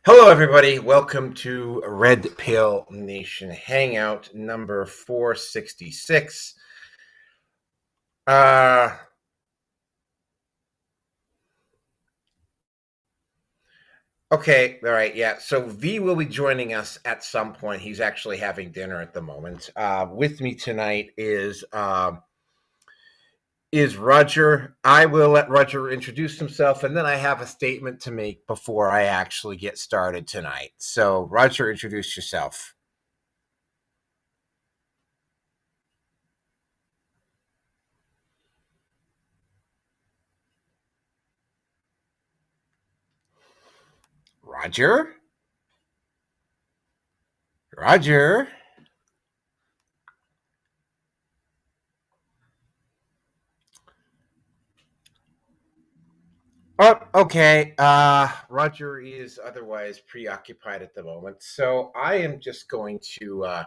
Hello, everybody. Welcome to Red Pill Nation Hangout number 466. Okay, all right, yeah. So V will be joining us at some point. He's actually having dinner at the moment. With me tonight is Roger. I will let Roger introduce himself, and then I have a statement to make before I actually get started tonight. So, Roger, introduce yourself. Roger? Roger? Oh, okay. Roger is otherwise preoccupied at the moment, so I am just going to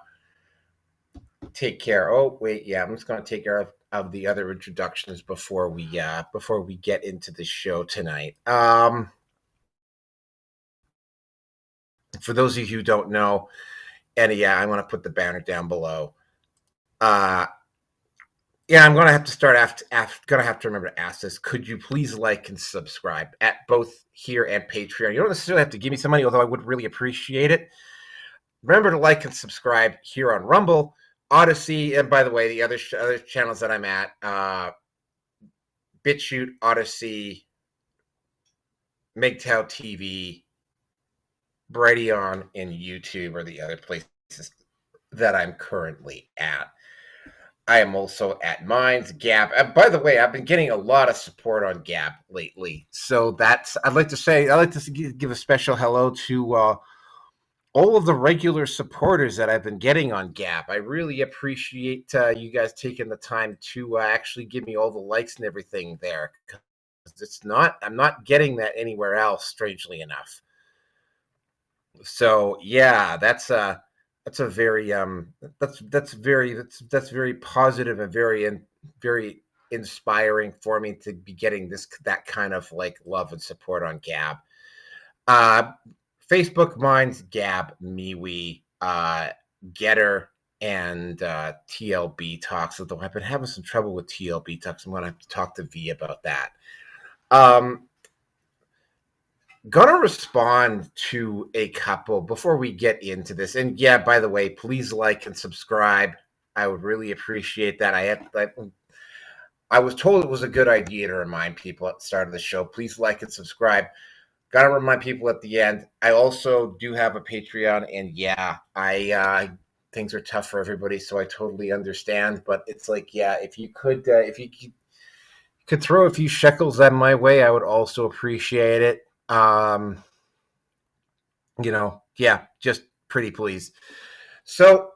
take care. Oh, wait, yeah, I'm just going to take care of the other introductions before we get into the show tonight. For those of you who don't know, and yeah, I'm going to put the banner down below. Yeah, I'm gonna have to start gonna have to remember to ask this. Could you please like and subscribe at both here and Patreon? You don't necessarily have to give me some money, although I would really appreciate it. Remember to like and subscribe here on Rumble, Odyssey, and by the way, the other channels that I'm at, BitChute, Odyssey, MGTOW TV, Brighteon, and YouTube are the other places that I'm currently at. I am also at Minds, Gab. By the way, I've been getting a lot of support on Gab lately. So I'd like to give a special hello to all of the regular supporters that I've been getting on Gab. I really appreciate you guys taking the time to actually give me all the likes and everything there. I'm not getting that anywhere else, strangely enough. So yeah, that's a very that's very positive and very inspiring for me to be getting that kind of like love and support on Gab. Facebook, Minds, Gab, MeWe, Getter, and TLB Talks. Although I've been having some trouble with TLB Talks, I'm going to have to talk to V about that. Gonna respond to a couple before we get into this. And yeah, by the way, please like and subscribe. I would really appreciate that. I was told it was a good idea to remind people at the start of the show. Please like and subscribe. Gotta remind people at the end. I also do have a Patreon, and yeah, I things are tough for everybody, so I totally understand. But it's like, yeah, if you could throw a few shekels at my way, I would also appreciate it. Yeah, just pretty please. So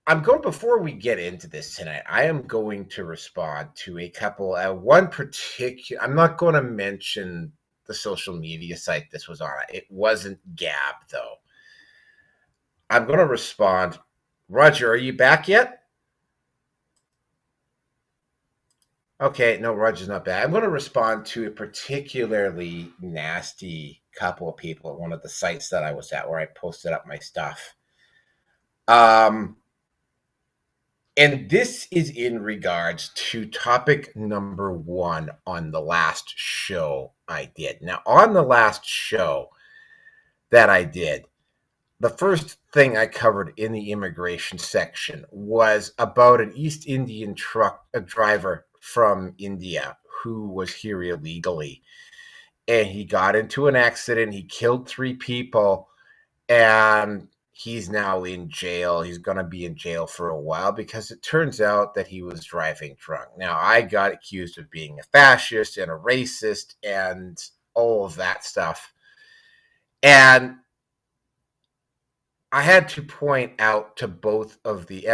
before we get into this tonight, I am going to respond to a couple, one particular, I'm not going to mention the social media site this was on. It wasn't Gab, though. I'm going to respond. Roger, are you back yet? Okay, no, Roger's not back. I'm going to respond to a particularly nasty couple of people at one of the sites that I was at where I posted up my stuff. And this is in regards to topic number 1 on the last show I did. Now, on the last show that I did, the first thing I covered in the immigration section was about an East Indian truck driver from India who was here illegally. And he got into an accident. He killed 3 people, and he's now in jail. He's going to be in jail for a while because it turns out that he was driving drunk. Now, I got accused of being a fascist and a racist and all of that stuff. And I had to point out to both of the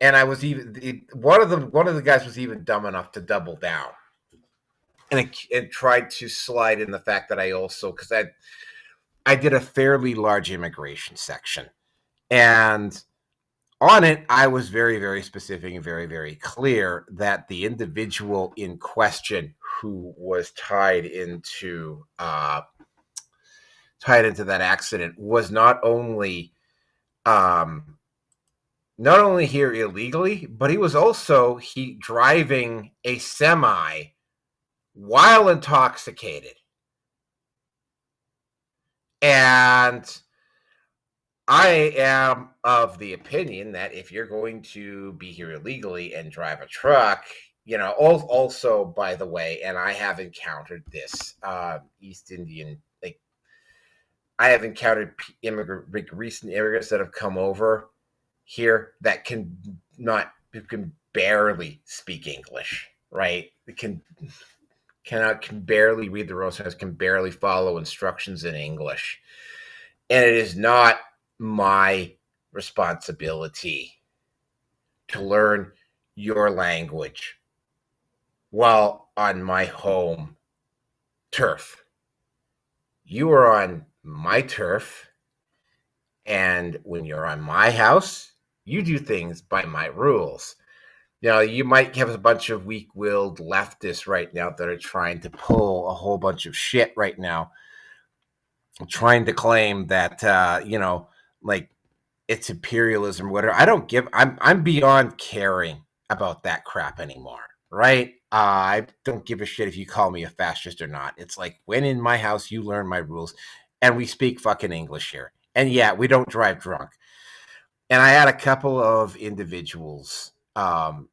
and I was even one of the guys was even dumb enough to double down and tried to slide in the fact that I also, because I did a fairly large immigration section, and on it I was very, very specific and very, very clear that the individual in question who was tied into tied into that accident was not only here illegally, but he was also driving a semi while intoxicated. And I am of the opinion that if you're going to be here illegally and drive a truck, also, by the way, and I have encountered this East Indian, like, I have encountered recent immigrants that have come over here that can barely speak English, right? They can barely read the road signs, can barely follow instructions in English. And it is not my responsibility to learn your language while on my home turf. You are on my turf, and when you're on my house, you do things by my rules. You might have a bunch of weak-willed leftists right now that are trying to pull a whole bunch of shit right now, trying to claim that like it's imperialism or whatever. I'm beyond caring about that crap anymore, right? I don't give a shit if you call me a fascist or not. It's like, when in my house, you learn my rules, and we speak fucking English here. And yeah, we don't drive drunk. And I had a couple of individuals on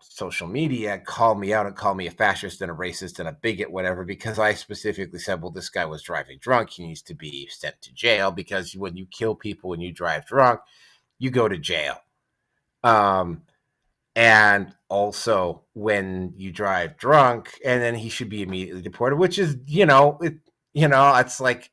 social media call me out and call me a fascist and a racist and a bigot, whatever, because I specifically said, well, this guy was driving drunk. He needs to be sent to jail, because when you kill people when you drive drunk, you go to jail. And also when you drive drunk, and then he should be immediately deported, which is, it's like,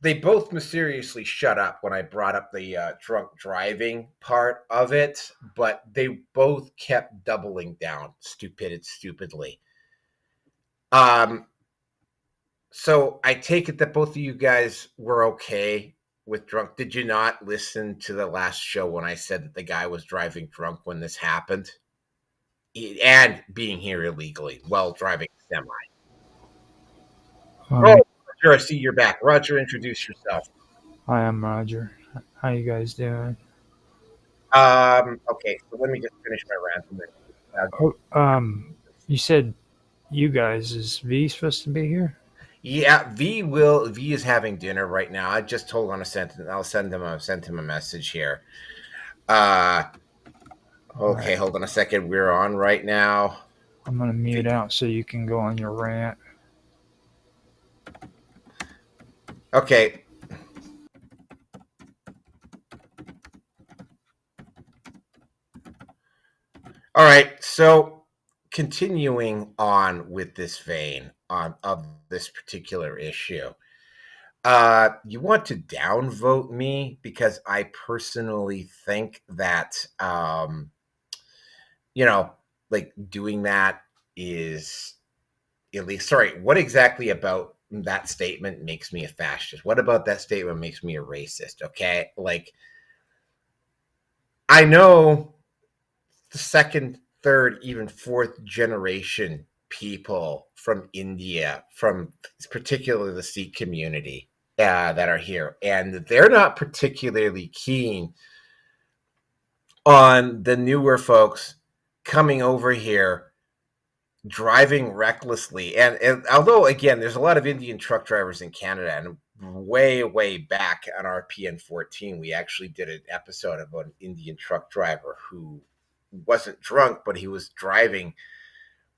they both mysteriously shut up when I brought up the drunk driving part of it, but they both kept doubling down stupidly. So I take it that both of you guys were okay with drunk. Did you not listen to the last show when I said that the guy was driving drunk when this happened? And being here illegally while driving a semi. Roger, I see you're back. Roger, introduce yourself. Hi, I'm Roger. How you guys doing? Okay, so let me just finish my rant. And then, You said you guys, is V supposed to be here? yeah, V is having dinner right now. I just told him I'll send him a message here. Uh okay, Alright, hold on a second. We're on right now. I'm gonna mute out so you can go on your rant. Okay. All right. So continuing on with this vein of this particular issue. You want to downvote me because I personally think that like, doing that is illegal. Sorry, what exactly about that statement makes me a fascist? What about that statement makes me a racist? Okay, like, I know the second, third, even fourth generation people from India, from particularly the Sikh community, that are here, and they're not particularly keen on the newer folks coming over here driving recklessly. And although, again, there's a lot of Indian truck drivers in Canada, and way back on our PN14, we actually did an episode about an Indian truck driver who wasn't drunk, but he was driving,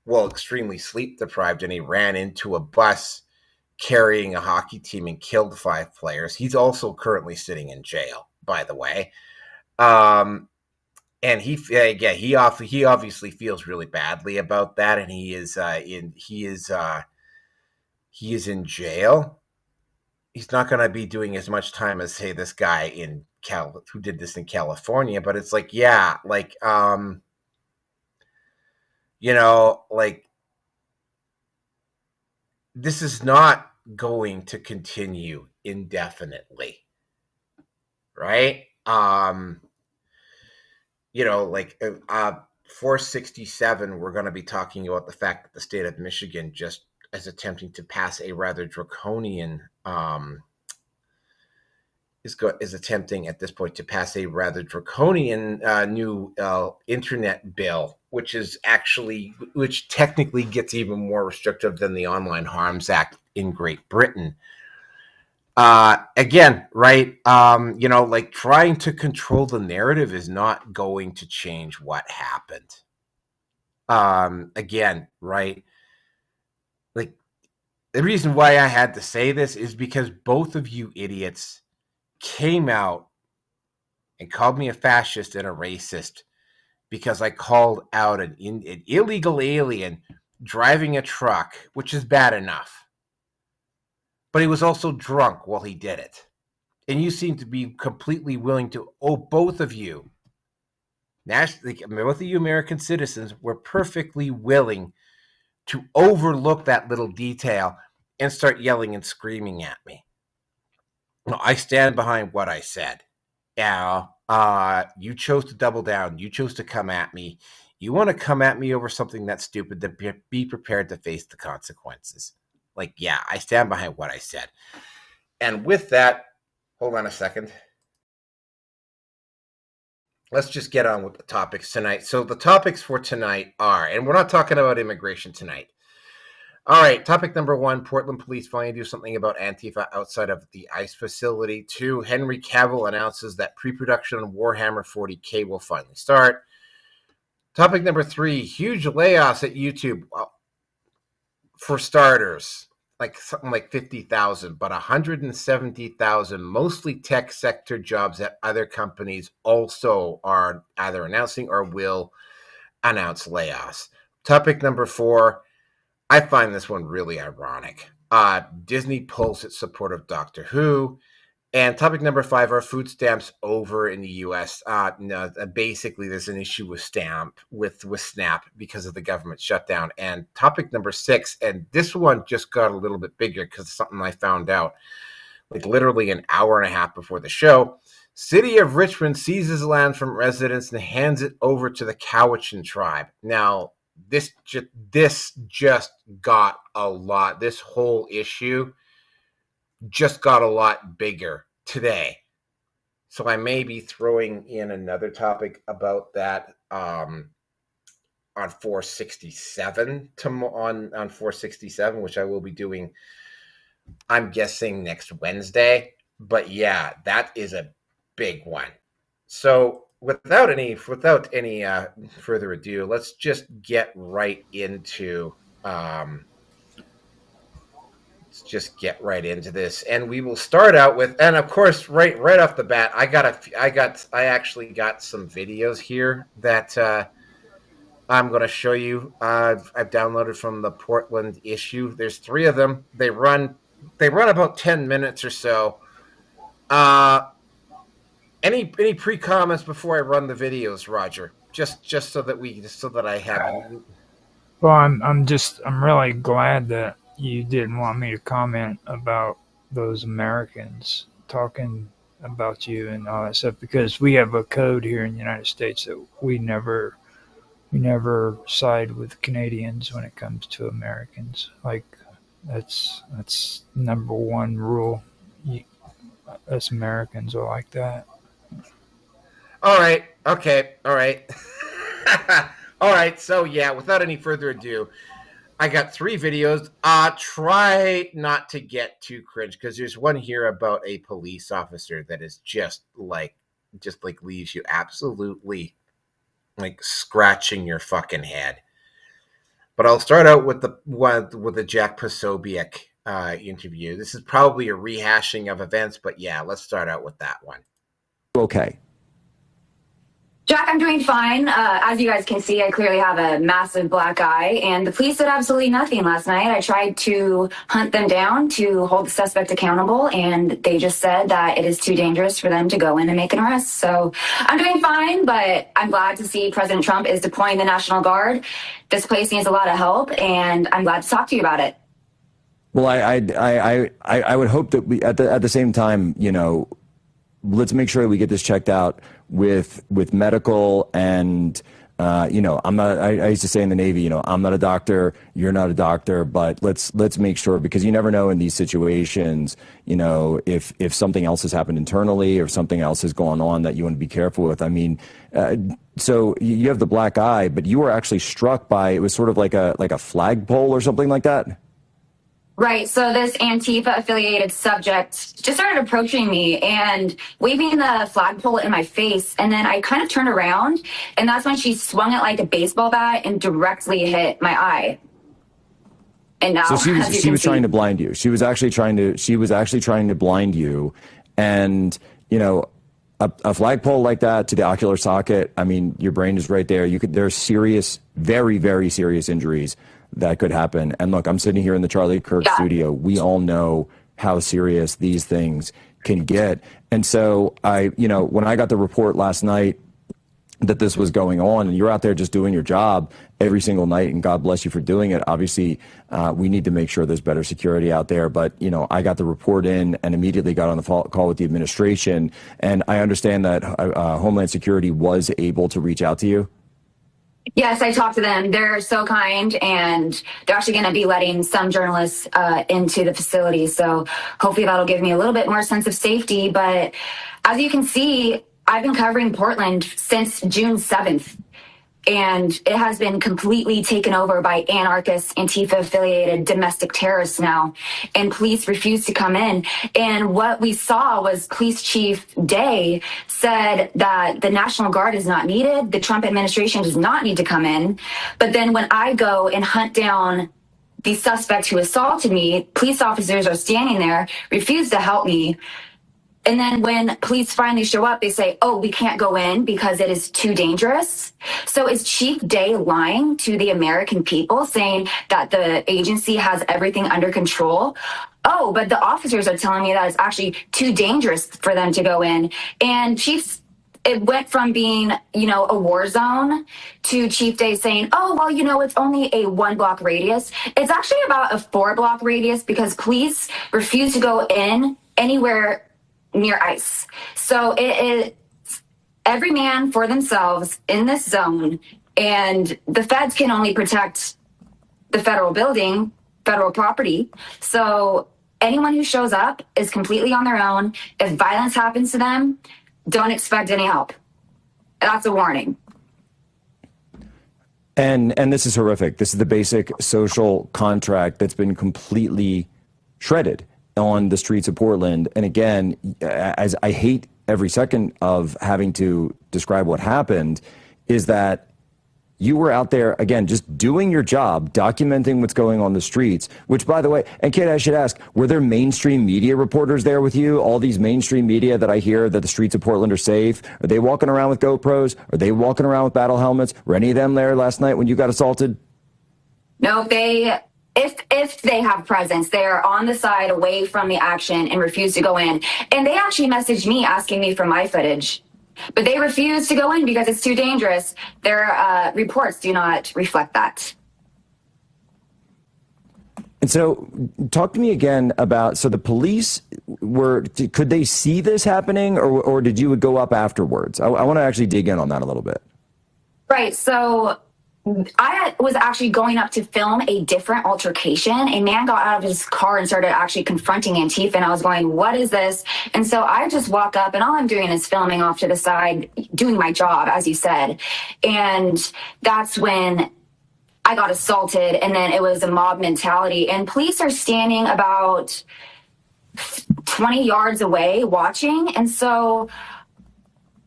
well, extremely sleep deprived, and he ran into a bus carrying a hockey team and killed 5 players. He's also currently sitting in jail, by the way. And he obviously feels really badly about that, and he is in jail. He's not going to be doing as much time as, say, this guy in who did this in California. But it's like, yeah, like, like, this is not going to continue indefinitely, right? Like, 467, we're going to be talking about the fact that the state of Michigan just is attempting to pass a rather draconian is attempting at this point to pass a rather draconian new internet bill, which technically gets even more restrictive than the Online Harms Act in Great Britain. Again, right? Like trying to control the narrative is not going to change what happened. Again, right? Like the reason why I had to say this is because both of you idiots came out and called me a fascist and a racist because I called out an illegal alien driving a truck, which is bad enough. But he was also drunk while he did it. And you seem to be completely willing to, both of you, both of you American citizens, were perfectly willing to overlook that little detail and start yelling and screaming at me. No, I stand behind what I said. You chose to double down. You chose to come at me. You want to come at me over something that's stupid, then be prepared to face the consequences. Like, yeah, I stand behind what I said. And with that, hold on a second. Let's just get on with the topics tonight. So the topics for tonight are, and we're not talking about immigration tonight. All right, topic number 1, Portland police finally do something about Antifa outside of the ICE facility. 2, Henry Cavill announces that pre-production on Warhammer 40K will finally start. Topic number 3, huge layoffs at YouTube. Well, for starters, like something like 50,000, but 170,000, mostly tech sector jobs at other companies also are either announcing or will announce layoffs. Topic number 4, I find this one really ironic. Disney pulls its support of Doctor Who. And topic number 5, are food stamps over in the U.S.? No, basically, there's an issue with SNAP because of the government shutdown. And topic number 6, and this one just got a little bit bigger because something I found out like literally an hour and a half before the show. City of Richmond seizes land from residents and hands it over to the Cowichan tribe. Now, this just got a lot. This whole issue just got a lot bigger today. So I may be throwing in another topic about that on 467 on 467, which I will be doing, I'm guessing, next Wednesday. But yeah, that is a big one. So without any further ado, let's just get right into this, and we will start out with, and of course, right off the bat, I actually got some videos here that I'm going to show you. I've downloaded from the Portland issue. There's 3 of them. They run about 10 minutes or so. Any pre-comments before I run the videos, Roger? Just so that I have. Well, I'm really glad that you didn't want me to comment about those Americans talking about you and all that stuff, because we have a code here in the United States that we never side with Canadians when it comes to Americans. Like that's number 1 rule. Us Americans are like that. All right. Okay. All right. All right. So yeah, without any further ado, I got 3 videos. Try not to get too cringe, because there's one here about a police officer that is just like leaves you absolutely like scratching your fucking head. But I'll start out with the Jack Posobiec interview. This is probably a rehashing of events, but yeah, let's start out with that one. Okay. Jack, I'm doing fine. As you guys can see, I clearly have a massive black eye, and the police did absolutely nothing last night. I tried to hunt them down to hold the suspect accountable, and they just said that it is too dangerous for them to go in and make an arrest. So I'm doing fine, but I'm glad to see President Trump is deploying the National Guard. This place needs a lot of help, and I'm glad to talk to you about it. Well, I would hope that we at the same time, let's make sure we get this checked out with medical and I'm not, I used to say in the Navy, I'm not a doctor, you're not a doctor, but let's make sure, because you never know in these situations, if something else has happened internally or something else has gone on that you want to be careful with. I mean, so you have the black eye, but you were actually struck by, it was sort of like a flagpole or something like that. Right. So this Antifa affiliated subject just started approaching me and waving the flagpole in my face. And then I kind of turned around, and that's when she swung it like a baseball bat and directly hit my eye. And now, so she was trying to blind you. She was actually trying to blind you. And, a flagpole like that to the ocular socket, I mean, your brain is right there. There's serious, very, very serious injuries that could happen. And look, I'm sitting here in the Charlie Kirk studio. We all know how serious these things can get. And so when I got the report last night that this was going on, and you're out there just doing your job every single night, and God bless you for doing it. Obviously, we need to make sure there's better security out there. But, I got the report in and immediately got on the call with the administration. And I understand that Homeland Security was able to reach out to you. Yes, I talked to them. They're so kind, and they're actually going to be letting some journalists into the facility. So hopefully that'll give me a little bit more sense of safety. But as you can see, I've been covering Portland since June 7th, and it has been completely taken over by anarchist, Antifa-affiliated domestic terrorists now, and police refuse to come in. And what we saw was Police Chief Day said that the National Guard is not needed, the Trump administration does not need to come in. But then when I go and hunt down the suspect who assaulted me, police officers are standing there, refuse to help me. And then when police finally show up, they say, oh, we can't go in because it is too dangerous. So is Chief Day lying to the American people, saying that the agency has everything under control? Oh, but the officers are telling me that it's actually too dangerous for them to go in. And it went from being, a war zone to Chief Day saying, oh, well, it's only a 1-block radius. It's actually about a 4-block radius because police refuse to go in anywhere near ICE. So it is every man for themselves in this zone, and the feds can only protect the federal building, federal property. So anyone who shows up is completely on their own. If violence happens to them, don't expect any help. That's a warning. And this is horrific. This is the basic social contract that's been completely shredded on the streets of Portland. And again, as I hate every second of having to describe what happened, is that you were out there, again, just doing your job, documenting what's going on the streets, which, by the way, and Kate, I should ask, were there mainstream media reporters there with you? All these mainstream media that I hear that the streets of Portland are safe, are they walking around with GoPros? Are they walking around with battle helmets? Were any of them there last night when you got assaulted? No, if they have presence, they're on the side away from the action and refuse to go in. And they actually messaged me asking me for my footage. But they refuse to go in because it's too dangerous. Their reports do not reflect that. And so talk to me again about, so the police could they see this happening, or did you go up afterwards? I want to actually dig in on that a little bit. Right. So I was actually going up to film a different altercation. A man got out of his car and started actually confronting Antifa, and I was going, what is this? And so I just walk up, and all I'm doing is filming off to the side, doing my job, as you said. And that's when I got assaulted, and then it was a mob mentality. And police are standing about 20 yards away watching. And so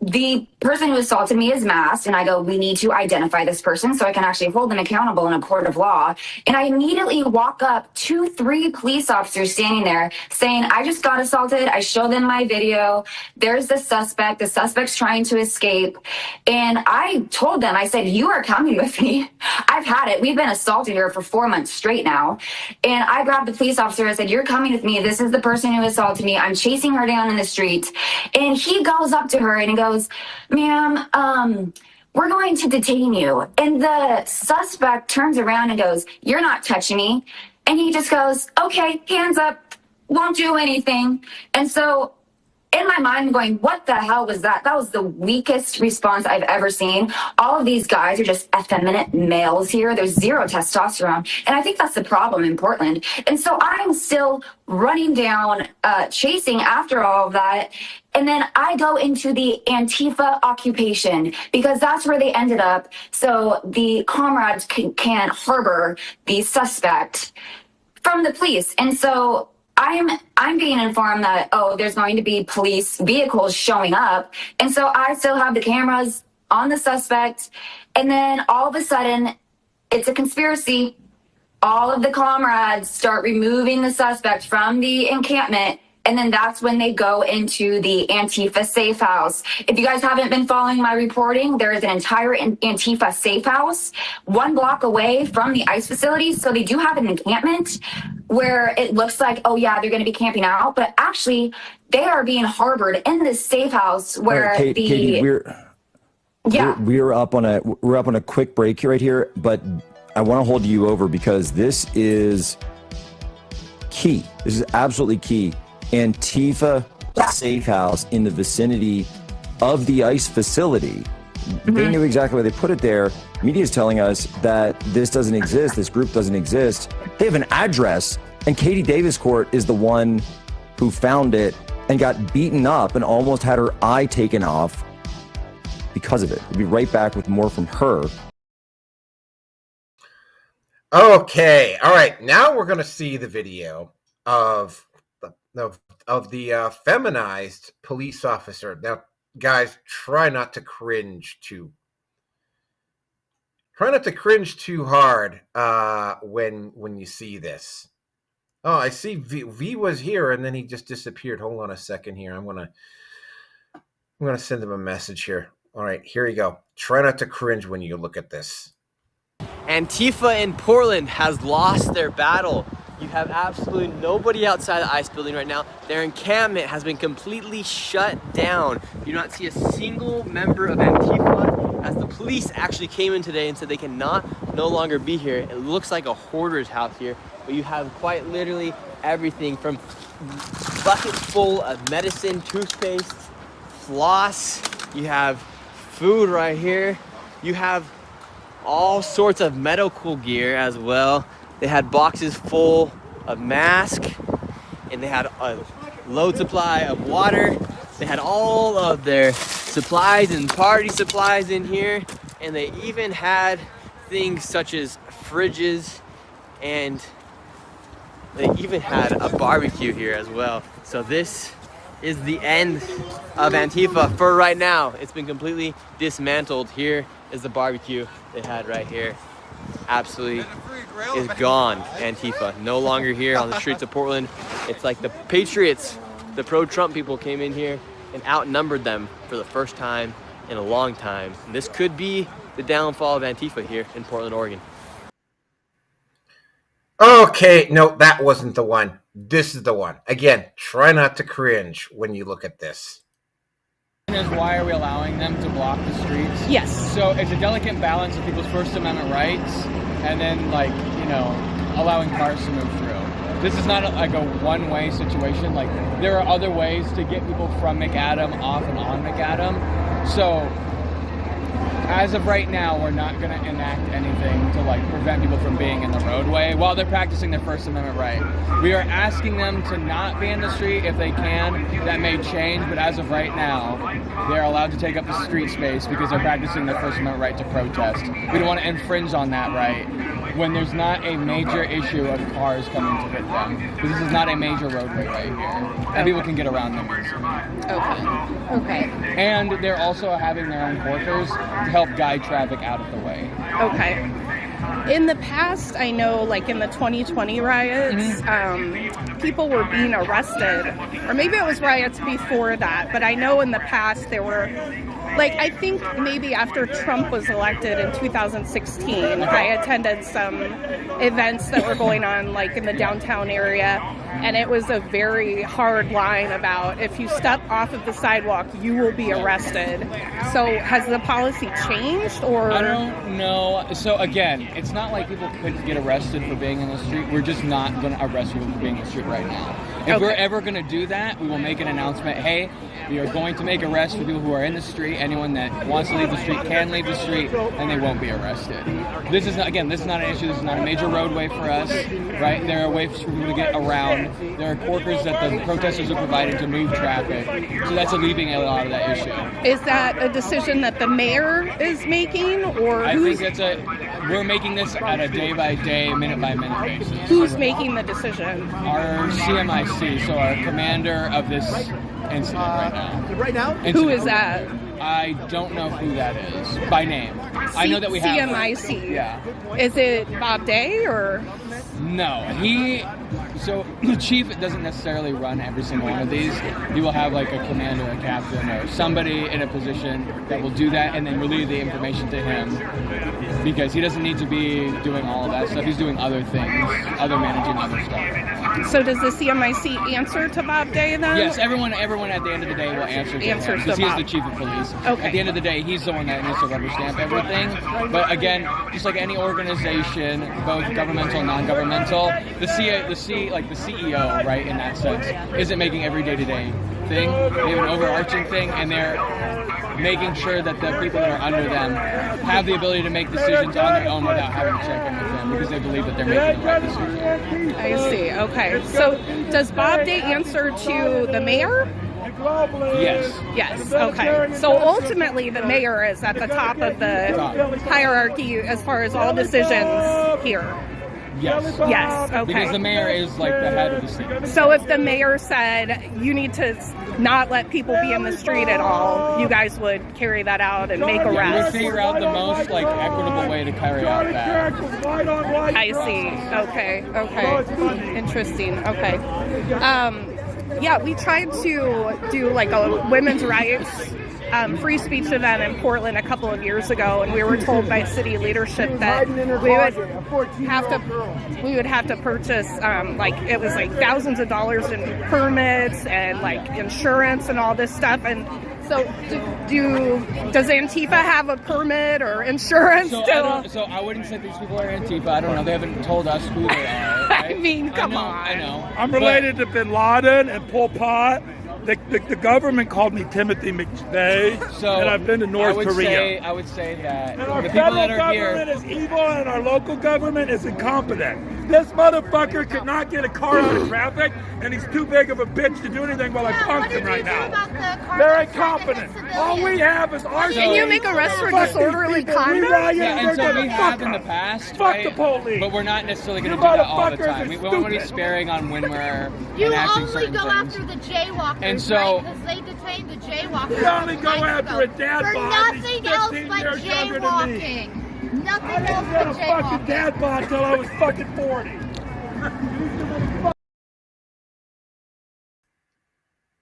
the person who assaulted me is masked, and I go, we need to identify this person so I can actually hold them accountable in a court of law. And I immediately walk up to 3 police officers standing there saying, I just got assaulted. I show them my video. There's the suspect. The suspect's trying to escape. And I told them, I said, you are coming with me. I've had it. We've been assaulted here for 4 months straight now. And I grabbed the police officer. I said, you're coming with me. This is the person who assaulted me. I'm chasing her down in the street. And he goes up to her and he goes, ma'am, we're going to detain you. And the suspect turns around and goes, you're not touching me. And he just goes, okay, hands up, won't do anything. And so in my mind, I'm going, what the hell was that? That was the weakest response I've ever seen. All of these guys are just effeminate males here. There's zero testosterone. And I think that's the problem in Portland. And so I'm still running down, chasing after all of that. And then I go into the Antifa occupation because that's where they ended up. So the comrades can't harbor the suspect from the police. And so I'm being informed that, oh, there's going to be police vehicles showing up. And so I still have the cameras on the suspect. And then all of a sudden, it's a conspiracy. All of the comrades start removing the suspect from the encampment. And then that's when they go into the Antifa safe house. If you guys haven't been following my reporting, there is an entire Antifa safe house 1 block away from the ICE facility. So they do have an encampment where it looks like, oh yeah, they're going to be camping out. But actually, they are being harbored in this safe house where Katie, we're up on a quick break right here, but I want to hold you over because this is key. This is absolutely key. Antifa safe house in the vicinity of the ICE facility. They knew exactly where they put it there. Media is telling us that this doesn't exist. This group doesn't exist. They have an address, and Katie Davis Court is the one who found it and got beaten up and almost had her eye taken off because of it. We'll be right back with more from her. Okay, all right. Now we're going to see the video of the feminized police officer. Now, guys, try not to cringe too hard when you see this. Oh, I see V was here and then he just disappeared. Hold on a second here. I'm gonna send him a message here. All right, here you go. Try not to cringe when you look at this. Antifa in Portland has lost their battle. You have absolutely nobody outside the ICE building right now. Their encampment has been completely shut down. You do not see a single member of Antifa, as the police actually came in today and said they cannot no longer be here. It looks like a hoarder's house here, but you have quite literally everything from buckets full of medicine, toothpaste, floss. You have food right here. You have all sorts of medical gear as well. They had boxes full of masks, and they had a load supply of water. They had all of their supplies and party supplies in here, and they even had things such as fridges, and they even had a barbecue here as well. So this is the end of Antifa for right now. It's been completely dismantled. Here is the barbecue they had right here. Absolutely is gone. Antifa no longer here on the streets of Portland. It's like the patriots, the pro-Trump people came in here and outnumbered them for the first time in a long time. And this could be the downfall of Antifa here in Portland, Oregon. Okay, no, that wasn't the one. This is the one. Again, try not to cringe when you look at this. Is why are we allowing them to block the streets? Yes. So it's a delicate balance of people's First Amendment rights and then, like, you know, allowing cars to move through. This is not like a one-way situation. Like, there are other ways to get people from McAdam off and on McAdam. So as of right now, we're not going to enact anything to, like, prevent people from being in the roadway while they're practicing their First Amendment right. We are asking them to not be in the street if they can. That may change, but as of right now, they're allowed to take up the street space because they're practicing their First Amendment right to protest. We don't want to infringe on that right when there's not a major issue of cars coming to hit them. Because this is not a major roadway right here. And people can get around them easily. Okay. And they're also having their own workers to help guide traffic out of the way. Okay. In the past, I know, like in the 2020 riots, people were being arrested, or maybe it was riots before that, but I know in the past there were, like, I think maybe after Trump was elected in 2016, I attended some events that were going on, like, in the downtown area, and it was a very hard line about if you step off of the sidewalk, you will be arrested. So has the policy changed, or? I don't know. So again, it's not like people couldn't get arrested for being in the street. We're just not going to arrest people for being in the street right now. If we're ever going to do that, we will make an announcement. Hey, we are going to make arrests for people who are in the street. Anyone that wants to leave the street can leave the street, and they won't be arrested. This is not an issue. This is not a major roadway for us, right? There are ways for people to get around. There are corkers that the protesters are providing to move traffic. So that's alleviating a lot of that issue. Is that a decision that the mayor is making, or I think we're making this at a day-by-day, minute-by-minute basis. Who's making the decision? Our CMIC, so our commander of this incident right now. Who is that? I don't know who that is by name. I know that we have CMIC. Yeah. Is it Bob Day or? No, so the chief doesn't necessarily run every single one of these. He will have like a commander, a captain, or somebody in a position that will do that and then relay the information to him, because he doesn't need to be doing all of that stuff. He's doing other things, managing other stuff. So does the CMIC answer to Bob Day then? Yes, everyone at the end of the day will answer to him, because he's the chief of police. Okay. At the end of the day, he's the one that needs to rubber stamp everything. But again, just like any organization, both governmental and non-governmental, the CEO, right, in that sense, isn't making every day-to-day thing. They have an overarching thing, and they're making sure that the people that are under them have the ability to make decisions on their own without having to check in with them, because they believe that they're making the right decision. I see. Okay. So does Bob Day answer to the mayor? Yes. Yes. Okay. So ultimately, the mayor is at the top of the hierarchy as far as all decisions here. Yes. Yes. Okay. Because the mayor is like the head of the city. So if the mayor said you need to not let people be in the street at all, you guys would carry that out and make arrests? We would figure out the most equitable way to carry out that. I see. Okay. Interesting. Okay. Yeah, we tried to do like a women's rights free speech event in Portland a couple of years ago, and we were told by city leadership that we would have to purchase it was like thousands of dollars in permits and like insurance and all this stuff. And so does Antifa have a permit or insurance? So I wouldn't say these people are Antifa. I don't know. They haven't told us who they are. Right? I mean, come on. I know. I'm related to Bin Laden and Pol Pot. The government called me Timothy McVeigh, and I've been to North Korea. I would say that and our the people that federal are here... government is evil, and our local government is incompetent. This motherfucker could not get a car out of traffic, and he's too big of a bitch to do anything while I punked him right now. They're incompetent. All we have is our... Can you make arrests for disorderly conduct? Yeah, and so we have in the past, Fuck the police. But we're not necessarily going to do that all the time. We want to be sparing on when we're enacting certain things. You only go after the jaywalkers, and so, because they detained the jaywalkers. You only go after a dad for bod. nothing else but jaywalking. Nothing else but jaywalking. I was a fucking dad bod until I was fucking 40.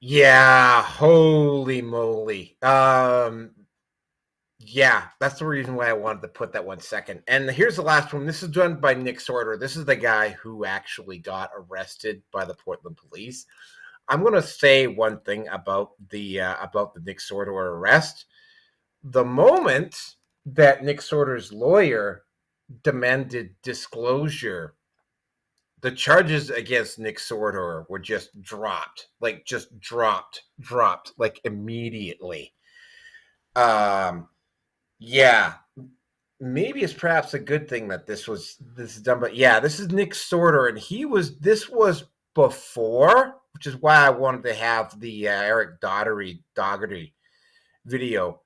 Yeah, holy moly. Yeah, that's the reason why I wanted to put that 1 second. And here's the last one. This is done by Nick Sorter. This is the guy who actually got arrested by the Portland police. I'm going to say one thing about the Nick Sorter arrest. The moment that Nick Sorter's lawyer demanded disclosure, the charges against Nick Sorter were just dropped, like immediately. Yeah, maybe it's perhaps a good thing that this is done, but yeah, this is Nick Sorter, and this was before, which is why I wanted to have the Eric Dougherty video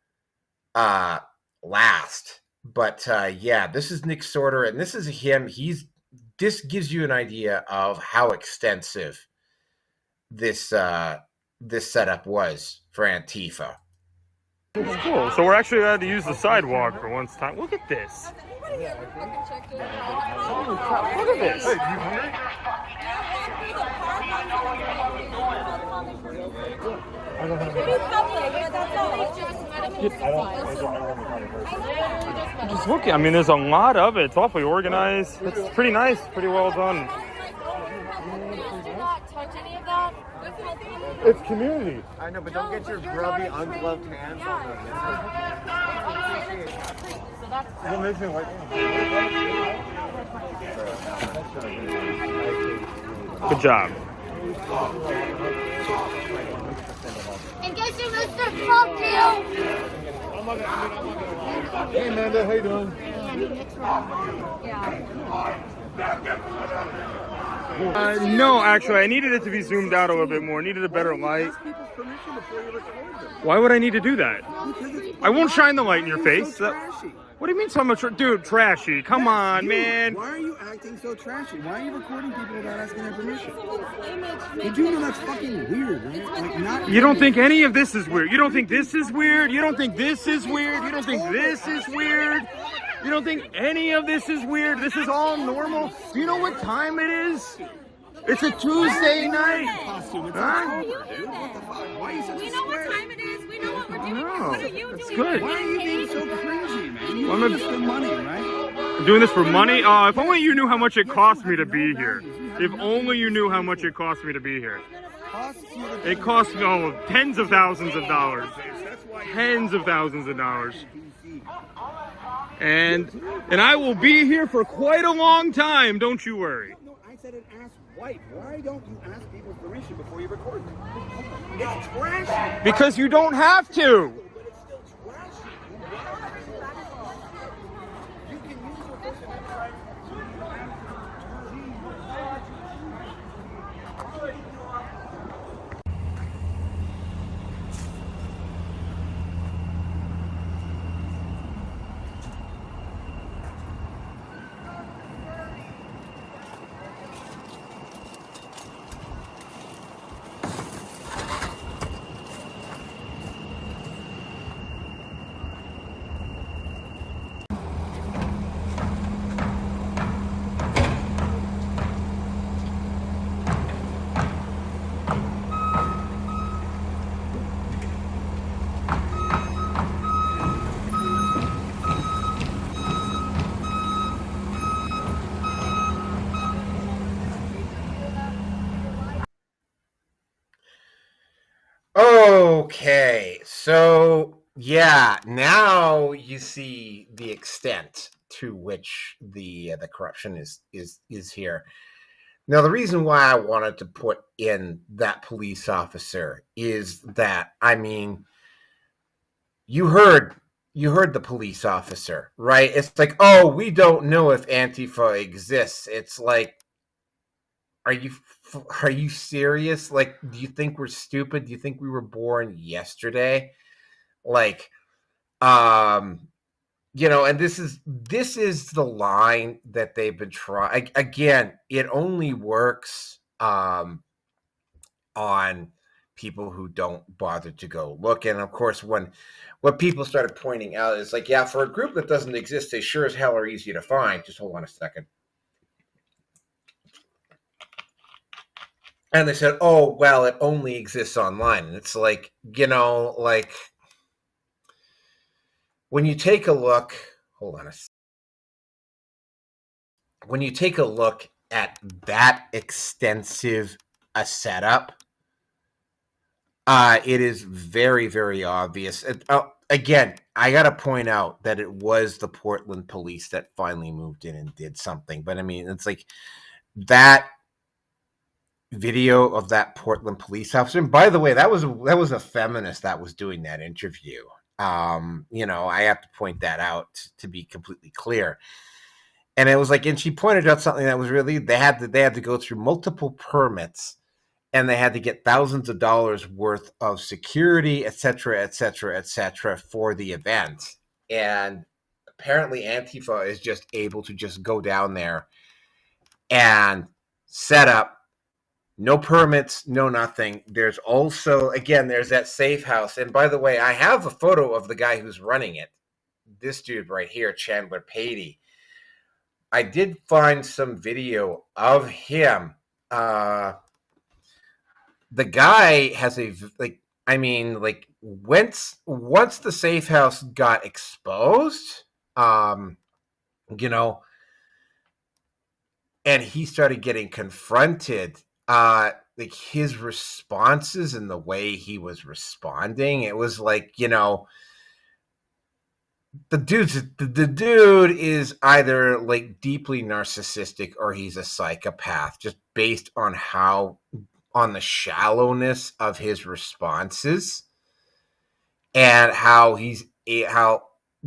last. But yeah, this is Nick Sorter, and this is him. This gives you an idea of how extensive this setup was for Antifa. It's cool. So we're actually allowed to use the sidewalk for once time. Look at this. Look at this. Hey, you hungry? Just looking. I mean, there's a lot of it. It's awfully organized. It's pretty nice. Pretty well done. It's community. I know, but don't get your grubby, ungloved hands on them. It makes me like... Good job. And guess who, Mr. Fuck you? Hey, Amanda, how you doing? No, actually, I needed it to be zoomed out a little bit more. I needed a better light. Why would I need to do that? I won't shine the light in your face. What do you mean so much? Dude, trashy. Come on, man. Why are you acting so trashy? Why are you recording people without asking their permission? You do know that's fucking weird, right? Like, not. You don't think any of this is weird. You don't think this is weird. You don't think this is weird. You don't think this is weird. You don't think any of this is weird. This is all normal. Do you know what time it is? It's a Tuesday night. Huh? We know what time it is. We know what we're doing. What are you doing? That's good. Why are you being so cringy, man? You do this for money, right? I'm doing this for money? If only you knew how much it cost me to be here. If only you knew how much it cost me to be here. It cost me tens of thousands of dollars. Tens of thousands of dollars. And I will be here for quite a long time, don't you worry. No, I said an ass wipe. Why don't you ask people's permission before you record them? It's trashy. Because you don't have to. But it's still trashy. You can use your First Amendment right Okay, so yeah, now you see the extent to which the corruption is here. Now, the reason why I wanted to put in that police officer is that, I mean, you heard the police officer, right? It's like, oh, we don't know if Antifa exists. It's like, are you serious? Like, do you think we're stupid? Do you think we were born yesterday? Like, you know, and this is the line that they've been trying. Again, it only works on people who don't bother to go look. And of course, when what people started pointing out is like, yeah, for a group that doesn't exist, they sure as hell are easy to find. Just hold on a second. And they said, oh, well, it only exists online. And it's like, you know, like, when you take a look, hold on a second. When you take a look at that extensive a setup, it is very, very obvious. Again, I got to point out that it was the Portland police that finally moved in and did something. But I mean, it's like that video of that Portland police officer. And by the way, that was a feminist that was doing that interview. You know, I have to point that out to be completely clear. And it was like, and she pointed out something that was really, they had to go through multiple permits, and they had to get thousands of dollars worth of security, et cetera, et cetera, et cetera, for the event. And apparently Antifa is just able to just go down there and set up. No permits, no nothing. There's also, again, there's that safe house. And by the way, I have a photo of the guy who's running it. This dude right here, Chandler Patey. I did find some video of him. The guy has once the safe house got exposed, you know, and he started getting confronted, like his responses and the way he was responding, it was like, you know, the dude is either like deeply narcissistic or he's a psychopath, just based on how on the shallowness of his responses and how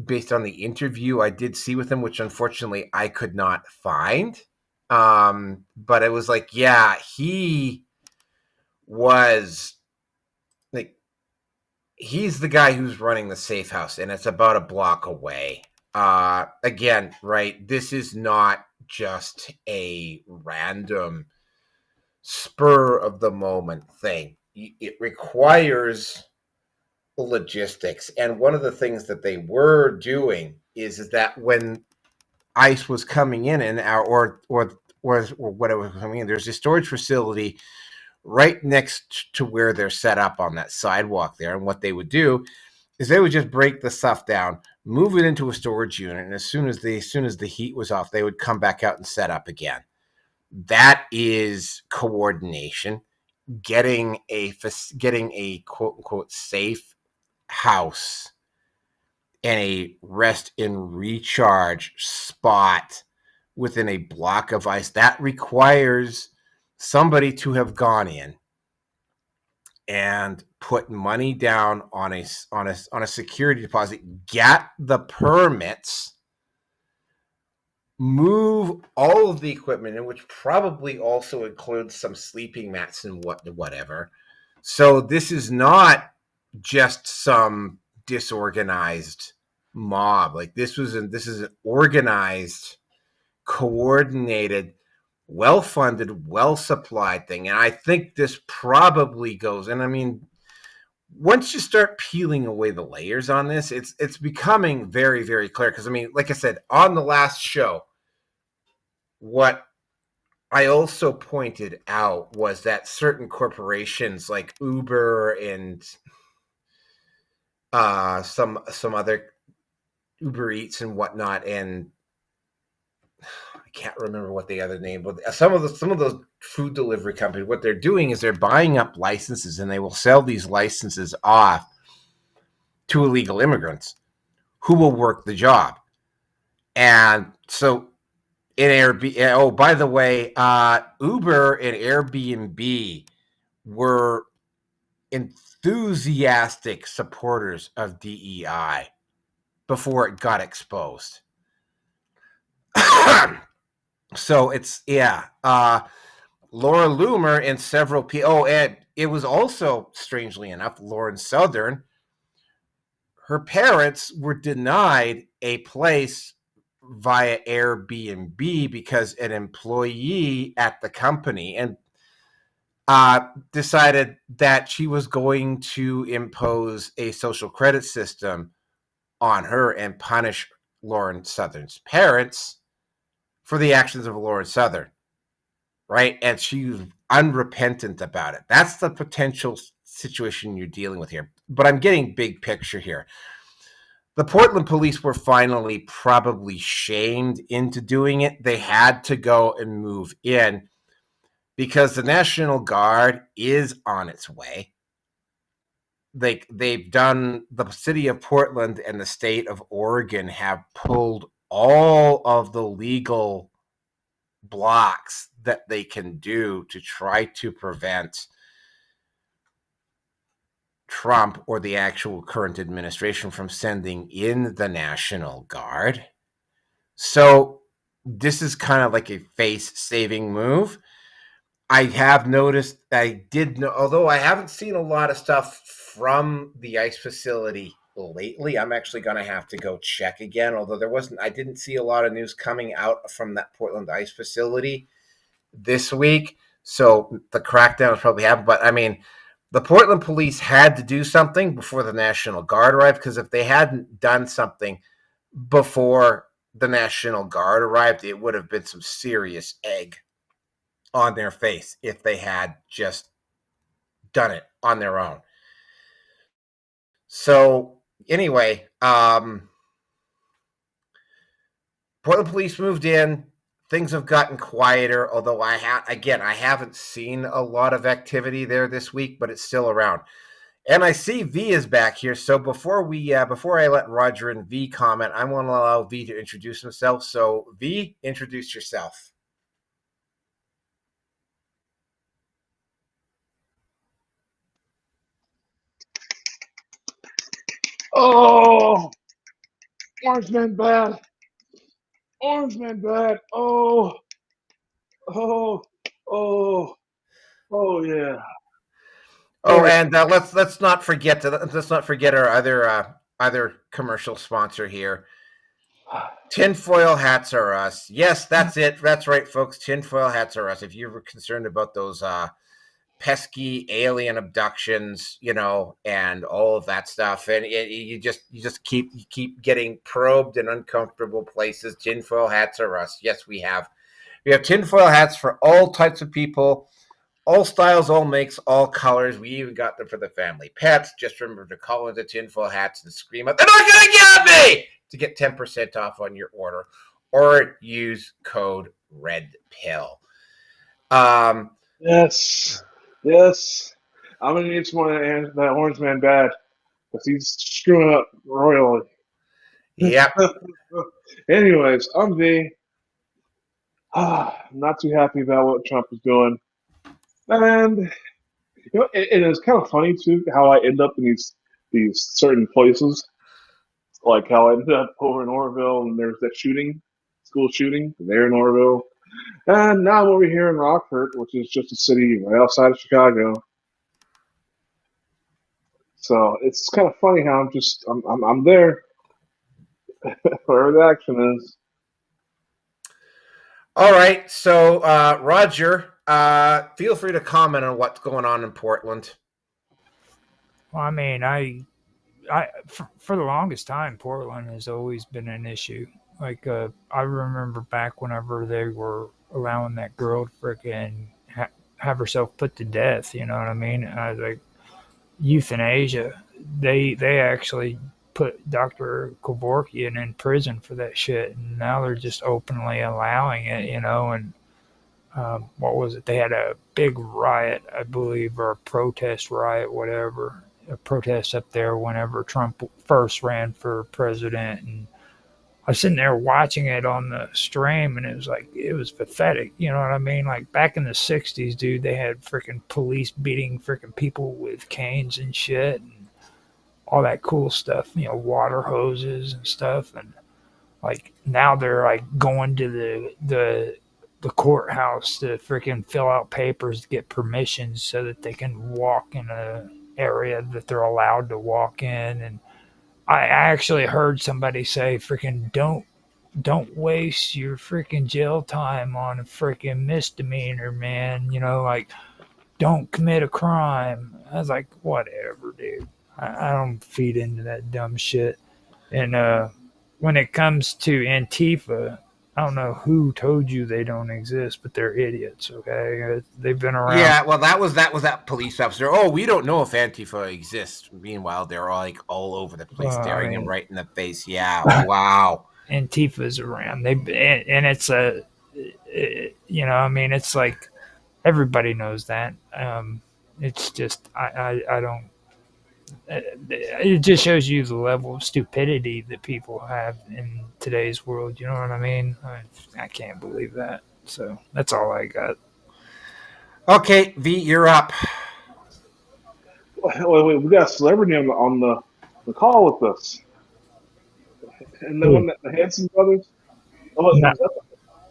based on the interview I did see with him, which unfortunately I could not find. But it was like, yeah, he was like, he's the guy who's running the safe house, and it's about a block away. Again, right, this is not just a random spur of the moment thing. It requires logistics. And one of the things that they were doing is that when ICE was coming in and or whatever was coming in, there's a storage facility right next to where they're set up on that sidewalk there. And what they would do is they would just break the stuff down, move it into a storage unit, and as soon as the heat was off, they would come back out and set up again. That is coordination. Getting a quote unquote safe house and a rest and recharge spot within a block of ICE, that requires somebody to have gone in and put money down on a security deposit, get the permits, move all of the equipment in, which probably also includes some sleeping mats and whatever. So this is not just some disorganized mob. Like this is an organized, coordinated, well-funded, well-supplied thing. And I think this probably goes, and I mean, once you start peeling away the layers on this, it's becoming very, very clear. Because I mean, like I said, on the last show, what I also pointed out was that certain corporations like Uber and some other Uber Eats and whatnot, and I can't remember what the other name, but some of those food delivery companies, what they're doing is they're buying up licenses, and they will sell these licenses off to illegal immigrants who will work the job. And so in Airbnb, oh, by the way, Uber and Airbnb were enthusiastic supporters of DEI before it got exposed. So it's, yeah. Laura Loomer and several people. Oh, and it was also, strangely enough, Lauren Southern. Her parents were denied a place via Airbnb because an employee at the company and decided that she was going to impose a social credit system on her and punish Lauren Southern's parents for the actions of Lauren Southern, right? And she was unrepentant about it. That's the potential situation you're dealing with here. But I'm getting big picture here. The Portland police were finally probably shamed into doing it. They had to go and move in because the National Guard is on its way. They've done, the city of Portland and the state of Oregon have pulled all of the legal blocks that they can do to try to prevent Trump or the actual current administration from sending in the National Guard. So this is kind of like a face-saving move. I have noticed, although I haven't seen a lot of stuff from the ICE facility lately, I'm actually going to have to go check again, although I didn't see a lot of news coming out from that Portland ICE facility this week. So the crackdown is probably happened, but I mean, the Portland police had to do something before the National Guard arrived, because if they hadn't done something before the National Guard arrived, it would have been some serious egg on their face if they had just done it on their own. So anyway, Portland police moved in. Things have gotten quieter, although I haven't seen a lot of activity there this week, but it's still around. And I see V is back here. So before I let Roger and V comment, I want to allow V to introduce himself. So V, introduce yourself. Oh, Orange Man bad. Orange Man bad. Oh, oh, oh, oh yeah. Oh, and let's not forget our other commercial sponsor here. Tinfoil hats are us. Yes, that's it. That's right, folks. Tinfoil hats are us. If you were concerned about those pesky alien abductions, and all of that stuff, and you just keep getting probed in uncomfortable places, tinfoil hats are us. Yes, we have tinfoil hats for all types of people, all styles, all makes, all colors. We even got them for the family pets. Just remember to call into tinfoil hats and scream out, "They're not gonna get me!" to get 10% off on your order, or use code REDPILL. Yes. I'm gonna need someone that Orange Man bad, because he's screwing up royally. Yep. Anyways, I'm V. I'm not too happy about what Trump is doing, and it is kind of funny too how I end up in these certain places, like how I ended up over in Orville, and there's that school shooting there in Orville, and now I'm over here in Rockford, which is just a city right outside of Chicago. So it's kind of funny how I'm there wherever the action is. All right, so Roger, feel free to comment on what's going on in Portland. Well, I mean, for the longest time, Portland has always been an issue. Like, I remember back whenever they were allowing that girl to frickin' have herself put to death. You know what I mean? Like euthanasia. They actually put Dr. Kevorkian in prison for that shit, and now they're just openly allowing it. And what was it? They had a big riot, I believe, or a protest riot, whatever. A protest up there whenever Trump first ran for president, and I was sitting there watching it on the stream, and it was pathetic. You know what I mean? Like back in the '60s, dude, they had freaking police beating freaking people with canes and shit, and all that cool stuff. Water hoses and stuff, and like now they're like going to the courthouse to freaking fill out papers to get permissions so that they can walk in a area that they're allowed to walk in. And I actually heard somebody say freaking don't waste your freaking jail time on a freaking misdemeanor, man. Like don't commit a crime. I was like, whatever, dude. I don't feed into that dumb shit. And when it comes to Antifa, I don't know who told you they don't exist, but they're idiots. Okay, they've been around. Yeah, well, that was that police officer. Oh, we don't know if Antifa exists. Meanwhile, they're all over the place, staring him right in the face. Yeah, wow. Antifa's around. And it's it's like everybody knows that. It's just I don't. It just shows you the level of stupidity that people have in today's world. You know what I mean? I can't believe that. So that's all I got. Okay, V, you're up. Wait, we got a celebrity on the call with us. And the one that the Hanson brothers? Oh, no.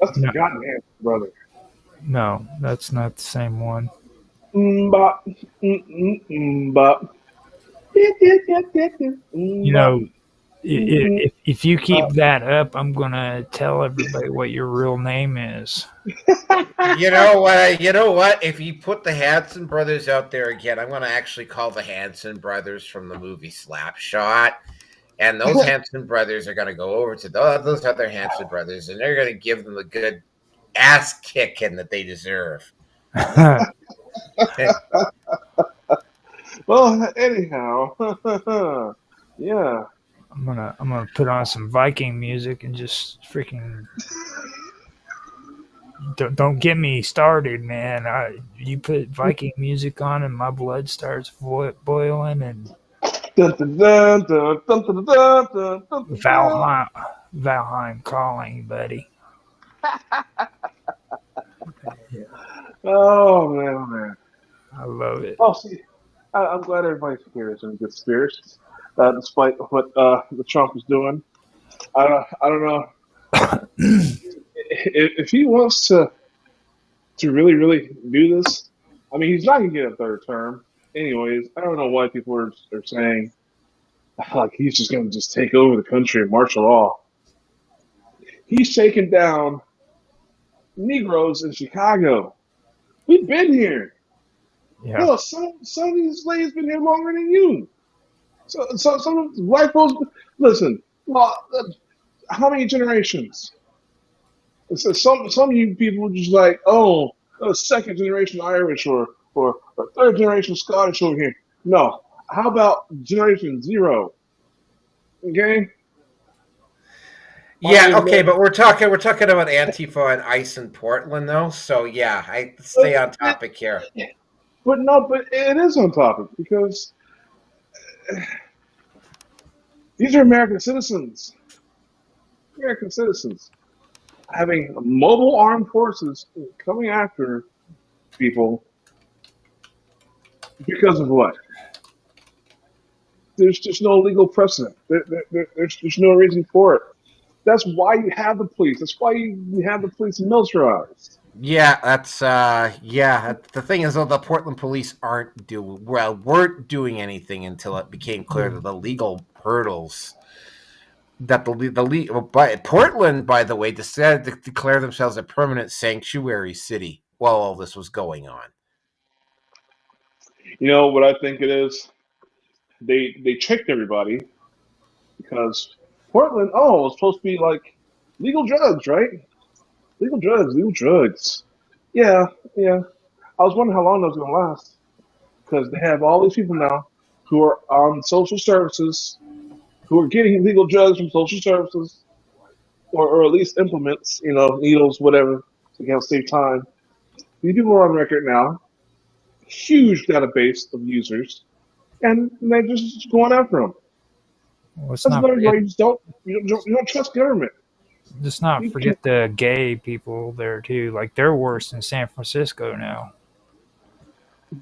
That's the forgotten Hanson brother. No, that's not the same one. Bop. Bop. If you keep that up, I'm gonna tell everybody what your real name is. You know what? If you put the Hanson brothers out there again, I'm gonna actually call the Hanson brothers from the movie Slapshot, and those Hanson brothers are gonna go over to those other Hanson brothers, and they're gonna give them the good ass kicking that they deserve. Well, anyhow, yeah. I'm gonna put on some Viking music and just freaking don't get me started, man. You put Viking music on and my blood starts boiling, and Valheim calling, buddy. Oh man. I love it. Oh, see, I'm glad everybody's here is in good spirits. despite what the Trump is doing. I don't know if he wants to really do this. I mean, he's not gonna get a third term, anyways. I don't know why people are saying like he's just gonna just take over the country and martial law. He's taken down Negroes in Chicago. We've been here. Yeah. Hell, some of these slaves been here longer than you. So some of the white folks. Listen, well, how many generations? So some of you people are just like, oh, second generation Irish or third generation Scottish over here. No, how about generation 0? Okay. Yeah, okay, but we're talking about Antifa and ICE in Portland, though. So yeah, I stay on topic here. But it is on topic because these are American citizens. American citizens having mobile armed forces coming after people because of what? There's just no legal precedent. There's no reason for it. That's why you have the police. That's why you have the police militarized. Yeah, that's The thing is, though, the Portland police weren't doing anything until it became clear that the legal hurdles that Portland, by the way, decided to declare themselves a permanent sanctuary city while all this was going on. You know what I think it is? They tricked everybody because Portland, it's supposed to be like legal drugs, right? Legal drugs. Yeah. I was wondering how long that was going to last because they have all these people now who are on social services, who are getting legal drugs from social services, or at least implements, needles, whatever, so they can save time. These people are on record now, huge database of users, and they're just going after them. Let's That's not another forget, why you don't trust government. let's not forget the gay people there too. Like they're worse in San Francisco now.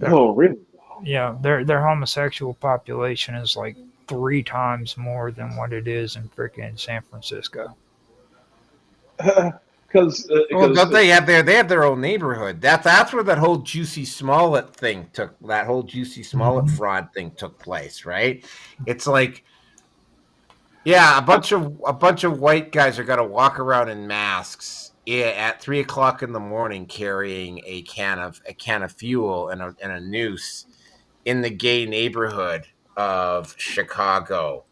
Oh, really? Yeah, their homosexual population is like 3 times more than what it is in freaking San Francisco. Because they have their own neighborhood. That's where that whole Juicy Smollett thing fraud thing took place, right? It's like, yeah, a bunch of white guys are gonna walk around in masks at 3:00 in the morning carrying a can of fuel and a noose in the gay neighborhood of Chicago,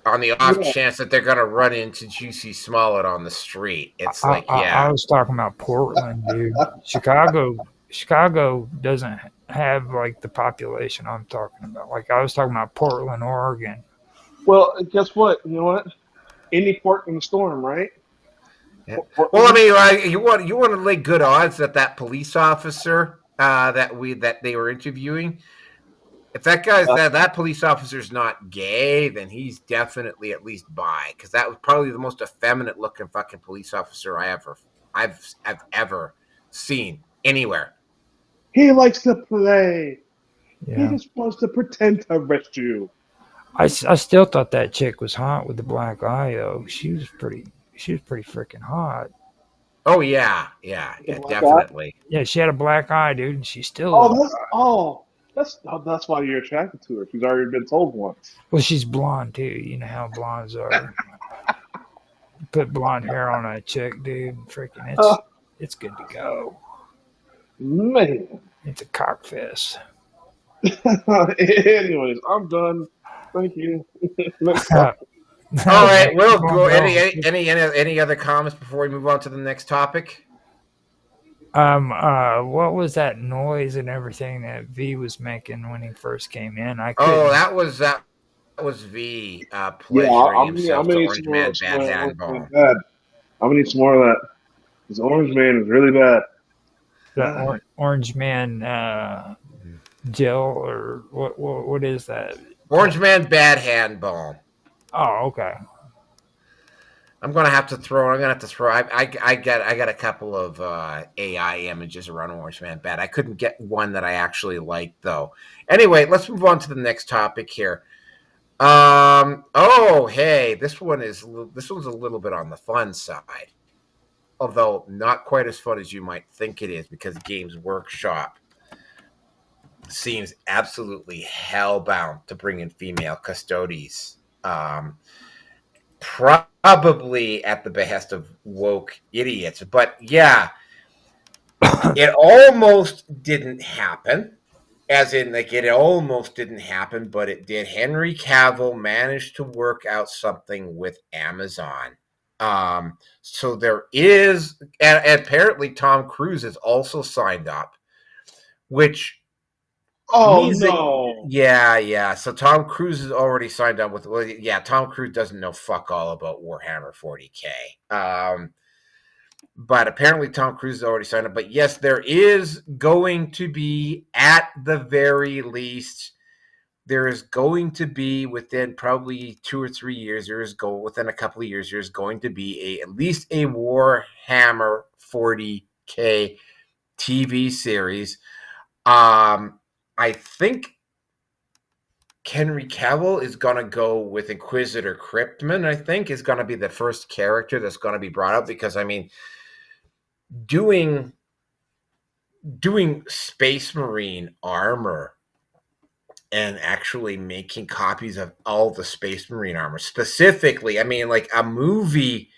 on the off chance that they're going to run into Juicy Smollett on the street. It's like, I was talking about Portland, dude. Chicago doesn't have like the population I'm talking about. Like I was talking about Portland, Oregon. Well, guess what? You know what? Any port in the storm, right? Yeah. Well, I mean, you want to lay good odds that police officer that they were interviewing, if that police officer's not gay, then he's definitely at least bi, because that was probably the most effeminate looking fucking police officer I've ever seen anywhere. He likes to play. Yeah. He just wants to pretend to arrest you. I still thought that chick was hot with the black eye though. She was pretty freaking hot. Oh yeah, definitely. Yeah, she had a black eye, dude, and she still. That's why you're attracted to her. She's already been told once. Well, she's blonde too. You know how blondes are. Put blonde hair on a chick, dude. Freaking, it's good to go. Man, it's a cock fest. Anyways, I'm done. Thank you. All right, we'll go. Any other comments before we move on to the next topic? What was that noise and everything that V was making when he first came in? That was V pleasuring himself to Orange Man Bad Handball. I'm gonna need some more of that. This Orange Man is really bad. The Orange Man gel, or what is that? Orange Man Bad Handball. Oh, okay. I'm gonna have to throw. I got a couple of AI images around Orange Man Bad. I couldn't get one that I actually liked though. Anyway, let's move on to the next topic here. Oh, hey, this one's a little bit on the fun side, although not quite as fun as you might think it is, because Games Workshop seems absolutely hellbound to bring in female custodies. Probably at the behest of woke idiots, but yeah, it almost didn't happen. As in, like, it almost didn't happen, but it did. Henry Cavill managed to work out something with Amazon. So there is, and apparently Tom Cruise is also signed up, which means no. yeah. So Tom Cruise is already signed up with. Well, yeah, Tom Cruise doesn't know fuck all about Warhammer 40K. But apparently Tom Cruise is already signed up. But yes, there is going to be, at the very least, there is going to be, within probably 2 or 3 years, within a couple of years, there's going to be at least a Warhammer 40K TV series. I think Henry Cavill is going to go with Inquisitor Cryptman, I think, is going to be the first character that's going to be brought up, because, I mean, doing Space Marine armor and actually making copies of all the Space Marine armor, specifically, I mean, like a movie,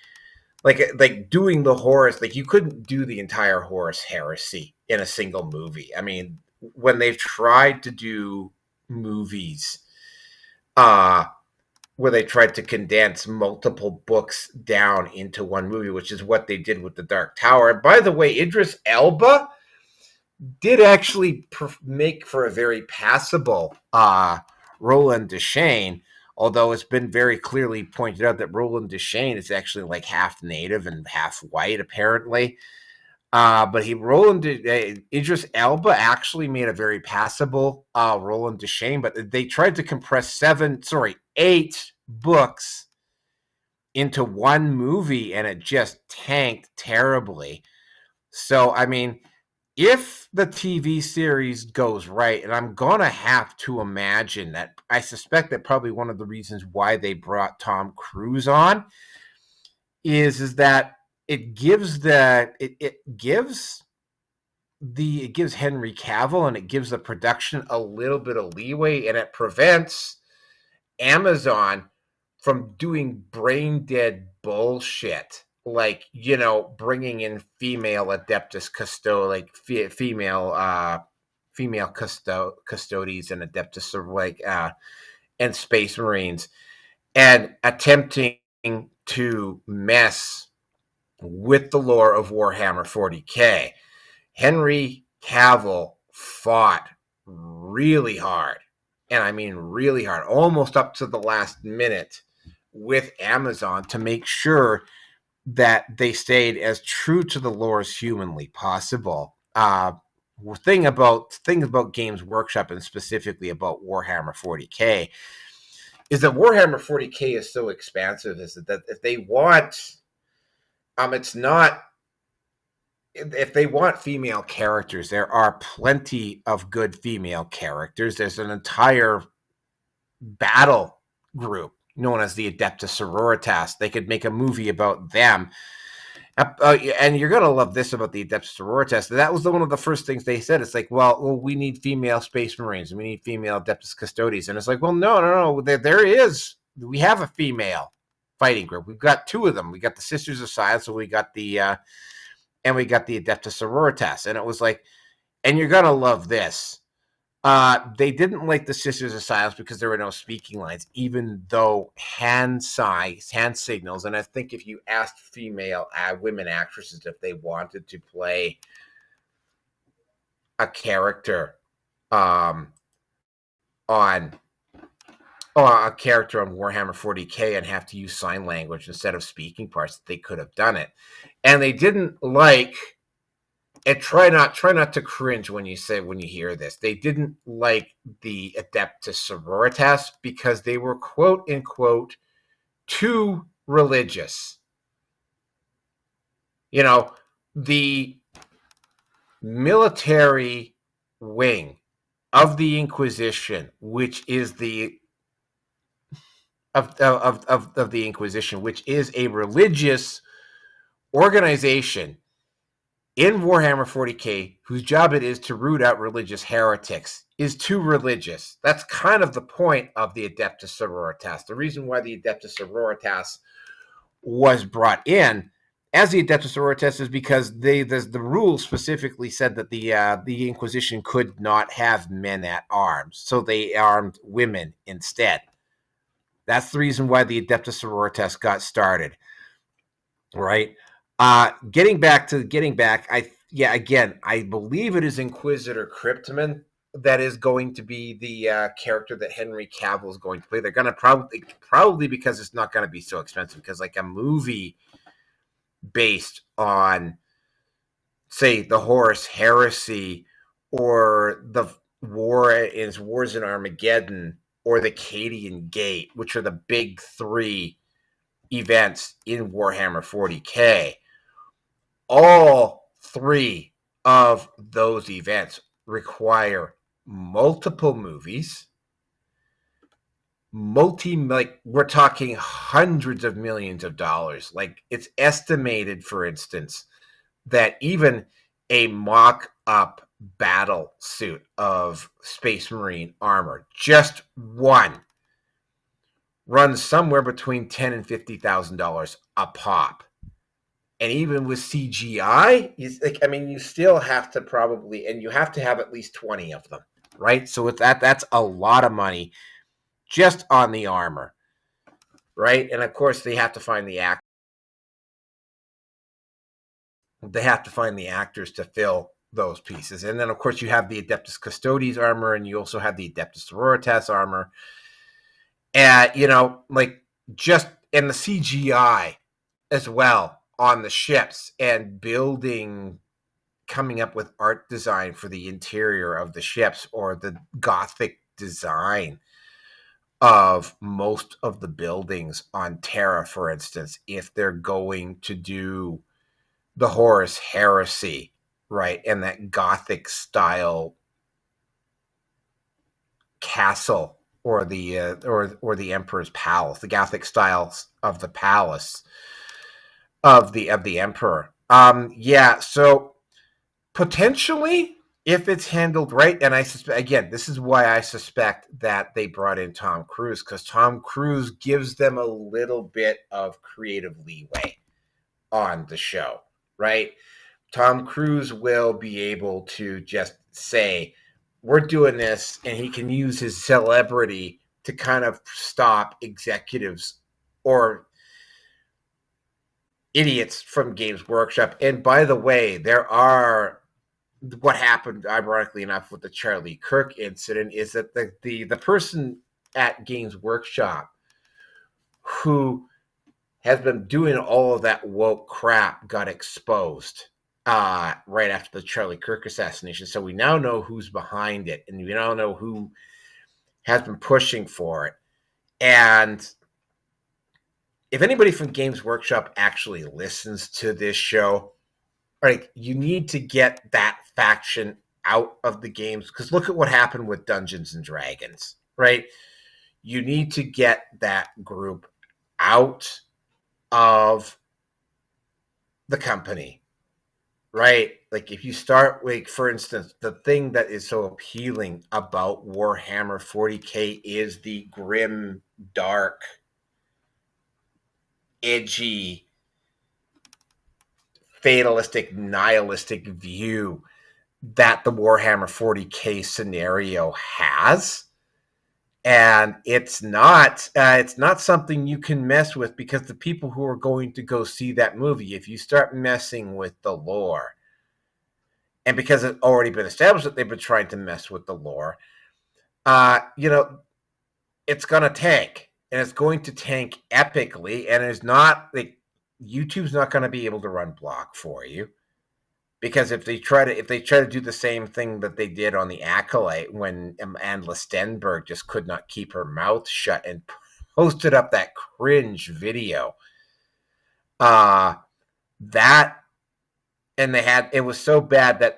like doing the Horus, like you couldn't do the entire Horus Heresy in a single movie. I mean, when they've tried to do movies, where they tried to condense multiple books down into one movie, which is what they did with The Dark Tower. And by the way, Idris Elba did actually make for a very passable Roland Deschain, although it's been very clearly pointed out that Roland Deschain is actually like half native and half white, apparently. But Idris Elba actually made a very passable Roland Deschain, but they tried to compress 8 books into one movie, and it just tanked terribly. So, I mean, if the TV series goes right, and I'm going to have to imagine that, I suspect that probably one of the reasons why they brought Tom Cruise on is that it gives Henry Cavill and it gives the production a little bit of leeway, and it prevents Amazon from doing brain dead bullshit, like, you know, bringing in female Adeptus Custo, like female custodies and Adeptus, and Space Marines, and attempting to mess with the lore of Warhammer 40K. Henry Cavill fought really hard, and I mean really hard, almost up to the last minute, with Amazon to make sure that they stayed as true to the lore as humanly possible. Thing about Games Workshop, and specifically about Warhammer 40K, is that Warhammer 40K is so expansive, is that if they want, it's not, if they want female characters, there are plenty of good female characters. There's an entire battle group known as the Adeptus Sororitas. They could make a movie about them. And you're going to love this about the Adeptus Sororitas. That was one of the first things they said. It's like, well, we need female Space Marines, and we need female Adeptus Custodes. And it's like, well, no. There is. We have a female fighting group. We've got 2 of them. We got the Sisters of Silence, so we got the Adeptus Sororitas. And it was like, and you're going to love this. They didn't like the Sisters of Silence because there were no speaking lines, even though hand signals. And I think if you asked female women actresses if they wanted to play a character on Warhammer 40K and have to use sign language instead of speaking parts, they could have done it. And they didn't like. And try not to cringe when you hear this. They didn't like the Adeptus Sororitas because they were, quote unquote, too religious. You know, the military wing of the Inquisition, which is the of the Inquisition, which is a religious organization in Warhammer 40K whose job it is to root out religious heretics, is too religious. That's kind of the point of the Adeptus Sororitas. The reason why the Adeptus Sororitas was brought in as the Adeptus Sororitas is because the rules specifically said that the Inquisition could not have men at arms, so they armed women instead. That's the reason why the Adeptus Sororitas got started, right? Getting back, I believe it is Inquisitor Cryptman that is going to be the character that Henry Cavill is going to play. They're going to probably because it's not going to be so expensive, because like a movie based on, say, the Horus Heresy or the Wars in Armageddon or the Cadian Gate, which are the big three events in Warhammer 40K. All three of those events require multiple movies, we're talking hundreds of millions of dollars. Like, it's estimated, for instance, that even a mock-up battle suit of Space Marine armor, just one, runs somewhere between $10,000 and $50,000 a pop. And even with CGI, you still have to probably, and you have to have at least 20 of them, right? So with that's a lot of money just on the armor, right? And of course, they have to find the actors. They have to find the actors to fill those pieces. And then, of course, you have the Adeptus Custodes armor, and you also have the Adeptus Sororitas armor. And, just in the CGI as well on the ships, and coming up with art design for the interior of the ships, or the Gothic design of most of the buildings on Terra, for instance, if they're going to do the Horus Heresy, right, and that Gothic style castle, or the Emperor's palace, the Gothic styles of the palace of the Emperor. So potentially, if it's handled right, and I suspect, again, this is why I suspect that they brought in Tom Cruise, because Tom Cruise gives them a little bit of creative leeway on the show, right? Tom Cruise will be able to just say, we're doing this, and he can use his celebrity to kind of stop executives or idiots from Games Workshop. And by the way, what happened, ironically enough, with the Charlie Kirk incident is that the person at Games Workshop who has been doing all of that woke crap got exposed right after the Charlie Kirk assassination. So we now know who's behind it, and we now know who has been pushing for it. And if anybody from Games Workshop actually listens to this show, right, you need to get that faction out of the games, because look at what happened with Dungeons and Dragons, right? You need to get that group out of the company, right? Like, if you start, like, for instance, the thing that is so appealing about Warhammer 40K is the grim, dark, edgy, fatalistic, nihilistic view that the Warhammer 40K scenario has. And it's not something you can mess with, because the people who are going to go see that movie, if you start messing with the lore, and because it's already been established that they've been trying to mess with the lore, it's going to tank, and it's going to tank epically, and it's not like YouTube's not going to be able to run block for you, because if they try to do the same thing that they did on the Acolyte, when Angela Stenberg just could not keep her mouth shut and posted up that cringe video, it was so bad that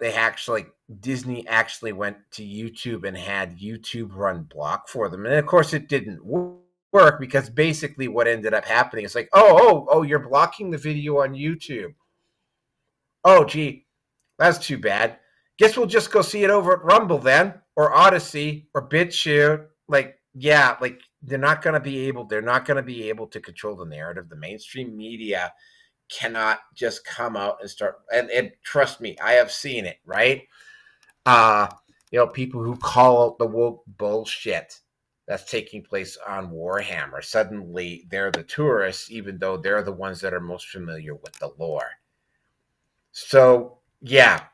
Disney actually went to YouTube and had YouTube run block for them, and of course it didn't work. work, because basically what ended up happening is like, oh, you're blocking the video on YouTube. Oh, gee, that's too bad. Guess we'll just go see it over at Rumble then, or Odyssey, or BitChute. Like, yeah, like they're not going to be able to control the narrative. The mainstream media cannot just come out and start, and trust me, I have seen it, right? People who call out the woke bullshit that's taking place on Warhammer, suddenly they're the tourists, even though they're the ones that are most familiar with the lore. So, yeah,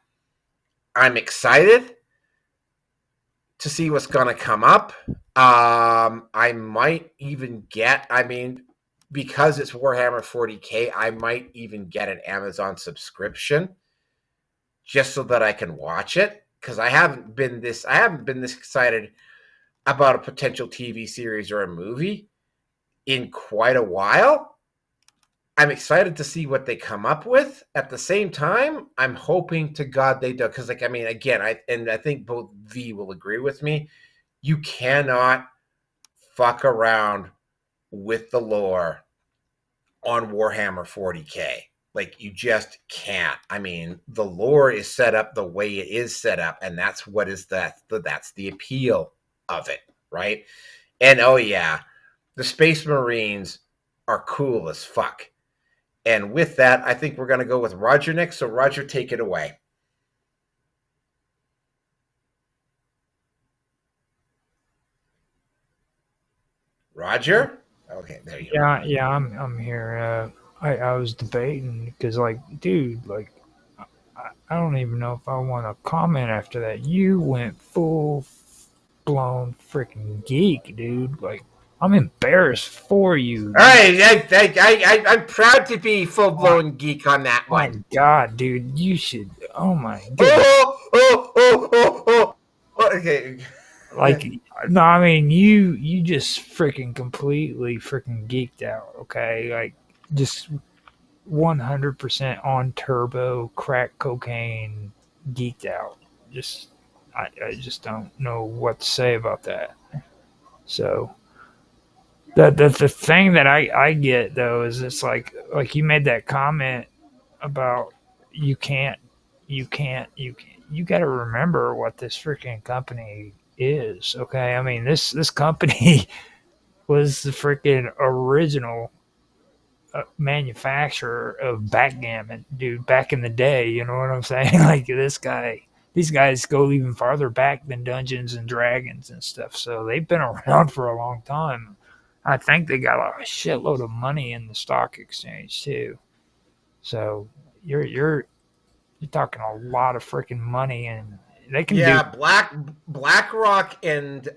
I'm excited to see what's going to come up. I might even get, because it's Warhammer 40K, I might even get an Amazon subscription just so that I can watch it, because I haven't been this excited about a potential TV series or a movie in quite a while. I'm excited to see what they come up with. At the same time, I'm hoping to God they do, because I think both V will agree with me. You cannot fuck around with the lore on Warhammer 40K. Like, you just can't. The lore is set up the way it is set up, and that's the appeal of it, right? And oh yeah, the Space Marines are cool as fuck. And with that, I think we're going to go with Roger next. So Roger, take it away. Roger? Okay, there you go. Yeah, I'm here. I was debating because, like, dude, like, I don't even know if I want to comment after that. You went full blown freaking geek, dude. Like, I'm embarrassed for you. All right, I'm proud to be full blown geek on that one. My God, dude, you should. Oh my God. Okay. Like, no, you just freaking completely freaking geeked out. Okay, like, just 100% on turbo crack cocaine geeked out. I just don't know what to say about that. So the thing that I get though is it's like you made that comment about you got to remember what this freaking company is. Okay, this company was the freaking original manufacturer of backgammon, dude, back in the day. You know what I'm saying? Like, these guys go even farther back than Dungeons and Dragons and stuff. So they've been around for a long time. I think they got a shitload of money in the stock exchange too. So you're talking a lot of freaking money, and they can BlackRock and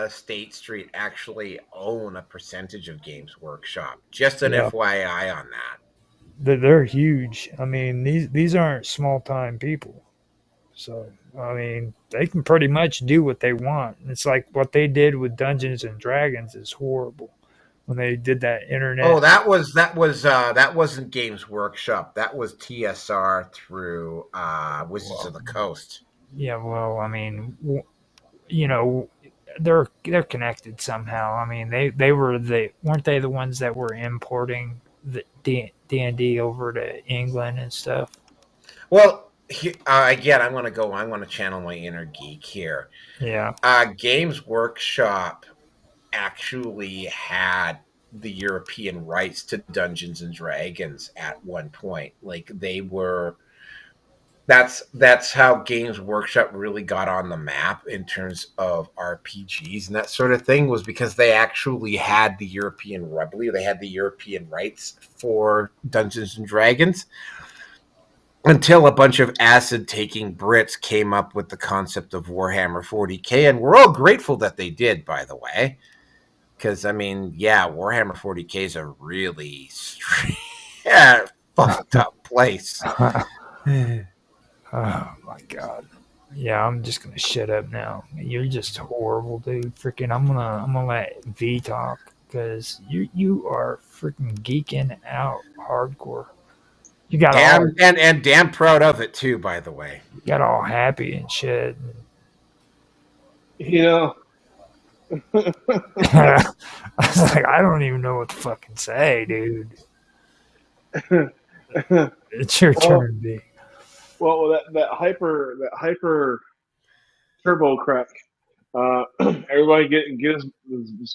State Street actually own a percentage of Games Workshop. Just an FYI on that. They're huge. These aren't small time people. So they can pretty much do what they want. It's like what they did with Dungeons and Dragons is horrible. When they did that internet. Oh, that wasn't Games Workshop. That was TSR through Wizards of the Coast. Yeah, well, they're connected somehow. Weren't they the ones that were importing the D&D over to England and stuff? Well, again, I'm going to channel my inner geek here. Yeah. Games Workshop actually had the European rights to Dungeons and Dragons at one point. Like, that's how Games Workshop really got on the map in terms of RPGs and that sort of thing, was because they actually had the European they had the European rights for Dungeons and Dragons, until a bunch of acid-taking Brits came up with the concept of Warhammer 40K, and we're all grateful that they did, by the way. Because, Warhammer 40K is a really fucked up place. Oh, my God. Yeah, I'm just going to shut up now. You're just horrible, dude. Freaking, I'm gonna let V talk, because you are freaking geeking out hardcore. You got and damn proud of it, too, by the way. You got all happy and shit. was like, I don't even know what to fucking say, dude. It's your turn, B. Well, that hyper turbo crack. Everybody get as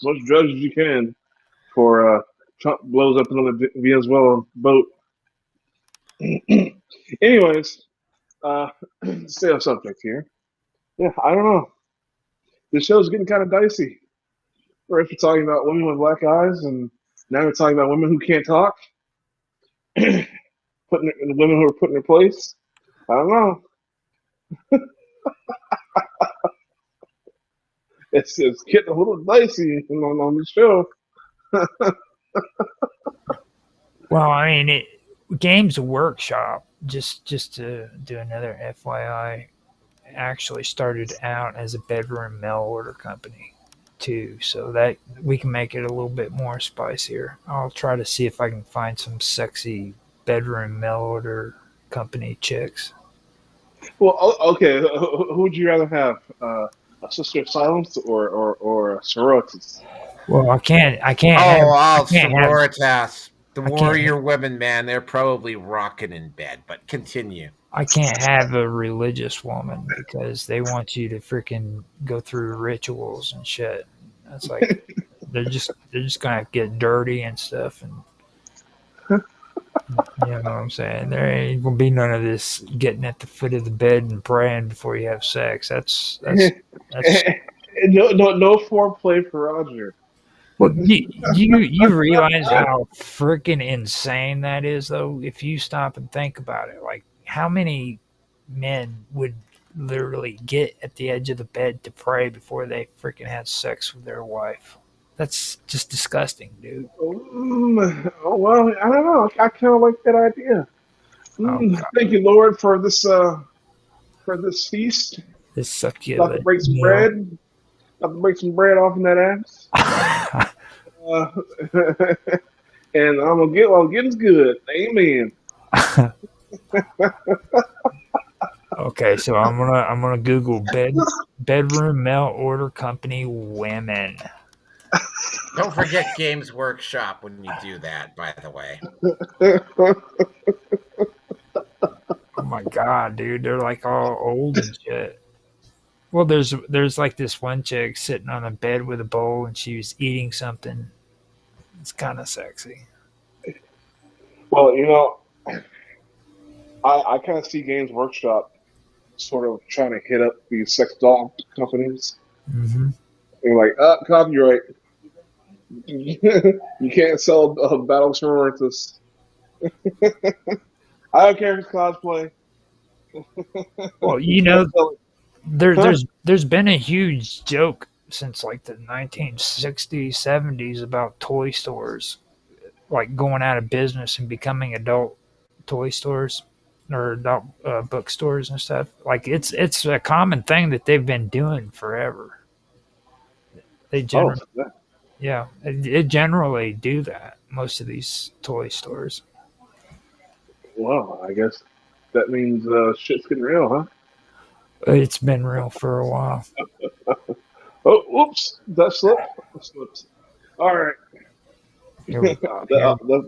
much drugs as you can before Trump blows up another Venezuela boat. Anyways, stay on subject here. Yeah, I don't know. The show's getting kind of dicey. First, we're talking about women with black eyes, and now we're talking about women who can't talk. Women who are put in their place. I don't know. It's getting a little dicey on the show. Well, I mean, Games Workshop, just to do another FYI, actually started out as a bedroom mail order company too, so that we can make it a little bit more spicier. I'll try to see if I can find some sexy bedroom mail order company chicks. Well, okay. Who would you rather have, a Sister of Silence or a Sororitas? Well, I can't. Sororitas. The warrior women, man, they're probably rocking in bed. But continue. I can't have a religious woman because they want you to freaking go through rituals and shit. That's like they're just gonna get dirty and stuff, and you know what I'm saying. There ain't gonna be none of this getting at the foot of the bed and praying before you have sex. That's no foreplay for Roger. Well, you realize how freaking insane that is, though. If you stop and think about it, like how many men would literally get at the edge of the bed to pray before they freaking had sex with their wife? That's just disgusting, dude. Well, I don't know. I kind of like that idea. Thank you, Lord, for this feast. This succulent. About to break some bread. About to break some bread off in that ass. And I'm gonna get while getting's good. Amen. Okay, so I'm gonna Google bedroom mail order company women. Don't forget Games Workshop when you do that, by the way. Oh my god, dude, they're like all old and shit. Well, there's like this one chick sitting on a bed with a bowl and she was eating something. It's kind of sexy. Well, you know, I kind of see Games Workshop sort of trying to hit up these sex doll companies. Mm-hmm. They're like, copyright. You can't sell Battle Sororitas. I don't care if it's cosplay. Well, you know, there's been a huge joke since like the 1960s, 70s about toy stores like going out of business and becoming adult toy stores or adult bookstores and stuff. Like it's a common thing that they've been doing forever. They generally, yeah, it generally do that. Most of these toy stores. Well, I guess that means shit's getting real, huh? It's been real for a while. Oh, whoops! That slipped. All right. Here we go.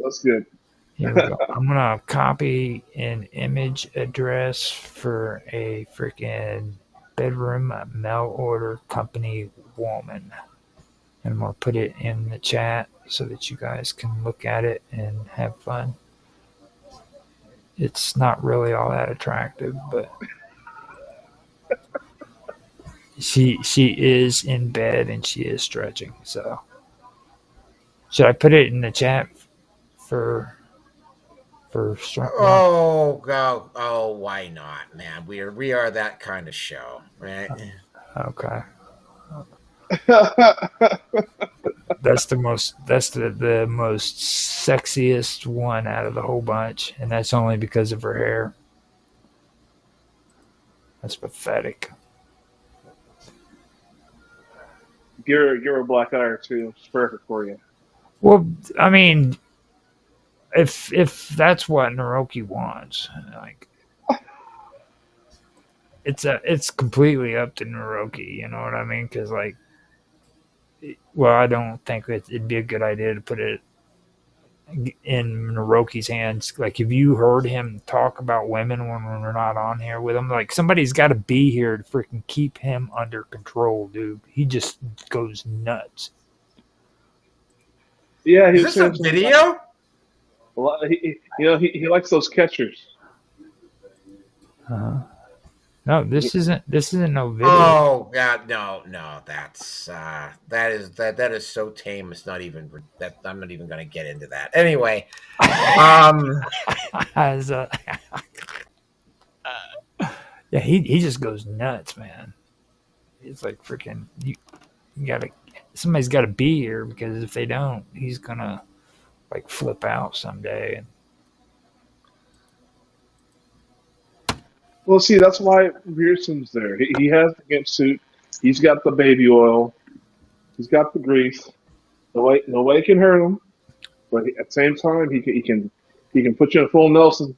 That's good. Here we go. I'm gonna copy an image address for a freaking bedroom mail order company woman, and I'm gonna put it in the chat so that you guys can look at it and have fun. It's not really all that attractive, but she is in bed and she is stretching. So should I put it in the chat for Oh, go! Oh, why not, man? We are that kind of show, right? Okay. That's the most sexiest one out of the whole bunch, and that's only because of her hair. That's pathetic. Give her a black eye or two. It's perfect for you. Well, I mean, if that's what Naroki wants, like, it's completely up to Naroki. You know what I mean? Because like, well, I don't think it'd be a good idea to put it in Naroki's hands. Like, if you heard him talk about women when we're not on here with him, like, somebody's got to be here to freaking keep him under control, dude. He just goes nuts. Yeah, Is this a video? He likes those catchers. No, this isn't no video. Oh God, no, that's that is so tame. It's not even that. I'm not even going to get into that. Anyway, yeah, he just goes nuts, man. It's like freaking you gotta, somebody's got to be here, because if they don't, he's gonna like flip out someday. Well, see, that's why Pearson's there. He has the gimp suit. He's got the baby oil. He's got the grease. No way can hurt him. But at the same time, he can put you in full Nelson,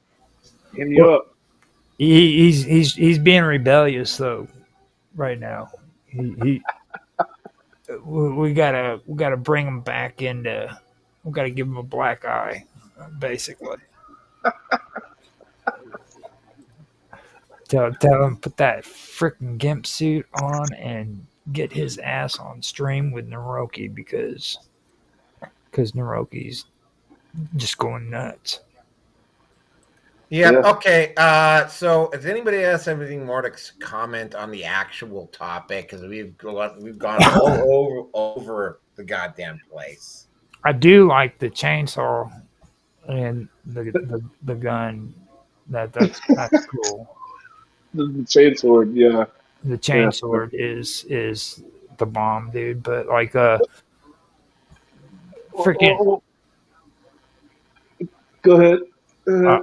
hand you up. He's being rebellious though, right now. We gotta bring him back into. We gotta give him a black eye, basically. Tell him put that freaking gimp suit on and get his ass on stream with Naroki, because Naroki's just going nuts. Yeah. Okay. So, does anybody else have anything more to comment on the actual topic? Because we've gone all over the goddamn place. I do like the chainsaw and the gun. That's cool. The chainsword, yeah. The chainsword is the bomb, dude. But like freaking. Go ahead. Well,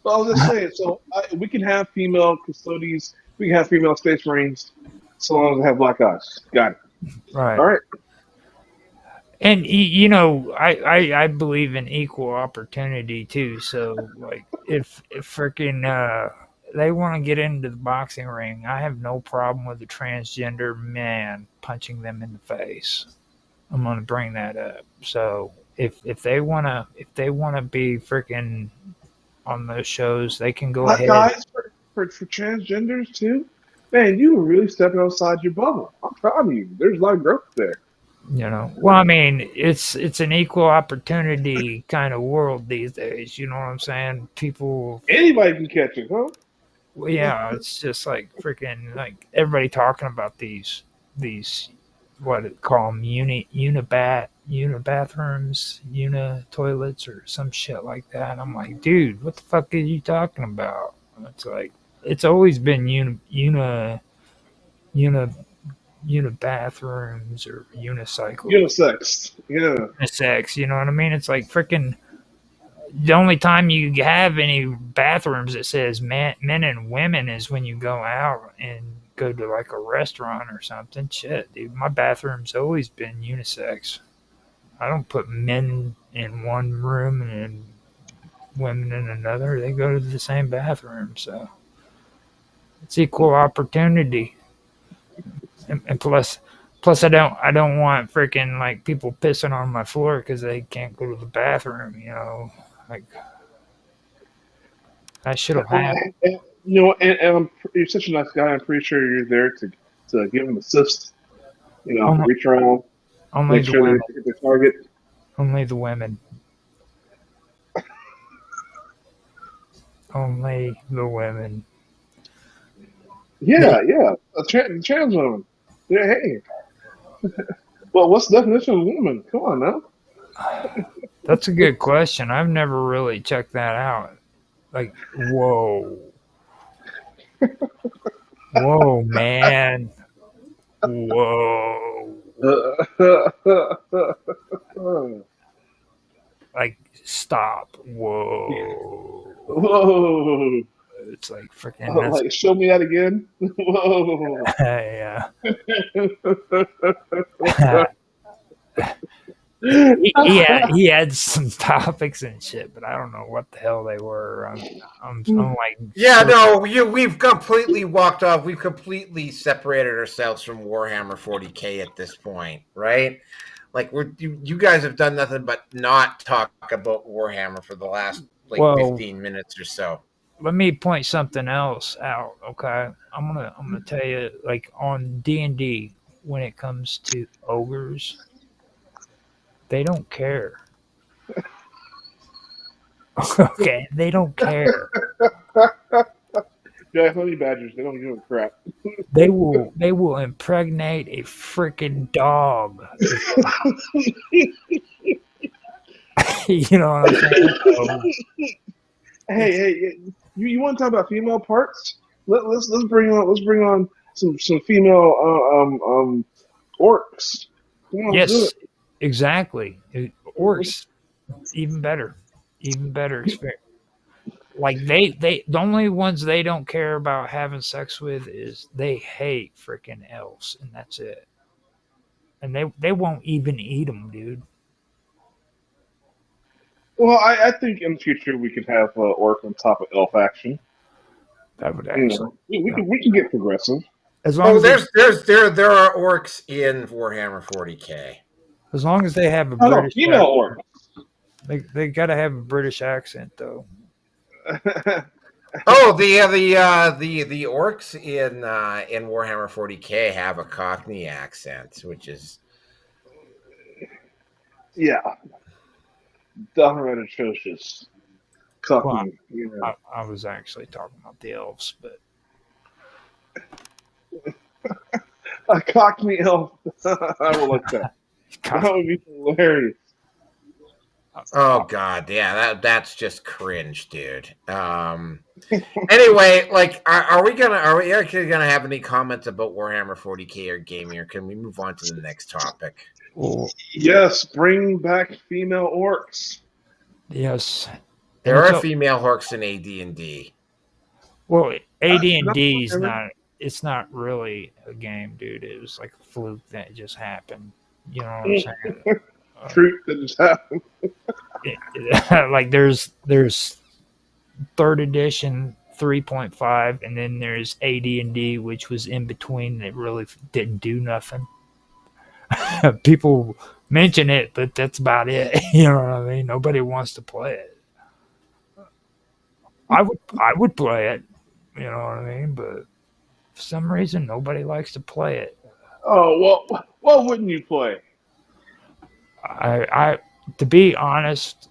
I was just saying. So we can have female custodies. We can have female space marines, so long as they have black eyes. Got it. Right. All right. And I believe in equal opportunity too. So like, if freaking they want to get into the boxing ring, I have no problem with a transgender man punching them in the face. I'm gonna bring that up. So if they wanna be freaking on those shows, they can go ahead. Guys, for transgenders too, man, you were really stepping outside your bubble. I'm proud of you. There's a lot of growth there. Well, I mean, it's an equal opportunity kind of world these days. You know what I'm saying? Anybody can catch it, huh? Well, yeah, it's just like freaking like everybody talking about these what it call them uni bathrooms, uni toilets, or some shit like that. I'm like, dude, what the fuck are you talking about? It's like, it's always been uni bathrooms or unicycles. Unisex, yeah. Unisex, you know what I mean? It's like freaking the only time you have any bathrooms that says men and women is when you go out and go to like a restaurant or something. Shit, dude, my bathroom's always been unisex. I don't put men in one room and women in another. They go to the same bathroom, so it's equal opportunity. And plus I don't want freaking like people pissing on my floor because they can't go to the bathroom. Like that should have happened. And you're such a nice guy. I'm pretty sure you're there to give them assist. Reach around, make sure they hit the target. Only the women. Only the women. Yeah. Trans women. Yeah, hey. Well, what's the definition of woman? Come on now. That's a good question. I've never really checked that out. Like, whoa. Whoa, man. Whoa. Like, stop. Whoa. Whoa. It's like freaking. Like, show me that again. Whoa. Yeah. he had some topics and shit, but I don't know what the hell they were. I'm like, yeah, no, we've completely walked off. We've completely separated ourselves from Warhammer 40K at this point, right? Like you guys have done nothing but not talk about Warhammer for the last 15 minutes or so. Let me point something else out, okay? I'm gonna tell you, like on D&D, when it comes to ogres, they don't care. Okay, they don't care. Yeah, honey badgers, they don't give a crap. They will impregnate a freaking dog. You know what I'm saying? Hey, you want to talk about female parts? Let's bring on some female orcs. Yes, exactly. Orcs, even better experience. Like they the only ones they don't care about having sex with is they hate freaking elves, and that's it. And they won't even eat them, dude. Well, I think in the future we could have orc on top of elf action. That would actually. We can get progressive. As long as there are orcs in Warhammer 40K. As long as they have a British female orc. They gotta have a British accent though. Oh, the orcs in Warhammer 40K have a Cockney accent, which is downright atrocious. Cockney. Well, I was actually talking about the elves, but a Cockney elf. I would like that. That would be hilarious. Oh God, yeah, that's just cringe, dude. Anyway, like, are we actually gonna have any comments about Warhammer 40K or gaming, or can we move on to the next topic? Yes, bring back female orcs. Yes, there are female orcs in AD&D. Well, AD&D is not. It's not really a game, dude. It was like a fluke that just happened. You know what I'm saying? Truth that just happened. Like there's 3rd edition 3.5, and then there's AD&D, which was in between. That really didn't do nothing. People mention it, but that's about it. You know what I mean? Nobody wants to play it. I would play it. You know what I mean? But for some reason, nobody likes to play it. Oh well, what wouldn't you play? I to be honest,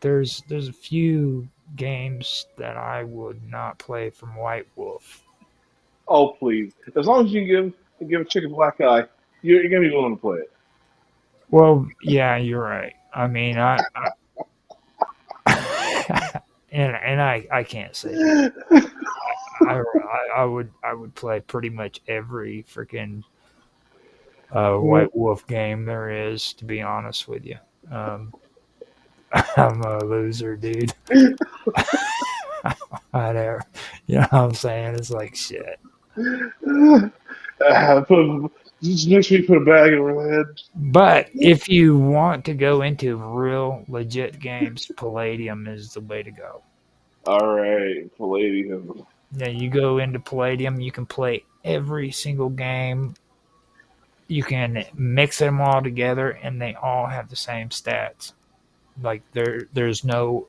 there's a few games that I would not play from White Wolf. Oh please! As long as you give a chick a black eye, you're gonna be willing to play it. Well, yeah, you're right. I mean, I can't say that. I would play pretty much every freaking White Wolf game there is, to be honest with you. I'm a loser, dude. Whatever. You know what I'm saying? It's like shit. Just make sure you put a bag over my head. But if you want to go into real legit games, Palladium is the way to go. All right, Palladium. Now you go into Palladium, you can play every single game. You can mix them all together, and they all have the same stats. Like there's no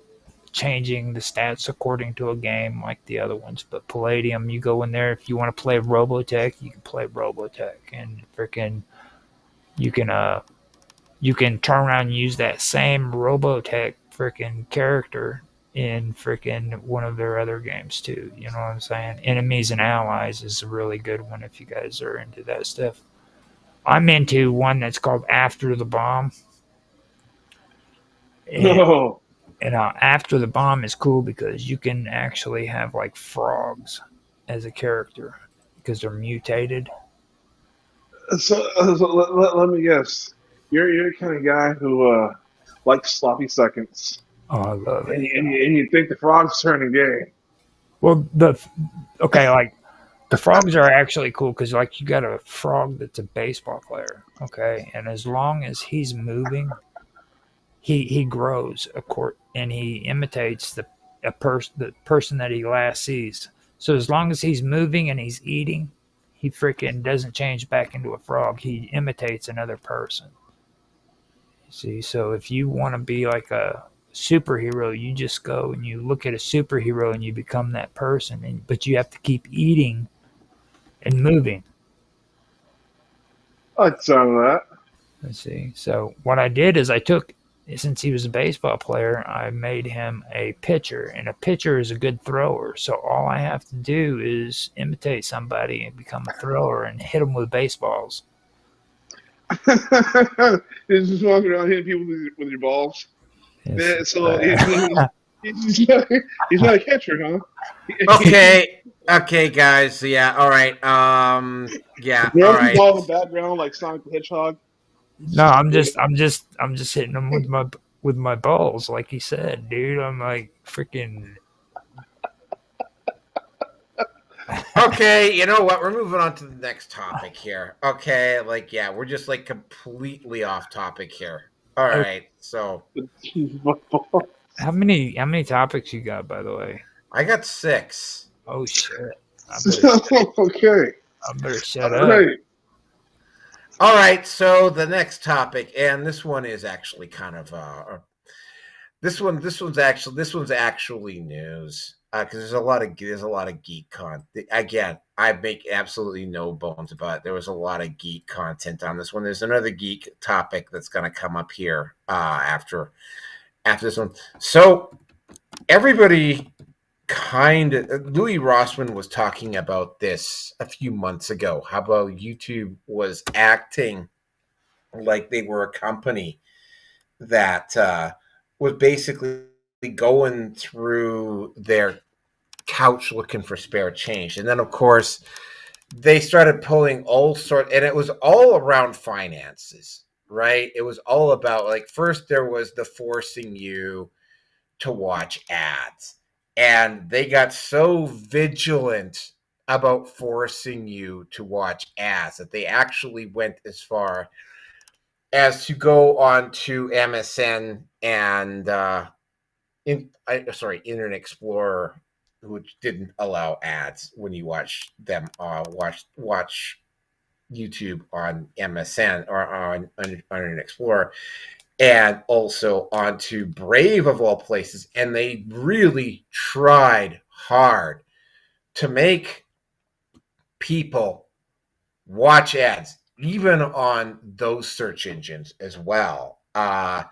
changing the stats according to a game like the other ones. But Palladium, you go in there, if you want to play Robotech, you can play Robotech, and freaking you can turn around and use that same Robotech freaking character in freaking one of their other games too. You know what I'm saying? Enemies and Allies is a really good one if you guys are into that stuff. I'm into one that's called After the Bomb. And After the Bomb is cool because you can actually have like frogs as a character because they're mutated. So let me guess. You're the kind of guy who likes sloppy seconds. Oh, I love it. And you think the frogs turning gay. Well, like The frogs are actually cool because, like, you got a frog that's a baseball player, okay, and as long as he's moving, he grows and he imitates the person that he last sees. So as long as he's moving and he's eating, he freaking doesn't change back into a frog. He imitates another person. See, so if you want to be like a superhero, you just go and you look at a superhero and you become that person. But you have to keep eating and moving. I'd sound that. Let's see. So what I did is since he was a baseball player, I made him a pitcher, and a pitcher is a good thrower. So all I have to do is imitate somebody and become a thrower and hit them with baseballs. He's just walking around hitting people with your balls. Yes. So he's not a catcher, huh? Okay, guys. Yeah, all right. Yeah, all right. Ball in the background like Sonic the Hedgehog. No, I'm just hitting him with my balls, like he said, dude. I'm like freaking. Okay, you know what? We're moving on to the next topic here. Okay, like we're just like completely off topic here. All right, so how many topics you got, by the way? I got 6. Oh shit! Okay. I better shut up. All right, so the next topic, and this one is actually kind of this one's actually news because there's a lot of geek content. Again, I make absolutely no bones about it. There was a lot of geek content on this one. There's another geek topic that's going to come up here after this one. So everybody Louis Rossman was talking about this a few months ago. How about YouTube was acting like they were a company that was basically going through their couch looking for spare change. And then, of course, they started pulling all sorts, and it was all around finances, right? It was all about, like, first there was the forcing you to watch ads. And they got so vigilant about forcing you to watch ads that they actually went as far as to go on to MSN and Internet Explorer, which didn't allow ads when you watch them watch YouTube on MSN or on Internet Explorer. And also onto Brave of all places. And they really tried hard to make people watch ads, even on those search engines as well. And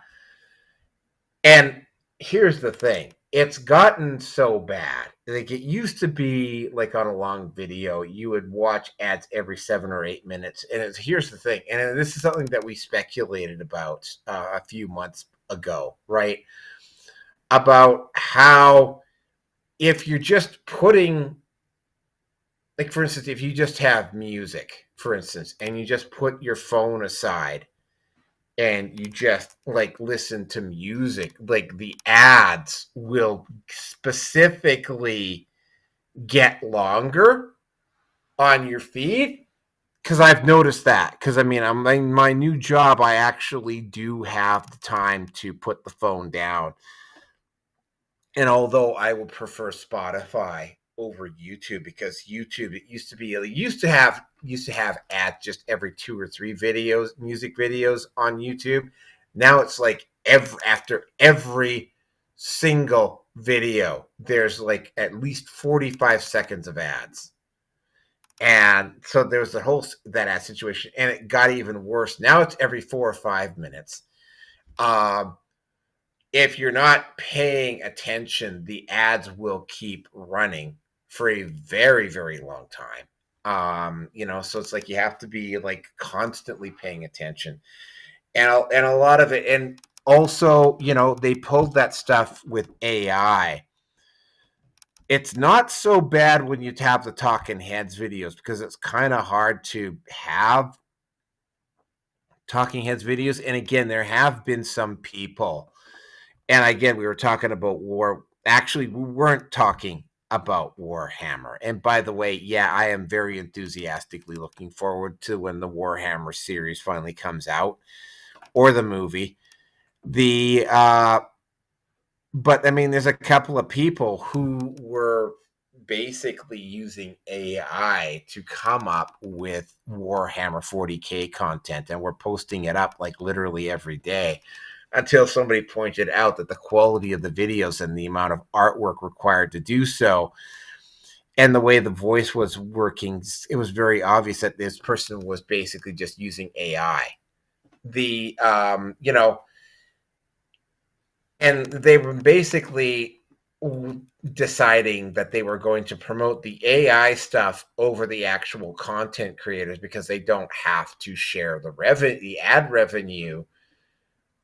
here's the thing. It's gotten so bad. Like, it used to be like on a long video, you would watch ads every 7 or 8 minutes. And here's the thing. And this is something that we speculated about a few months ago, right? About how if you're just putting, like, for instance, if you just have music, for instance, and you just put your phone aside and you just like listen to music, like the ads will specifically get longer on your feed. Because I've noticed that. Because I mean, in my new job, I actually do have the time to put the phone down. And although I would prefer Spotify over YouTube, because YouTube, it used to have ads just every 2 or 3 music videos on YouTube. Now it's like after every single video, there's like at least 45 seconds of ads. And so there was that ad situation, and it got even worse. Now it's every 4 or 5 minutes. If you're not paying attention, the ads will keep running for a very, very long time. So it's like you have to be like constantly paying attention, and a lot of it, and also, they pulled that stuff with AI. It's not so bad when you have the Talking Heads videos, because it's kind of hard to have Talking Heads videos. And again, there have been some people, and again, we were talking about war. Actually, we weren't talking about Warhammer. And by the way, yeah, I am very enthusiastically looking forward to when the Warhammer series finally comes out, or the movie. But I mean, there's a couple of people who were basically using AI to come up with Warhammer 40K content, and we're posting it up like literally every day, until somebody pointed out that the quality of the videos and the amount of artwork required to do so, and the way the voice was working, it was very obvious that this person was basically just using AI. And they were basically deciding that they were going to promote the AI stuff over the actual content creators because they don't have to share the ad revenue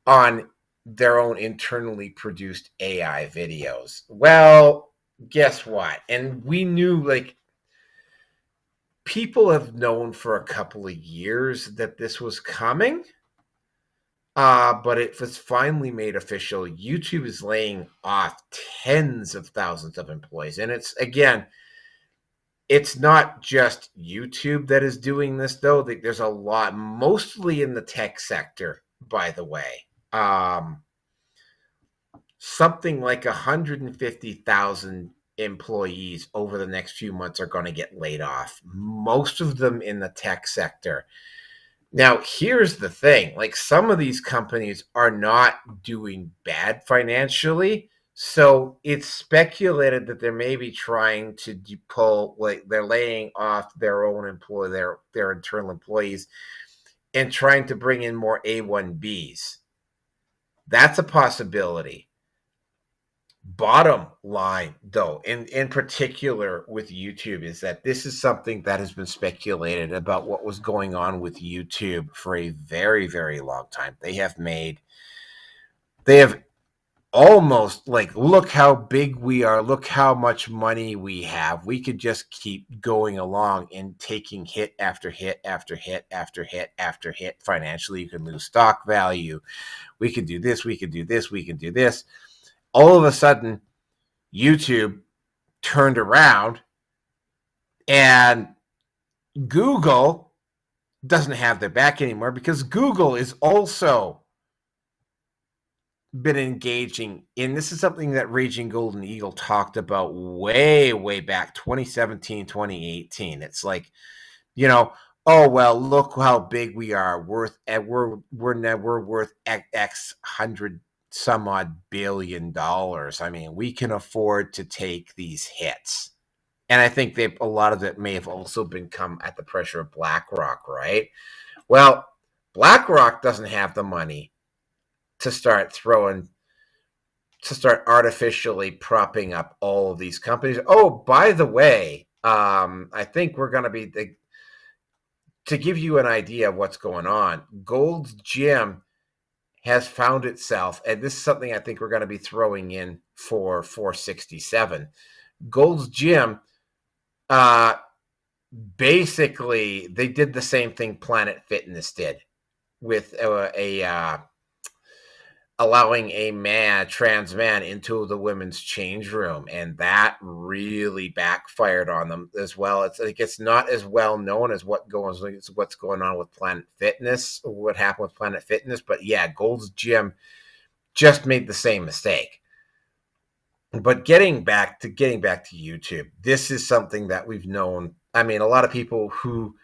on their own internally produced AI videos. Well, guess what? And we knew, like, people have known for a couple of years that this was coming. But it was finally made official. YouTube is laying off tens of thousands of employees. And it's not just YouTube that is doing this, though. There's a lot, mostly in the tech sector, by the way. Something like 150,000 employees over the next few months are going to get laid off, most of them in the tech sector. Now, here's the thing. Like, some of these companies are not doing bad financially, so it's speculated that they're maybe trying to pull, like, they're laying off their own their internal employees, and trying to bring in more A1Bs. That's a possibility. Bottom line, though, in particular with YouTube, is that this is something that has been speculated about what was going on with YouTube for a very, very long time. They have almost, like, look how big we are, look how much money we have. We could just keep going along and taking hit after hit after hit after hit after hit financially. You can lose stock value. We could do this, we could do this, we could do this. All of a sudden, YouTube turned around, and Google doesn't have their back anymore, because Google is also been engaging in, this is something that Raging Golden Eagle talked about way, way back, 2017, 2018. It's like, oh, well, look how big we are, we're worth X hundred some odd $1 billion. I mean, we can afford to take these hits. And I think a lot of it may have also been come at the pressure of BlackRock, right? Well, BlackRock doesn't have the money to start artificially propping up all of these companies. Oh, by the way, I think we're going to be, to give you an idea of what's going on, Gold's Gym has found itself, and this is something I think we're going to be throwing in for 467. Gold's Gym, basically, they did the same thing Planet Fitness did with allowing a trans man into the women's change room, and that really backfired on them as well. It's not as well known as what's going on with Planet Fitness, what happened with Planet Fitness, but yeah, Gold's Gym just made the same mistake. But getting back to YouTube, this is something that we've known. I mean, a lot of people who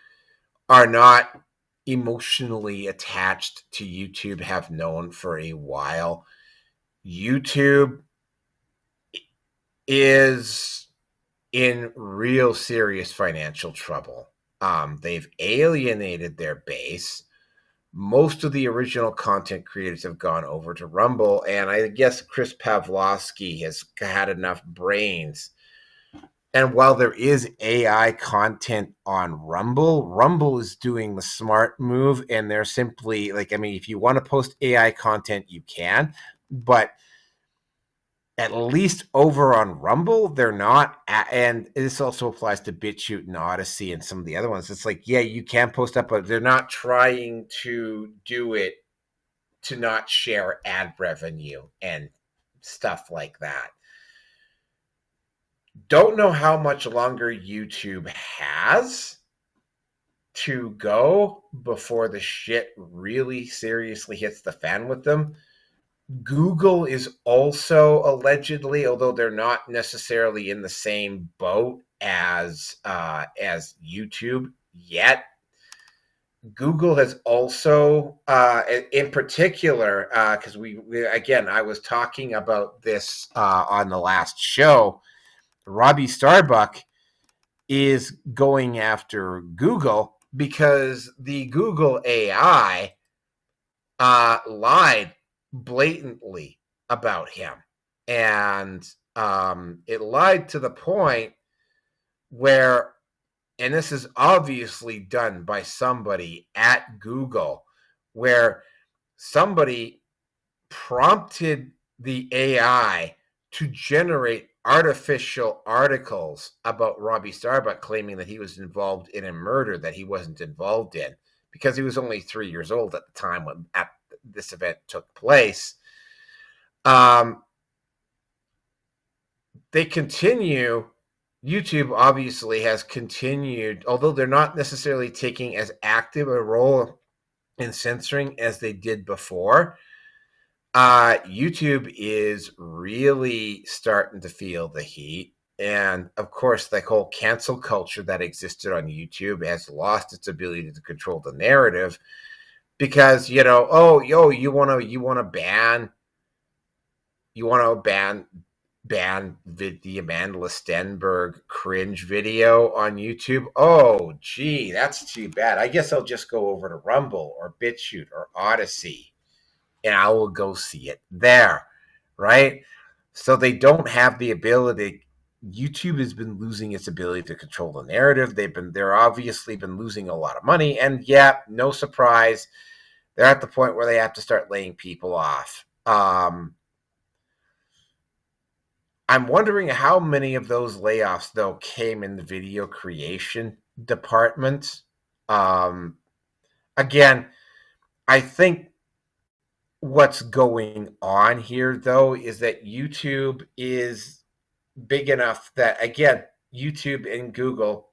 are not emotionally attached to YouTube have known for a while. YouTube is in real serious financial trouble. They've alienated their base. Most of the original content creators have gone over to Rumble, and I guess Chris Pavlovsky has had enough brains. And while there is AI content on Rumble, Rumble is doing the smart move, and they're simply, like, I mean, if you want to post AI content, you can, but at least over on Rumble, they're not, and this also applies to BitChute and Odyssey and some of the other ones. It's like, yeah, you can post up, but they're not trying to do it to not share ad revenue and stuff like that. Don't know how much longer YouTube has to go before the shit really seriously hits the fan with them. Google is also allegedly, although they're not necessarily in the same boat as YouTube yet. Google has also, in particular, because we again, I was talking about this on the last show. Robbie Starbuck is going after Google because the Google AI lied blatantly about him. And it lied to the point where, and this is obviously done by somebody at Google, where somebody prompted the AI to generate artificial articles about Robbie Starbuck, claiming that he was involved in a murder that he wasn't involved in, because he was only 3 years old at the time when this event took place. They continue. YouTube obviously has continued, although they're not necessarily taking as active a role in censoring as they did before. YouTube is really starting to feel the heat. And of course, the whole cancel culture that existed on YouTube has lost its ability to control the narrative because, you know, you want to ban the Amanda Stenberg cringe video on YouTube. Oh, gee, that's too bad. I guess I'll just go over to Rumble or BitChute or Odyssey, and I will go see it there, right? So they don't have the ability. YouTube has been losing its ability to control the narrative. They're obviously been losing a lot of money, and yeah, no surprise, they're at the point where they have to start laying people off. I'm wondering how many of those layoffs, though, came in the video creation department. Again, I think what's going on here, though, is that YouTube is big enough that, again, YouTube and Google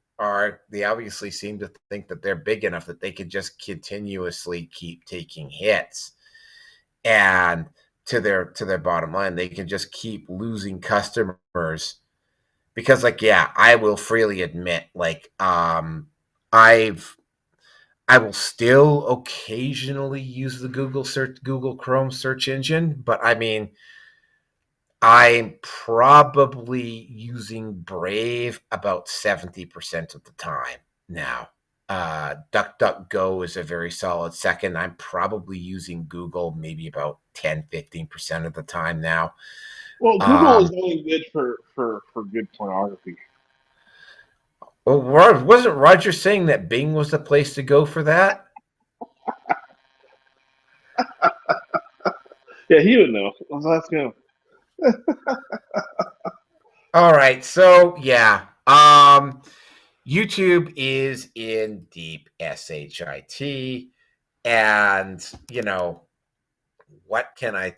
they obviously seem to think that they're big enough that they could just continuously keep taking hits. And to their bottom line, they can just keep losing customers because, like, yeah, I will freely admit, like, I will still occasionally use the Google Chrome search engine, but I mean, I'm probably using Brave about 70% of the time now. DuckDuckGo is a very solid second. I'm probably using Google maybe about 10-15% of the time now. Well, Google is only good for good pornography. Well, wasn't Roger saying that Bing was the place to go for that? Yeah, he would know. Let's go. All right, so yeah, YouTube is in deep shit, and you know what can I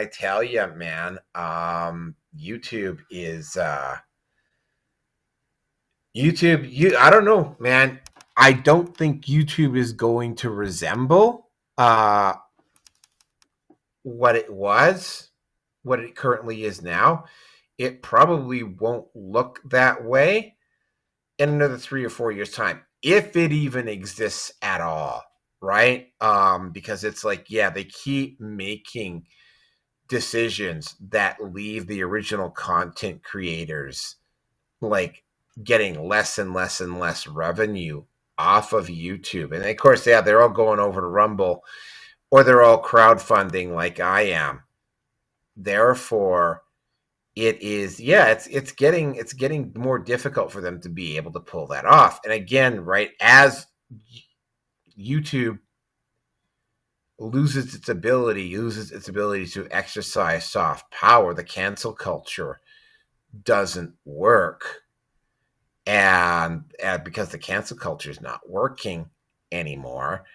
tell you, man? YouTube is YouTube. I don't know, man. I don't think YouTube is going to resemble what it currently is now. It probably won't look that way in another 3 or 4 years' time, if it even exists at all, right? Because it's like, yeah, they keep making decisions that leave the original content creators like getting less and less and less revenue off of YouTube. And of course, yeah, they're all going over to Rumble, or they're all crowdfunding like I am. Therefore, it is, yeah, it's getting more difficult for them to be able to pull that off. And again, right, as YouTube loses its ability to exercise soft power, the cancel culture doesn't work. And because the cancel culture is not working anymore,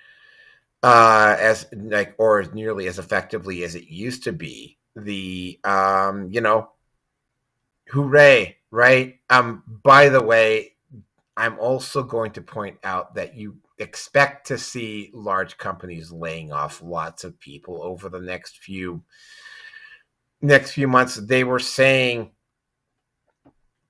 as like, or as nearly as effectively as it used to be, the hooray, right? By the way, I'm also going to point out that you expect to see large companies laying off lots of people over the next few months. They were saying,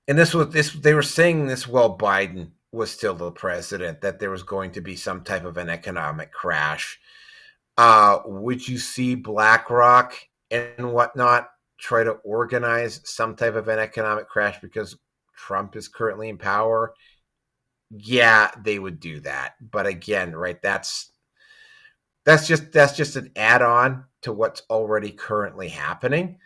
and they were saying this while Biden was still the president, that there was going to be some type of an economic crash. Would you see BlackRock and whatnot try to organize some type of an economic crash because Trump is currently in power? Yeah, they would do that. But again, right, that's just an add-on to what's already currently happening.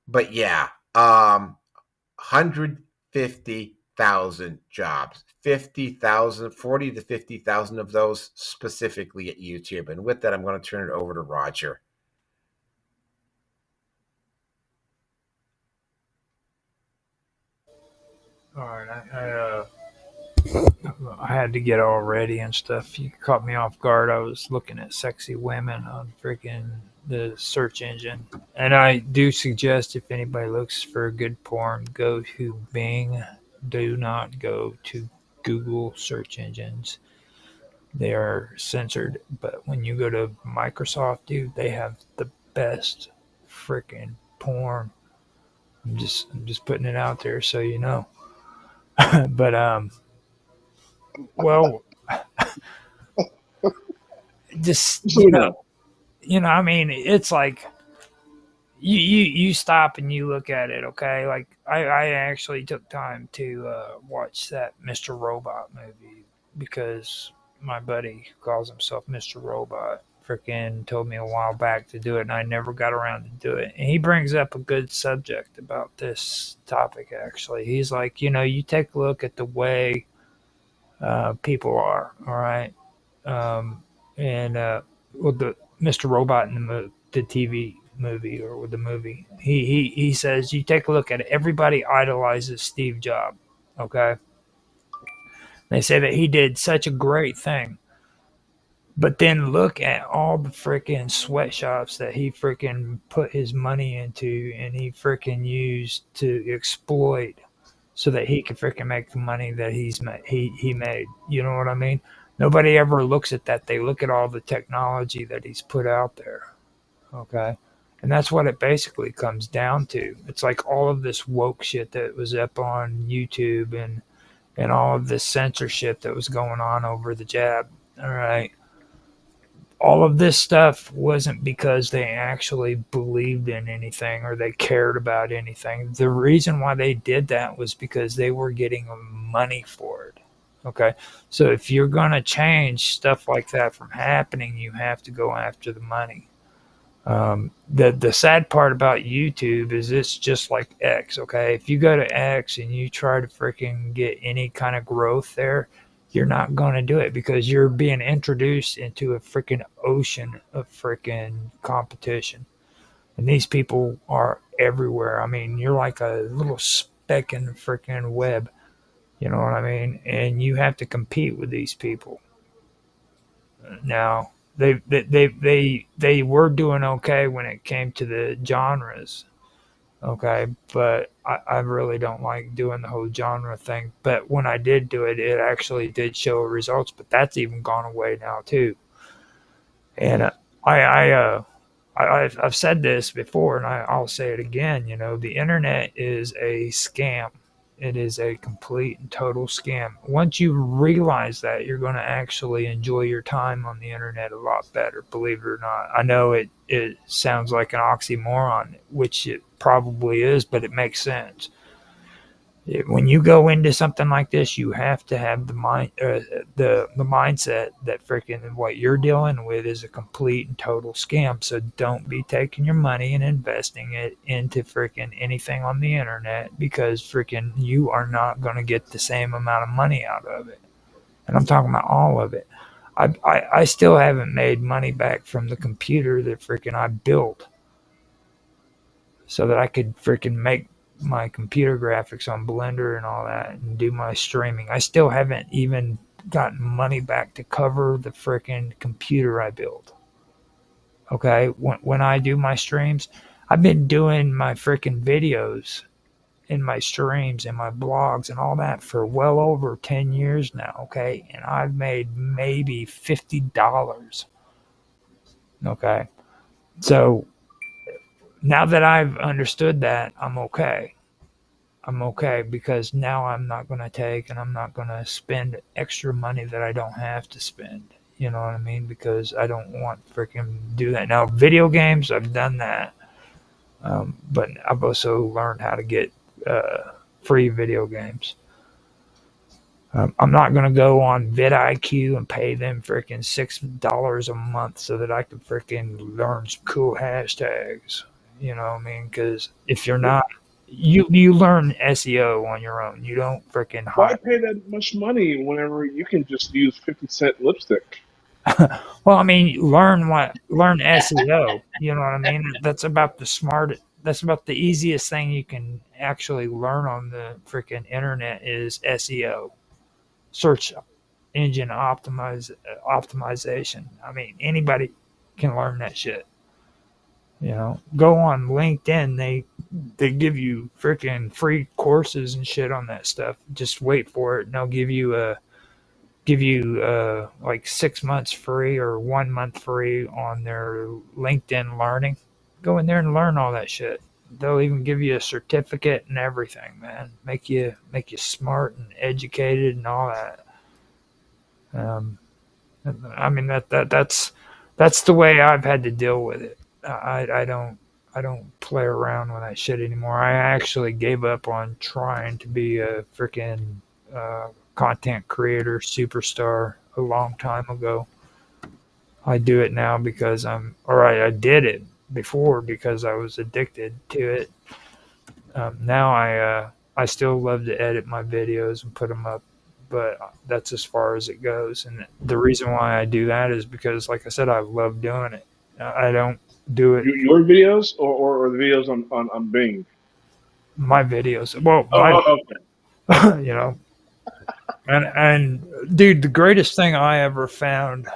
But yeah, 150,000 jobs, 50,000, 40 to 50,000 of those specifically at YouTube. And with that, I'm going to turn it over to Roger. All right, I had to get all ready and stuff. You caught me off guard. I was looking at sexy women on freaking the search engine. And I do suggest if anybody looks for good porn, go to Bing. Do not go to Google search engines. They are censored. But when you go to Microsoft, dude, they have the best freaking porn. I'm just putting it out there so you know. But well, just you know, I mean, it's like you stop and you look at it, okay? Like I actually took time to watch that Mr. Robot movie because my buddy who calls himself Mr. Robot freaking told me a while back to do it, and I never got around to do it. And he brings up a good subject about this topic. Actually, he's like, you take a look at the way people are, all right, and with the Mr. Robot in the TV movie or with the movie, he says you take a look at it. Everybody idolizes Steve Jobs, okay? They say that he did such a great thing, but then look at all the freaking sweatshops that he freaking put his money into and he freaking used to exploit so that he could freaking make the money that he made. You know what I mean? Nobody ever looks at that. They look at all the technology that he's put out there. Okay? And that's what it basically comes down to. It's like all of this woke shit that was up on YouTube and all of this censorship that was going on over the jab. All right? All of this stuff wasn't because they actually believed in anything or they cared about anything. The reason why they did that was because they were getting money for it. Okay? So if you're going to change stuff like that from happening, you have to go after the money. The sad part about YouTube is it's just like X, okay? If you go to X and you try to freaking get any kind of growth there, you're not going to do it because you're being introduced into a freaking ocean of freaking competition. And these people are everywhere. I mean, you're like a little speck in the freaking web. You know what I mean? And you have to compete with these people. Now, they were doing okay when it came to the genres. Okay, but I really don't like doing the whole genre thing. But when I did do it, it actually did show results. But that's even gone away now too. And I've said this before, and I'll say it again. The internet is a scam. It is a complete and total scam. Once you realize that, you're going to actually enjoy your time on the internet a lot better, believe it or not. I know it sounds like an oxymoron, which it probably is, but it makes sense. When you go into something like this, you have to have the mindset that freaking what you're dealing with is a complete and total scam. So don't be taking your money and investing it into freaking anything on the internet because freaking you are not going to get the same amount of money out of it. And I'm talking about all of it. I still haven't made money back from the computer that freaking I built so that I could freaking make my computer graphics on Blender and all that and do my streaming. I still haven't even gotten money back to cover the freaking computer I built. Okay, when I do my streams, I've been doing my freaking videos in my streams and my blogs and all that for well over 10 years now, okay? And I've made maybe $50. Okay. So now that I've understood that, I'm okay. I'm okay because now I'm not going to take and I'm not going to spend extra money that I don't have to spend. You know what I mean? Because I don't want to freaking do that. Now, video games, I've done that. But I've also learned how to get free video games. I'm not going to go on vidIQ and pay them freaking $6 a month so that I can freaking learn some cool hashtags. You know what I mean? Because if you're not, you learn SEO on your own. You don't freaking Why pay that much money whenever you can just use 50-cent lipstick? Well, I mean, learn SEO. You know what I mean? That's about the easiest thing you can actually learn on the freaking internet is SEO, search engine optimization. I mean, anybody can learn that shit. You know, go on LinkedIn. They give you freaking free courses and shit on that stuff. Just wait for it, and they'll give you like 6 months free or 1 month free on their LinkedIn Learning. Go in there and learn all that shit. They'll even give you a certificate and everything, man. Make you smart and educated and all that. I mean that's the way I've had to deal with it. I don't play around with that shit anymore. I actually gave up on trying to be a freaking content creator superstar a long time ago. I do it now because I did it before because I was addicted to it. Now I still love to edit my videos and put them up, but that's as far as it goes. And the reason why I do that is because, like I said, I love doing it. I don't do it. Your videos or the videos on Bing? My videos. Well, okay. You know. And dude, the greatest thing I ever found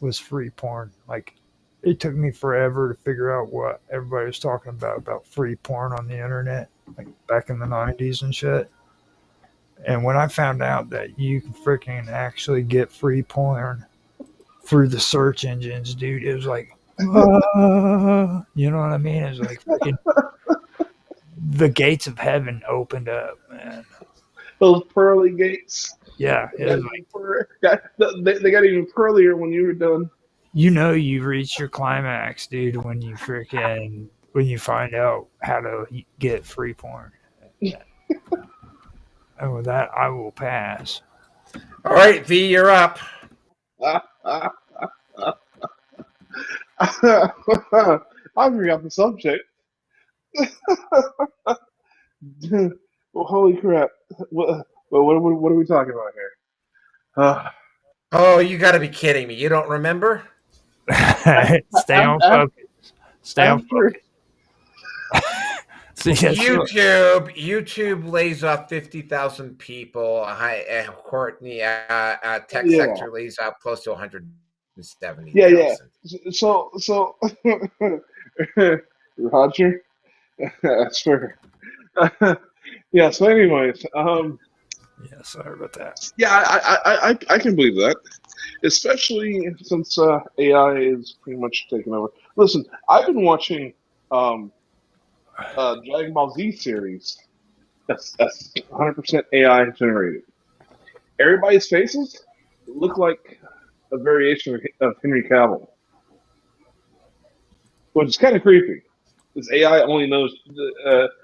was free porn. Like, it took me forever to figure out what everybody was talking about free porn on the internet, like back in the 90s and shit. And when I found out that you can freaking actually get free porn through the search engines, dude, it was like, you know what I mean? It was like freaking the gates of heaven opened up, man. Those pearly gates. Yeah, it was like, they got even pearlier when you were done. You know you've reached your climax, dude, when you find out how to get free porn. And with that, I will pass. All right, V, you're up. I forgot the subject. Well, holy crap! What are we talking about here? Oh, you got to be kidding me! You don't remember? Stay on focus. Stay on focus. YouTube lays off 50,000 people. Courtney, tech sector lays off close to 170,000. Yeah. So, Roger, that's fair. Yeah. So, anyways, yeah. Sorry about that. Yeah, I can believe that, especially since AI is pretty much taking over. Listen, I've been watching Dragon Ball Z series. That's 100% AI generated. Everybody's faces look like a variation of Henry Cavill, which is kind of creepy. This AI only knows.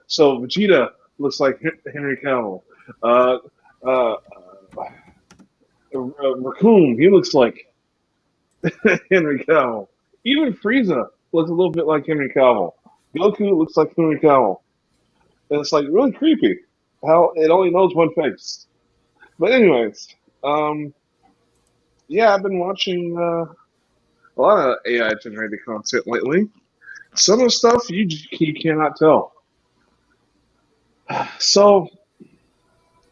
So Vegeta looks like Henry Cavill. Raccoon, he looks like Henry Cavill. Even Frieza looks a little bit like Henry Cavill. Goku looks like Henry Cavill. And it's like really creepy how it only knows one face. But anyways, yeah, I've been watching a lot of AI generated content lately. Some of the stuff you cannot tell. So,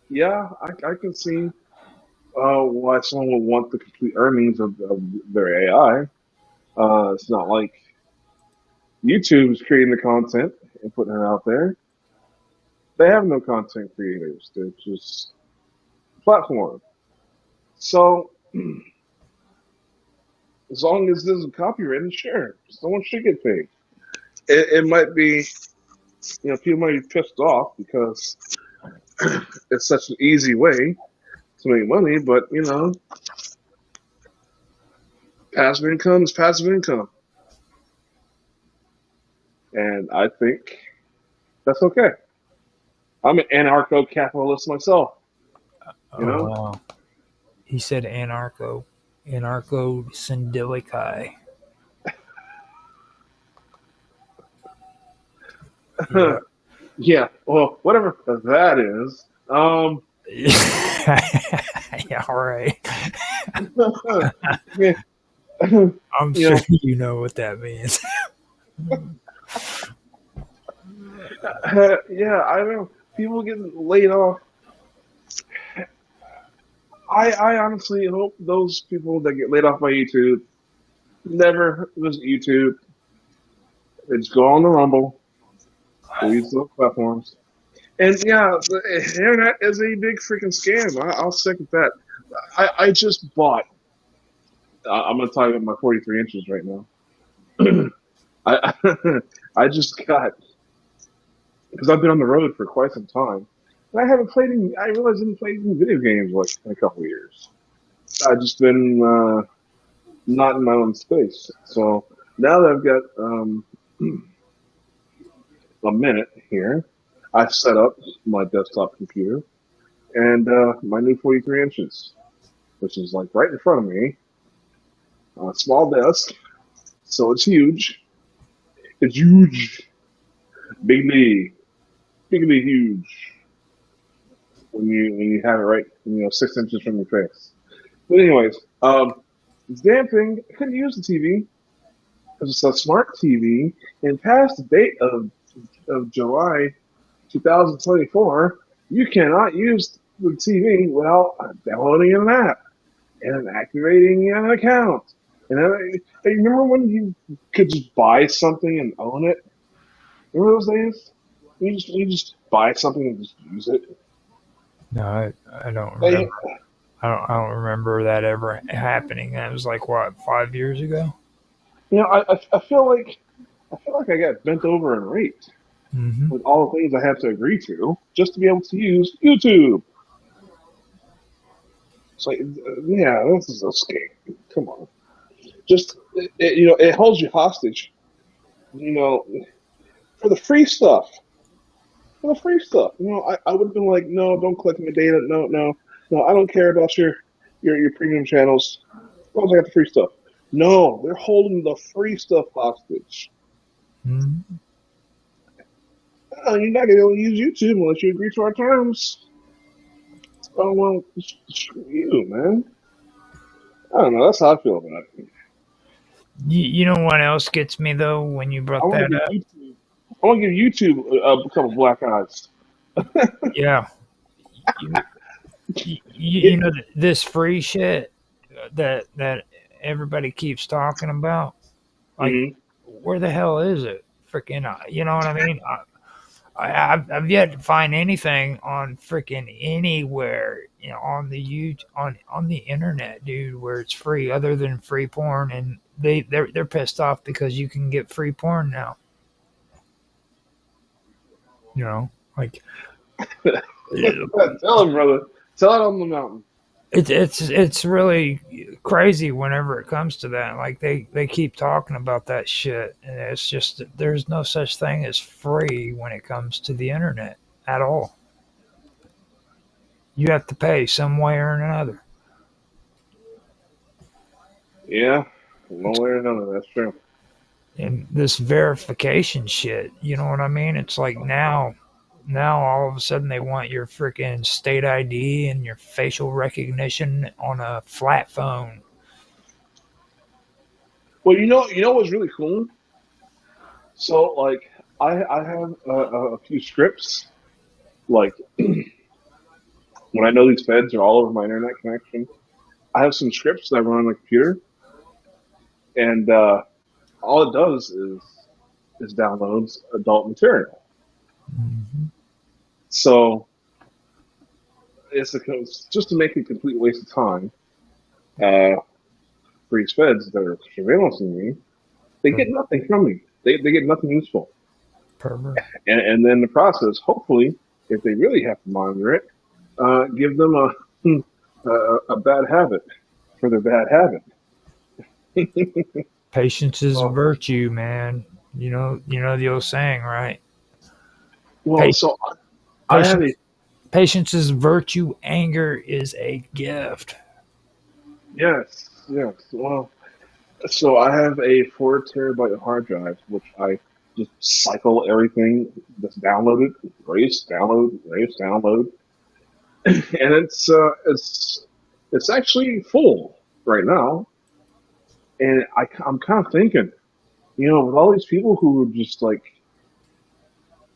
yeah, I can see why someone would want the complete earnings of their AI. It's not like YouTube's creating the content and putting it out there. They have no content creators. They're just platform. So as long as there's a copyright, sure, someone should get paid. It might be, people might be pissed off because it's such an easy way to make money, but passive income is passive income, and I think that's okay. I'm an anarcho-capitalist myself. Wow. He said anarcho syndicati. Yeah. Yeah, well, whatever that is. Yeah, all right. Yeah. I'm sure you know what that means. Yeah, I know. People getting laid off. I honestly hope those people that get laid off by YouTube never visit YouTube. They just go on the Rumble, these little platforms. And yeah, the internet is a big freaking scam. I'll second that. I just bought. I'm going to talk about my 43 inches right now. I I just got, because I've been on the road for quite some time, and I realized I didn't play any video games like in a couple of years. I've just been not in my own space. So now that I've got a minute here, I've set up my desktop computer and my new 43 inches, which is like right in front of me. A small desk, so it's huge. It's huge. Bigly huge. When you have it right, 6 inches from your face. But anyways, this damn thing, I couldn't use the TV because it's a smart TV, and past the date of July 2024, you cannot use the TV without downloading an app and activating an account. And hey, remember when you could just buy something and own it? Remember those days? You just buy something and just use it. No, I don't remember. I don't remember that ever happening. That was like what, 5 years ago? I feel like I got bent over and raped with all the things I have to agree to just to be able to use YouTube. It's like, yeah, this is a scam. Come on, just it holds you hostage. For the free stuff. I would have been like, no, don't collect my data. No, I don't care about your premium channels. As long as I got the free stuff. No, they're holding the free stuff hostage. Mm-hmm. Oh, you're not going to be able to use YouTube unless you agree to our terms. Oh, well, screw you, man. I don't know. That's how I feel about it. You know what else gets me, though, when you brought that up? I want to give YouTube a couple black eyes. Yeah. You know, this free shit that everybody keeps talking about, like, where the hell is it? Freaking, you know what I mean? I've yet to find anything on freaking anywhere, on the on the internet, dude, where it's free other than free porn, and they're pissed off because you can get free porn now. Like tell him, brother. Tell it on the mountain. It's really crazy whenever it comes to that. Like they keep talking about that shit, and it's just there's no such thing as free when it comes to the internet at all. You have to pay some way or another. Yeah, one way or another. That's true. And this verification shit, you know what I mean? It's like now all of a sudden they want your freaking state ID and your facial recognition on a flat phone. Well, you know what's really cool? So, like, I have a few scripts. Like, when I know these feds are all over my internet connection, I have some scripts that run on the computer, and all it does is downloads adult material. Mm-hmm. So it's just to make a complete waste of time. For these feds that are surveillancing me, they get nothing from me. They get nothing useful. And then the process, hopefully, if they really have to monitor it, give them a bad habit for their bad habit. Patience is a virtue, man. You know the old saying, right? Well, so I have a patience is virtue. Anger is a gift. yes. Well, so I have a 4 terabyte hard drive, which I just cycle everything that's downloaded, erase, download, erase, download, and it's actually full right now. And I'm kind of thinking, with all these people who are just like,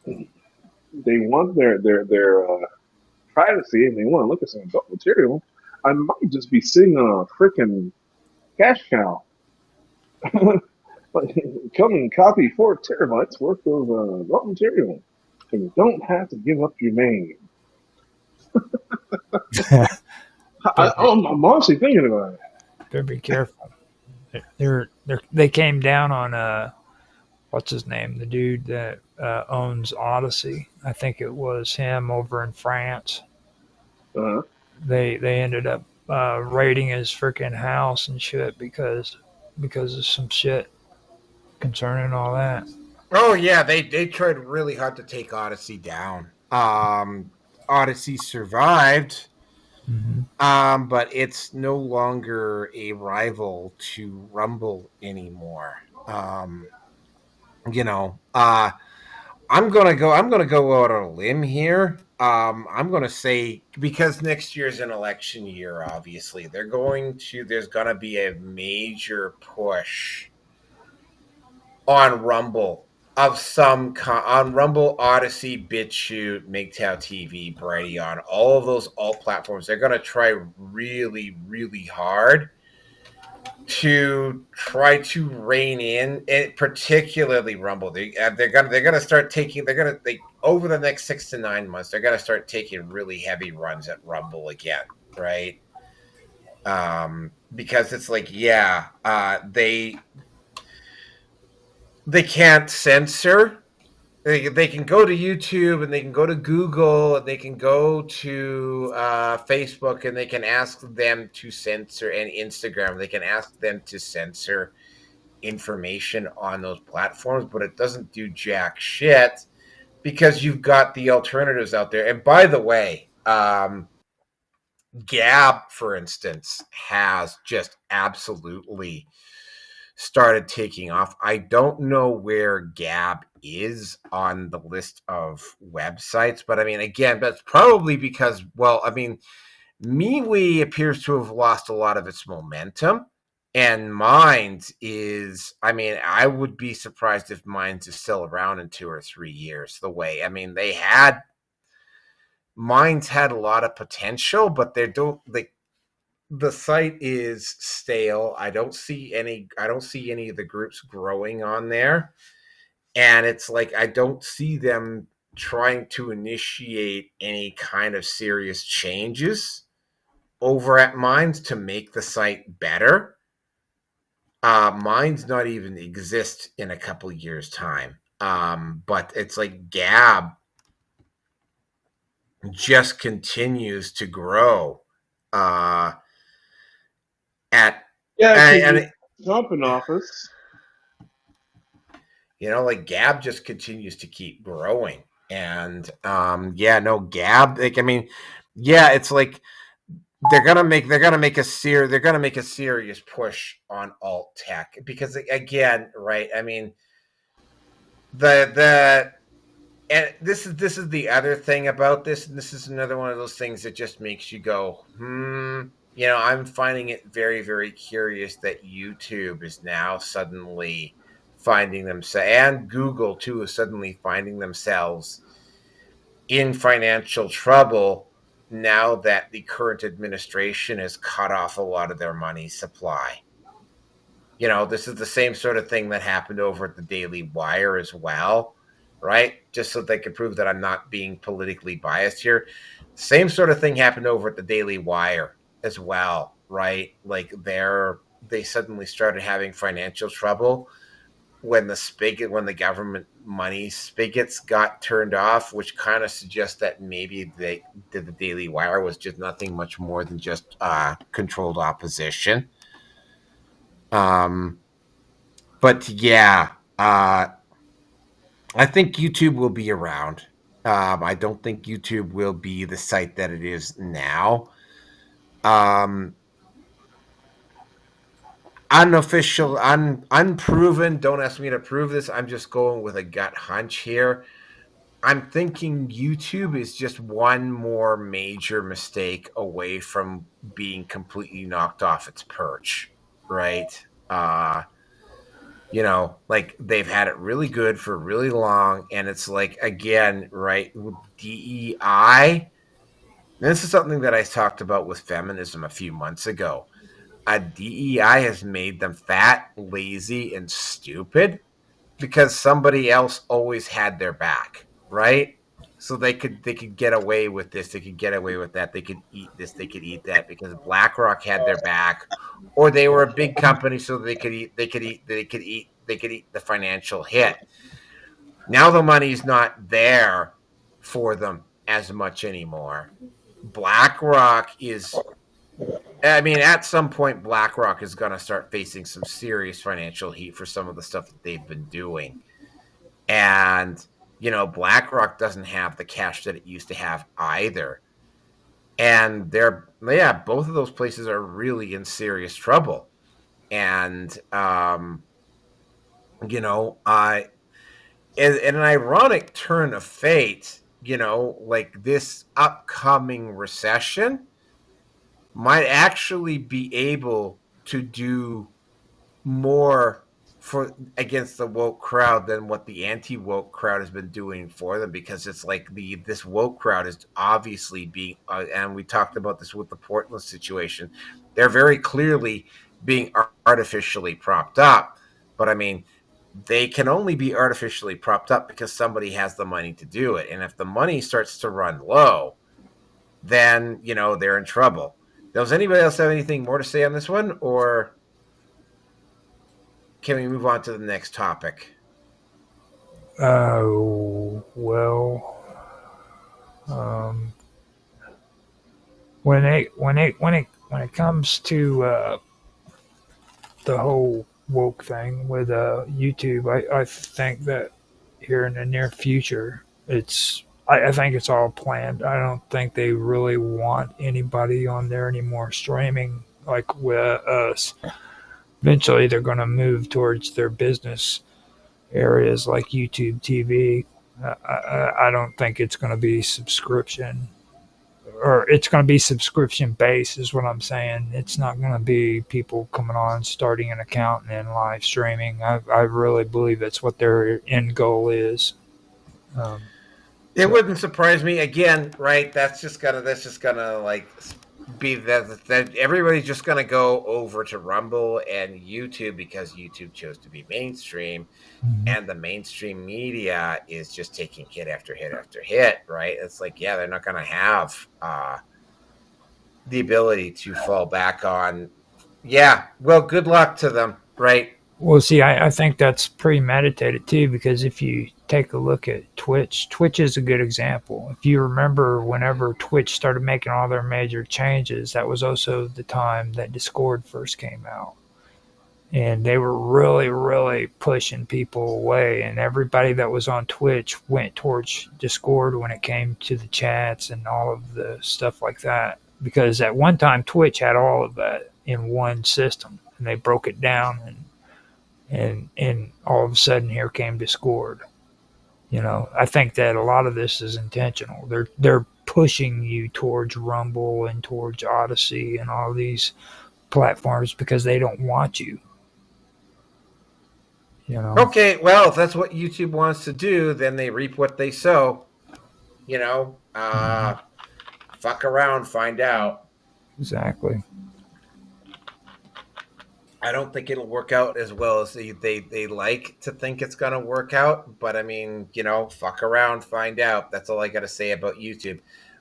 they want their privacy and they want to look at some adult material, I might just be sitting on a freaking cash cow. Come and copy 4 terabytes worth of adult material, and you don't have to give up your name. I'm honestly thinking about it. Better be careful. They came down on what's his name? The dude that owns Odyssey. I think it was him over in France. Uh-huh. They ended up raiding his freaking house and shit because of some shit concerning all that. Oh yeah, they tried really hard to take Odyssey down. Odyssey survived, but it's no longer a rival to Rumble anymore. I'm gonna go out on a limb here. I'm gonna say, because next year's an election year, obviously there's gonna be a major push on Rumble of some on Rumble, Odyssey, BitChute, MGTOW TV, Brighteon, all of those alt platforms. They're gonna try really, really hard to try to rein in it, particularly Rumble. They're gonna start taking. Over the next 6 to 9 months, they're gonna start taking really heavy runs at Rumble again, right? Because it's like, they can't censor. They can go to YouTube and they can go to Google and they can go to Facebook and they can ask them to censor, and Instagram. They can ask them to censor information on those platforms, but it doesn't do jack shit because you've got the alternatives out there. And by the way, Gab, for instance, has just absolutely started taking off. I don't know where Gab is on the list of websites, but I mean, again, that's probably because, MeWe appears to have lost a lot of its momentum, and Minds is, I would be surprised if Minds is still around in 2 or 3 years. Minds had a lot of potential, but the site is stale. I don't see any of the groups growing on there. And it's like, I don't see them trying to initiate any kind of serious changes over at Minds to make the site better. Minds not even exist in a couple of years' time. But it's like Gab just continues to grow. Trump in office. Gab just continues to keep growing, and Gab. It's like they're gonna make a serious push on alt tech because, again, right? And this is the other thing about this, and this is another one of those things that just makes you go, I'm finding it very, very curious that YouTube is now suddenly finding themselves, and Google too, is suddenly finding themselves in financial trouble now that the current administration has cut off a lot of their money supply. This is the same sort of thing that happened over at the Daily Wire as well, right? Just so they could prove that I'm not being politically biased here. Same sort of thing happened over at the Daily Wire as well, right? Like they suddenly started having financial trouble when the government money spigots got turned off, which kind of suggests that maybe the Daily Wire was just nothing much more than just controlled opposition. But yeah, I think YouTube will be around. I don't think YouTube will be the site that it is now. Unofficial, unproven. Don't ask me to prove this. I'm just going with a gut hunch here. I'm thinking YouTube is just one more major mistake away from being completely knocked off its perch, right? Like they've had it really good for really long, and it's like, again, right, with DEI. This is something that I talked about with feminism a few months ago. DEI has made them fat, lazy, and stupid because somebody else always had their back, right? So they could get away with this, they could get away with that, they could eat this, they could eat that because BlackRock had their back, or they were a big company, so they could eat the financial hit. Now the money's not there for them as much anymore. BlackRock is, I mean, at some point, BlackRock is going to start facing some serious financial heat for some of the stuff that they've been doing. And, BlackRock doesn't have the cash that it used to have either. And both of those places are really in serious trouble. And, in an ironic turn of fate, like this upcoming recession might actually be able to do more against the woke crowd than what the anti-woke crowd has been doing for them, because it's like this woke crowd is obviously being and we talked about this with the Portland situation, they're very clearly being artificially propped up. But I mean, they can only be artificially propped up because somebody has the money to do it, and if the money starts to run low, then they're in trouble. Does anybody else have anything more to say on this one, or can we move on to the next topic? When it comes to the whole woke thing with YouTube, I think that here in the near future, I think it's all planned. I don't think they really want anybody on there anymore streaming like with us. Eventually, they're going to move towards their business areas like YouTube TV. I don't think it's going to be subscription, or it's going to be subscription based, is what I'm saying. It's not going to be people coming on, starting an account, and then live streaming. I really believe that's what their end goal is. It wouldn't surprise me. Again, right? That's just gonna like be that everybody's just gonna go over to Rumble and YouTube because YouTube chose to be mainstream, and the mainstream media is just taking hit after hit after hit. Right? It's like, yeah, they're not gonna have the ability to fall back on. Yeah. Well, good luck to them. Right? Well, see, I think that's premeditated too, because if you take a look at Twitch is a good example. If you remember, whenever Twitch started making all their major changes, that was also the time that Discord first came out. And they were really, really pushing people away. And everybody that was on Twitch went towards Discord when it came to the chats and all of the stuff like that. Because at one time, Twitch had all of that in one system. And they broke it down, and all of a sudden here came Discord. I think that a lot of this is intentional. They're pushing you towards Rumble and towards Odyssey and all these platforms because they don't want you. Okay, well, if that's what YouTube wants to do, then they reap what they sow. Fuck around, find out. Exactly. I don't think it'll work out as well as they like to think it's going to work out. But I mean, fuck around, find out. That's all I got to say about YouTube.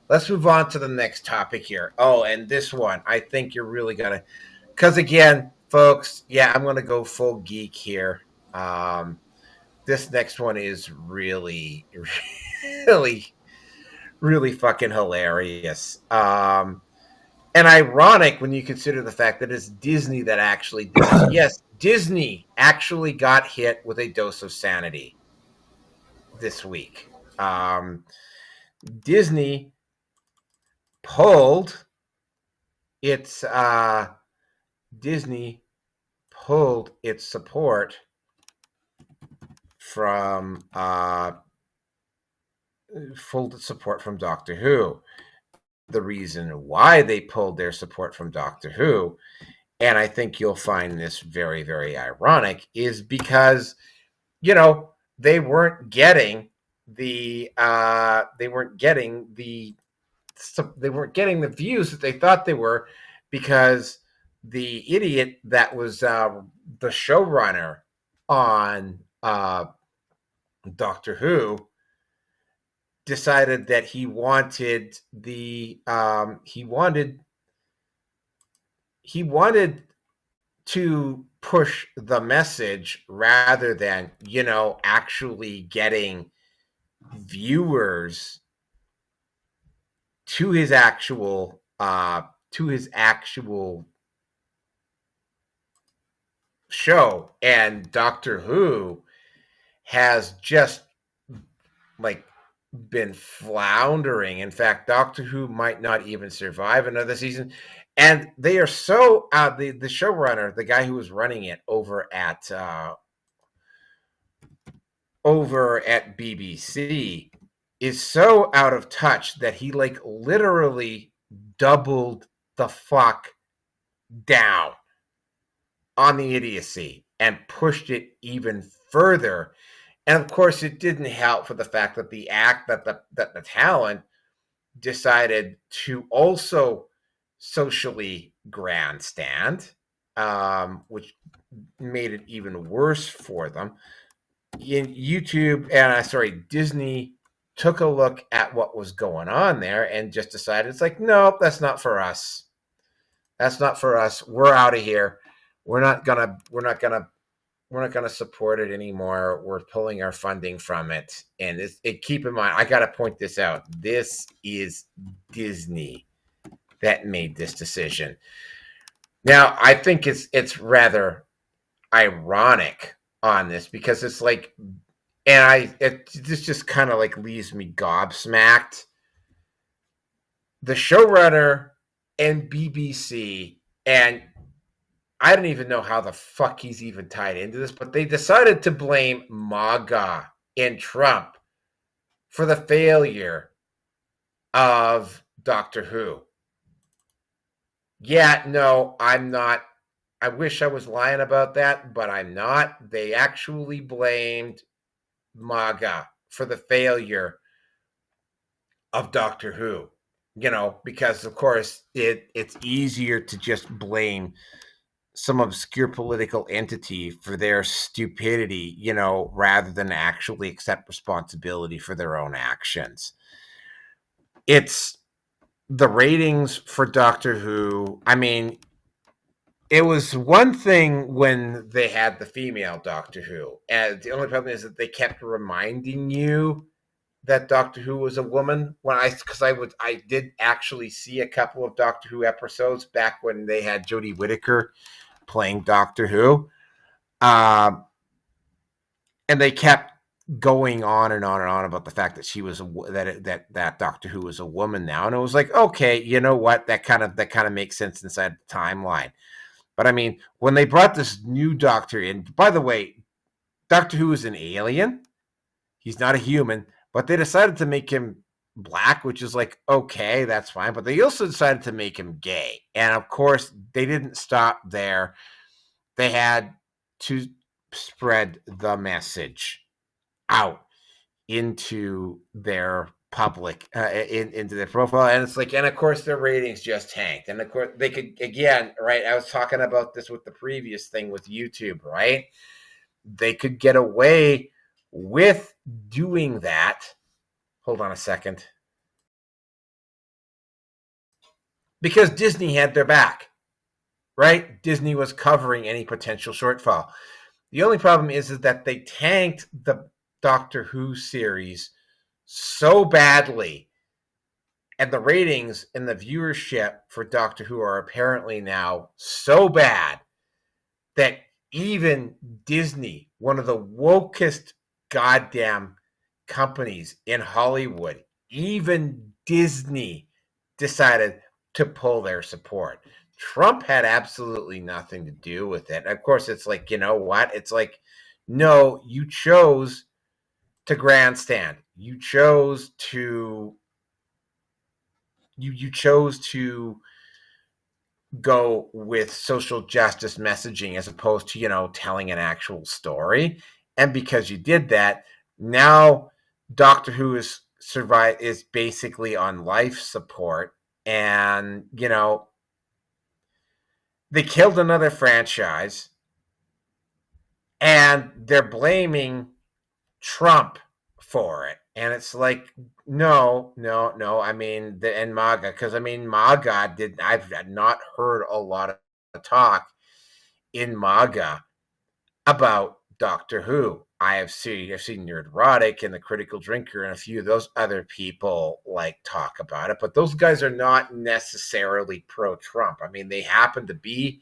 Let's move on to the next topic here. Oh, and this one, I think you're really going to, because again, folks, yeah, I'm going to go full geek here. This next one is really, really, really fucking hilarious. And ironic when you consider the fact that it's Disney that actually did this. Yes, Disney actually got hit with a dose of sanity this week. Disney pulled its support from Doctor Who. The reason why they pulled their support from Doctor Who, and I think you'll find this very, very ironic, is because they weren't getting the views that they thought they were, because the idiot that was the showrunner on Doctor Who decided that he wanted to push the message rather than actually getting viewers to his actual show. And Doctor Who has just been floundering. In fact, Doctor Who might not even survive another season. And they are so the showrunner, the guy who was running it over at BBC, is so out of touch that he literally doubled the fuck down on the idiocy and pushed it even further. And of course, it didn't help for the fact that the talent decided to also socially grandstand, which made it even worse for them. Disney took a look at what was going on there and just decided, it's like, nope, that's not for us. That's not for us. We're out of here. We're not gonna support it anymore. We're pulling our funding from it. And keep in mind, I got to point this out. This is Disney that made this decision. Now, I think it's rather ironic on this, because it's this just kind of leaves me gobsmacked. The showrunner and BBC, and I don't even know how the fuck he's even tied into this, but they decided to blame MAGA and Trump for the failure of Doctor Who. Yeah, no, I'm not. I wish I was lying about that, but I'm not. They actually blamed MAGA for the failure of Doctor Who. Because of course it's easier to just blame some obscure political entity for their stupidity, rather than actually accept responsibility for their own actions. It's the ratings for Doctor Who. I mean, it was one thing when they had the female Doctor Who, and the only problem is that they kept reminding you that Doctor Who was a woman. Because I did actually see a couple of Doctor Who episodes back when they had Jodie Whittaker playing Doctor Who, and they kept going on and on and on about the fact that she was that Doctor Who was a woman now, and it was like, okay, you know what, that kind of makes sense inside the timeline. But I mean, when they brought this new Doctor in, by the way, Doctor Who is an alien. He's not a human, but they decided to make him black, which is okay, that's fine. But they also decided to make him gay. And of course, they didn't stop there. They had to spread the message out into their public into their profile, and it's like, and of course their ratings just tanked, and of course they could, again, right, I was talking about this with the previous thing with YouTube, right? They could get away with doing that. Hold on a second. Because Disney had their back, right? Disney was covering any potential shortfall. The only problem is that they tanked the Doctor Who series so badly, and the ratings and the viewership for Doctor Who are apparently now so bad that even Disney, one of the wokest goddamn companies in Hollywood, even Disney decided to pull their support. Trump had absolutely nothing to do with it. Of course, it's like, you know what? It's like, no, you chose to grandstand. You chose to go with social justice messaging as opposed to, telling an actual story. And because you did that, now Doctor Who is basically on life support. And, they killed another franchise, and they're blaming Trump for it. And it's like, no. I mean, and MAGA, because MAGA I've not heard a lot of talk in MAGA about Doctor Who. I've seen Neurotic and the Critical Drinker and a few of those other people talk about it, but those guys are not necessarily pro-Trump. I mean, they happen to be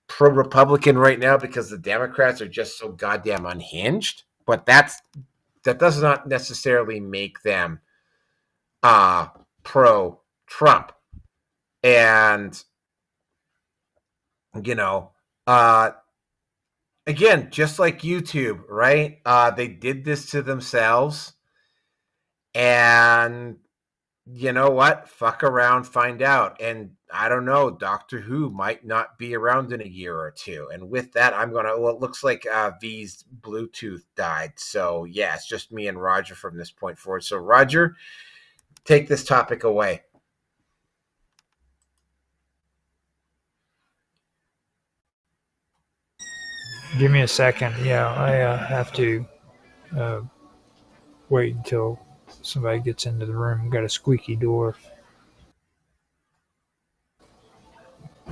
pro-Republican right now because the Democrats are just so goddamn unhinged, but that does not necessarily make them pro-Trump. And, again, just like YouTube, right? They did this to themselves. And you know what? Fuck around, find out. And I don't know, Doctor Who might not be around in a year or two. And with that, it looks like V's Bluetooth died. So yeah, it's just me and Roger from this point forward. So Roger, take this topic away. Give me a second. Yeah, I have to wait until somebody gets into the room. Got a squeaky door.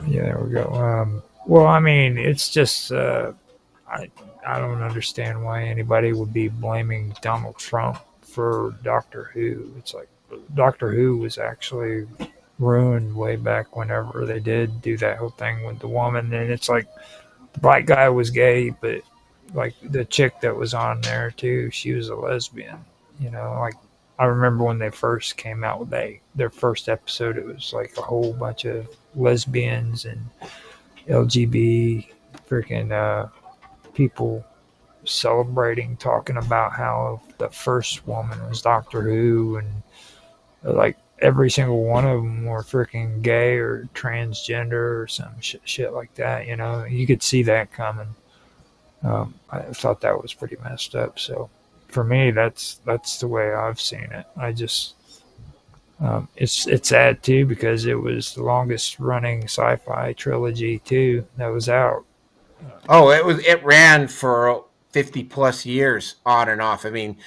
Yeah, there we go. Well, I mean, it's just I don't understand why anybody would be blaming Donald Trump for Doctor Who. It's like Doctor Who was actually ruined way back whenever they did do that whole thing with the woman, and it's like the black guy was gay, but like the chick that was on there too, she was a lesbian. Like I remember when they first came out with their first episode, it was like a whole bunch of lesbians and LGBT freaking people celebrating, talking about how the first woman was Doctor Who, and like every single one of them were freaking gay or transgender or some shit like that. You could see that coming. I thought that was pretty messed up. So for me, that's the way I've seen it. I just it's sad too because it was the longest running sci-fi trilogy too that was out. It ran for 50 plus years on and off. I mean,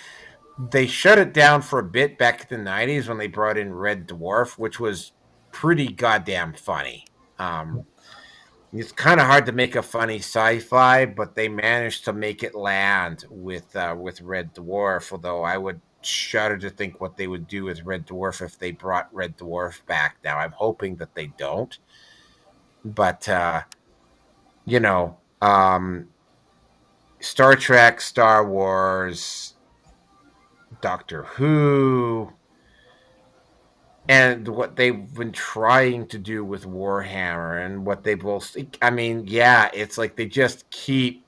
they shut it down for a bit back in the 90s when they brought in Red Dwarf, which was pretty goddamn funny. It's kind of hard to make a funny sci-fi, but they managed to make it land with Red Dwarf, although I would shudder to think what they would do with Red Dwarf if they brought Red Dwarf back now. I'm hoping that they don't. But, Star Trek, Star Wars, Doctor Who, and what they've been trying to do with Warhammer and what they both, it's like they just keep,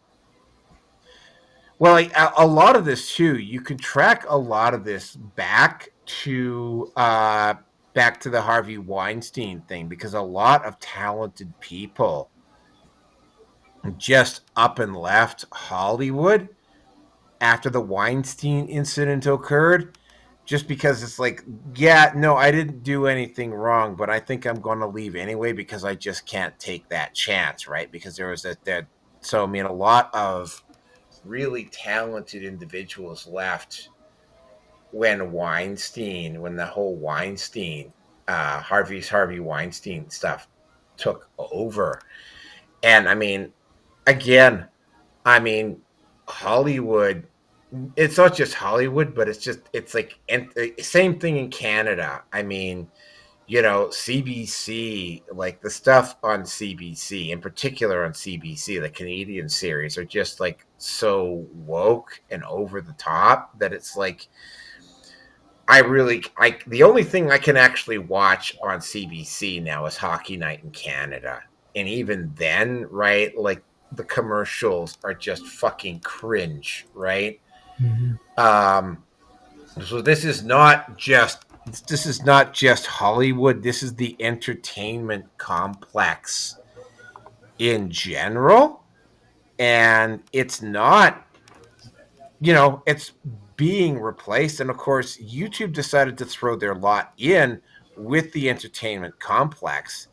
a lot of this too, you can track a lot of this back to the Harvey Weinstein thing, because a lot of talented people just up and left Hollywood after the Weinstein incident occurred. just because it's like, yeah, no, I didn't do anything wrong, but I think I'm going to leave anyway because I just can't take that chance, right? Because there was that. So I mean, a lot of really talented individuals left when the whole Weinstein, Harvey Weinstein stuff took over, and I mean, again, I mean, Hollywood. It's not just Hollywood, but it's like same thing in Canada. I mean, CBC, like the stuff on CBC, in particular on CBC, the Canadian series are just like so woke and over the top that it's like the only thing I can actually watch on CBC now is Hockey Night in Canada. And even then, right, like the commercials are just fucking cringe, right? So this is not just Hollywood. This is the entertainment complex in general. And it's not, it's being replaced. And of course, YouTube decided to throw their lot in with the entertainment complex.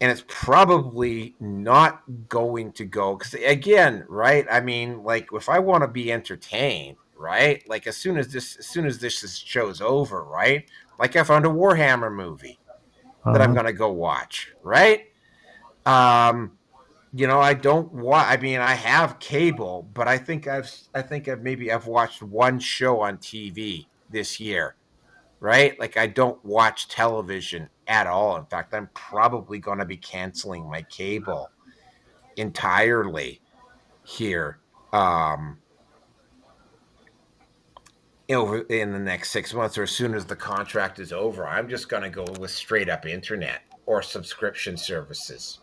And it's probably not going to go because, again, right? I mean, like if I want to be entertained, right? Like as soon as this show's over, right? Like I found a Warhammer movie that I'm gonna go watch, right? I don't watch. I mean, I have cable, but I think I've watched one show on TV this year, right? Like I don't watch television at all. In fact, I'm probably going to be canceling my cable entirely here over in the next 6 months, or as soon as the contract is over. I'm just going to go with straight up internet or subscription services,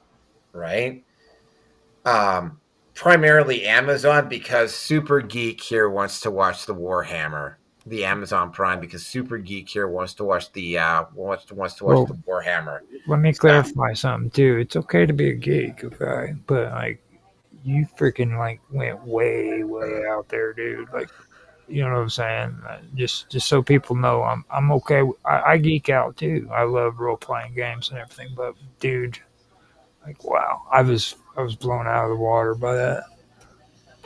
right? Primarily Amazon, because Super Geek here wants to watch the Warhammer, the Amazon Prime, because Super Geek here wants to watch the the Warhammer. Let me clarify something too. It's okay to be a geek, okay? But like, you freaking like went way out there, dude. Like, you know what I'm saying? Just so people know, I'm okay. I geek out too. I love role playing games and everything. But dude, like, wow, I was blown out of the water by that.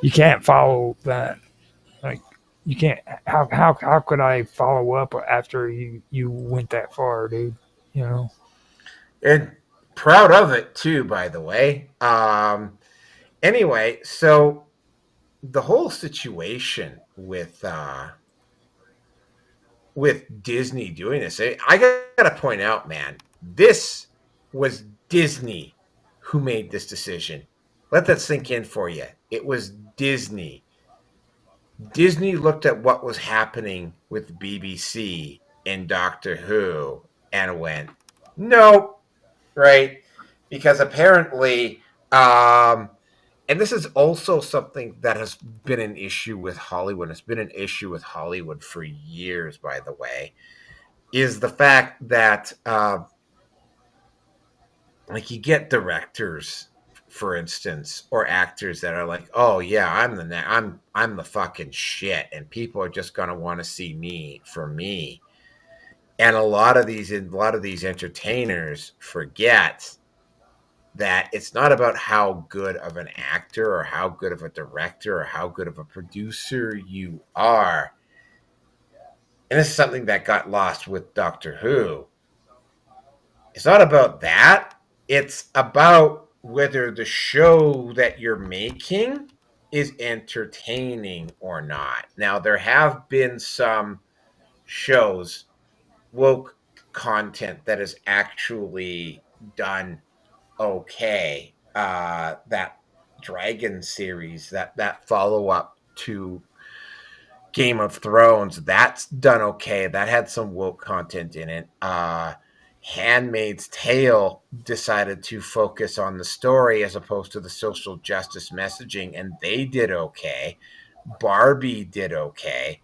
You can't follow that. Like, you can't. How could I follow up after you went that far, dude? And proud of it too, by the way. Anyway, so the whole situation with Disney doing this, I gotta point out, man, this was Disney who made this decision. Let that sink in for you. It was Disney. Disney looked at what was happening with BBC and Doctor Who and went, nope, right? Because apparently, and this is also something that has been an issue with Hollywood. It's been an issue with Hollywood for years, by the way, is the fact that, like, you get directors, for instance, or actors that are like, "Oh yeah, I'm the fucking shit," and people are just gonna want to see me for me. And a lot of these entertainers forget that it's not about how good of an actor or how good of a director or how good of a producer you are. And this is something that got lost with Doctor Who. It's not about that. It's about whether the show that you're making is entertaining or not. Now, there have been some shows, woke content, that is actually done okay. That Dragon series, that follow-up to Game of Thrones, that's done okay. That had some woke content in it. Handmaid's Tale decided to focus on the story as opposed to the social justice messaging, and they did okay. Barbie did okay.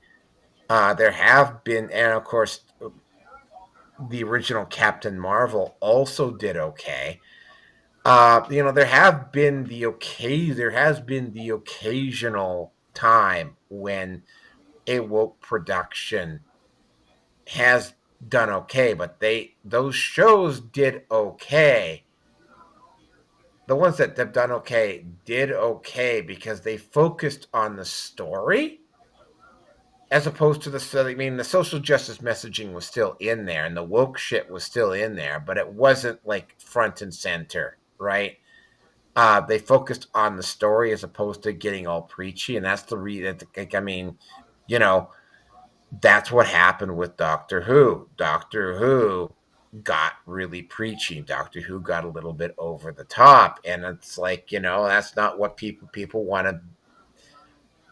There have been, and of course, the original Captain Marvel also did okay. There has been the occasional time when a woke production has done okay, but those shows did okay. The ones that have done okay did okay because they focused on the story as opposed to the social justice messaging was still in there and the woke shit was still in there, but it wasn't like front and center, right? They focused on the story as opposed to getting all preachy, and that's the you know, that's what happened with Doctor Who. Doctor Who got really preachy. Doctor Who got a little bit over the top, and it's like, that's not what people want to,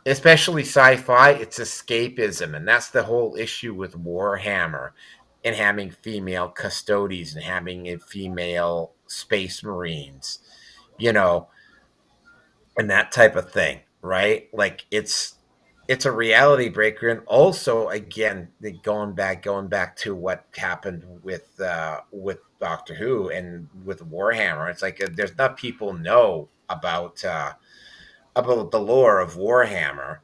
especially sci-fi. It's escapism, and that's the whole issue with Warhammer and having female custodies and having a female space marines, and that type of thing, right? Like it's a reality breaker. And also, again, going back to what happened with Doctor Who and with Warhammer, it's like there's not people know about the lore of Warhammer.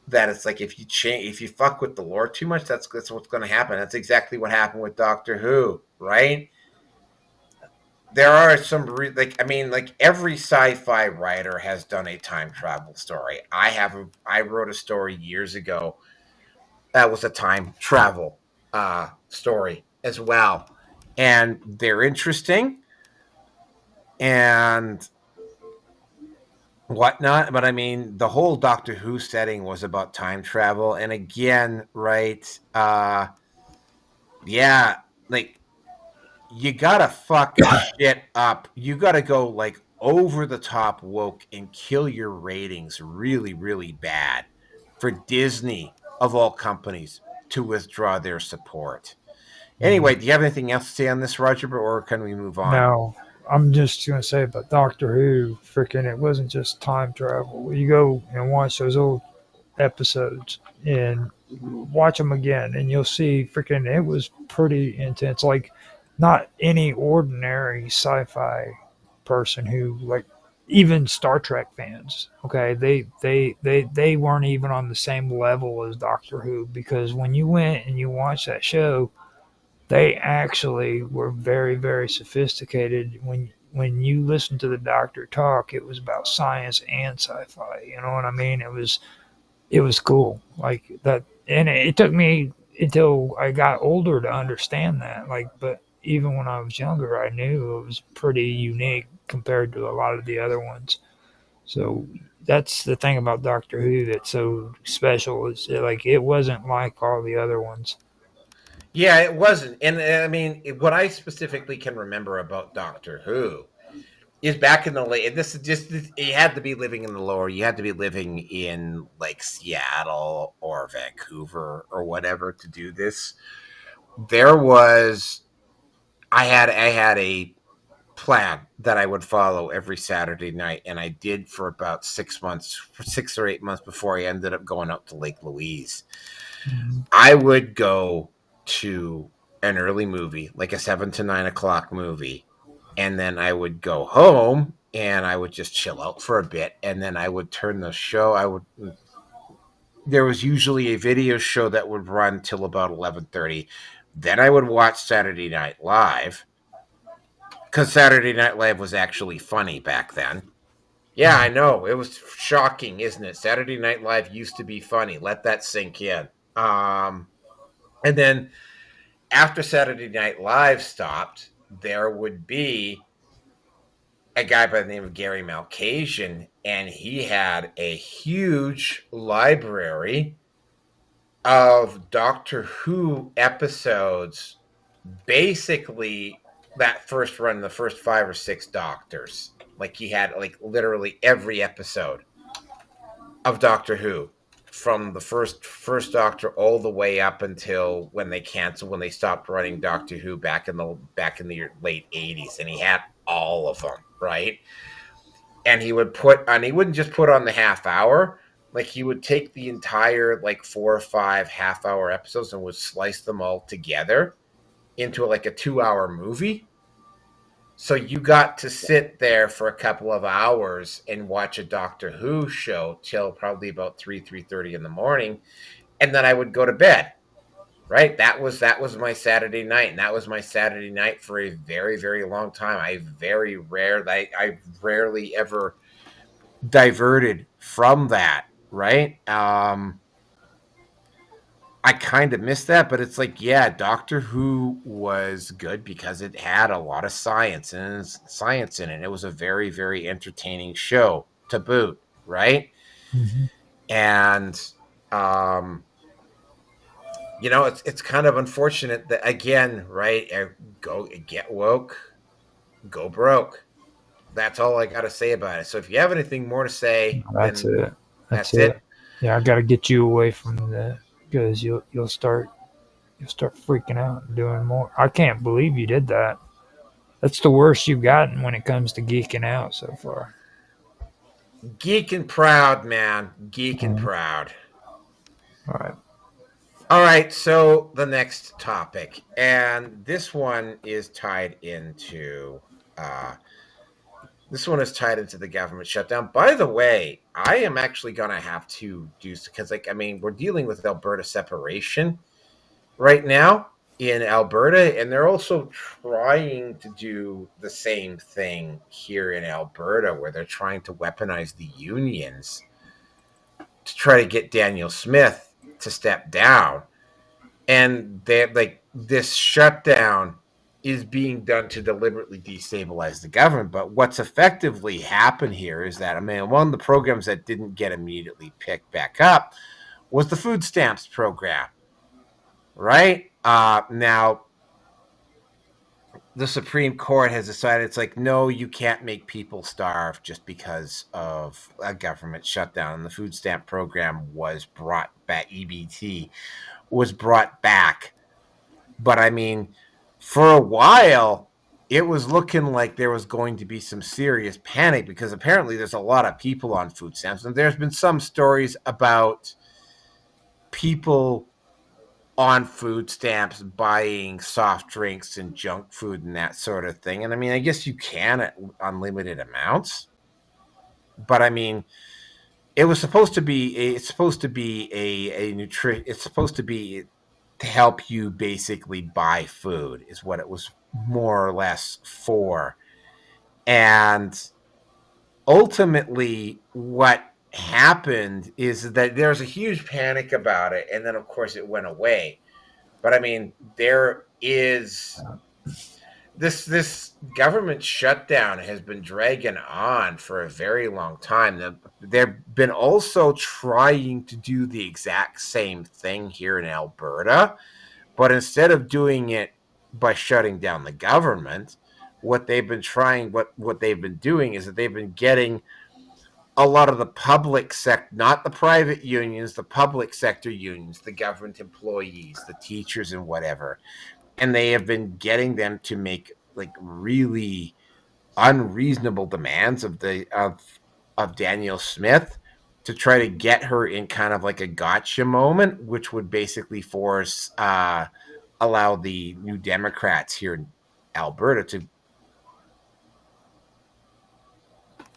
That it's like if you fuck with the lore too much, that's what's going to happen. That's exactly what happened with Doctor Who, right? There are some every sci-fi writer has done a time travel story. I wrote a story years ago that was a time travel story as well, and they're interesting and whatnot. But the whole Doctor Who setting was about time travel, and again, right? Yeah, like you gotta fuck shit up. You gotta go like over the top woke and kill your ratings really, really bad for Disney, of all companies, to withdraw their support. Anyway, do you have anything else to say on this, Roger, or can we move on? No, I'm just going to say about Doctor Who, freaking, it wasn't just time travel. You go and watch those old episodes and watch them again, and you'll see freaking it was pretty intense. Like, not any ordinary sci-fi person who, like, even Star Trek fans, okay, they weren't even on the same level as Doctor Who, because when you went and you watched that show, they actually were very, very sophisticated. When you listen to the doctor talk, it was about science and sci-fi. You know what I mean? It was cool like that, and it took me until I got older to understand that. Like, but even when I was younger, I knew it was pretty unique compared to a lot of the other ones. So that's the thing about Doctor Who that's so special, is like it wasn't like all the other ones. Yeah, it wasn't. And what I specifically can remember about Doctor Who is back in the late, this is just, you had to be living in the lower, you had to be living in like Seattle or Vancouver or whatever to do this. I had a plan that I would follow every Saturday night, and I did for about 6 months, for 6 or 8 months, before I ended up going out to Lake Louise. Mm-hmm. I would go to an early movie, like a 7 to 9 o'clock movie, and then I would go home and I would just chill out for a bit, and then I would turn the show. There was usually a video show that would run till about 11:30. Then I would watch Saturday Night Live, because Saturday Night Live was actually funny back then. Yeah, I know. It was shocking, isn't it? Saturday Night Live used to be funny. Let that sink in. And then after Saturday Night Live stopped, there would be a guy by the name of Gary Malkasian, and he had a huge library of Doctor Who episodes, basically that first run, the first 5 or 6 Doctors. Like, he had like literally every episode of Doctor Who, from the first Doctor all the way up until when they stopped running Doctor Who back in the late 80s, and he had all of them, right? And he wouldn't just put on the half hour, like he would take the entire like 4 or 5 half-hour episodes and would slice them all together into like a 2-hour movie. So you got to sit there for a couple of hours and watch a Doctor Who show till probably about 3:30 in the morning, and then I would go to bed, right? That was my Saturday night, and that was my Saturday night for a very, very long time. I rarely ever diverted from that, right? I kind of missed that, but it's like, yeah, Doctor Who was good because it had a lot of science in it. It was a very, very entertaining show to boot, right? Mhm. And it's kind of unfortunate that, again, right? Go get woke, go broke. That's all I got to say about it. So if you have anything more to say, That's then it. that's it. Yeah, I got to get you away from that because you'll start freaking out and doing more. I can't believe you did that. That's the worst you've gotten when it comes to geeking out so far. Geeking proud, man. Geeking proud. All right. All right, so the next topic, and this one is tied into the government shutdown. By the way, I am actually gonna have to do, because we're dealing with Alberta separation right now in Alberta, and they're also trying to do the same thing here in Alberta, where they're trying to weaponize the unions to try to get Daniel Smith to step down. And this shutdown is being done to deliberately destabilize the government. But what's effectively happened here is that, one of the programs that didn't get immediately picked back up was the food stamps program, right? Now, the Supreme Court has decided, it's like, no, you can't make people starve just because of a government shutdown. And the food stamp program was brought back, EBT was brought back. But for a while, it was looking like there was going to be some serious panic, because apparently there's a lot of people on food stamps. And there's been some stories about people on food stamps buying soft drinks and junk food and that sort of thing. And I guess you can at unlimited amounts. But it's supposed to be to help you basically buy food, is what it was more or less for. And ultimately what happened is that there's a huge panic about it, and then of course it went away. But there is this government shutdown has been dragging on for a very long time. They've been also trying to do the exact same thing here in Alberta, but instead of doing it by shutting down the government, what they've been doing is that they've been getting a lot of the public sector, not the private unions, the public sector unions, the government employees, the teachers and whatever. And they have been getting them to make really unreasonable demands of Daniel Smith, to try to get her in kind of like a gotcha moment, which would basically allow the New Democrats here in Alberta to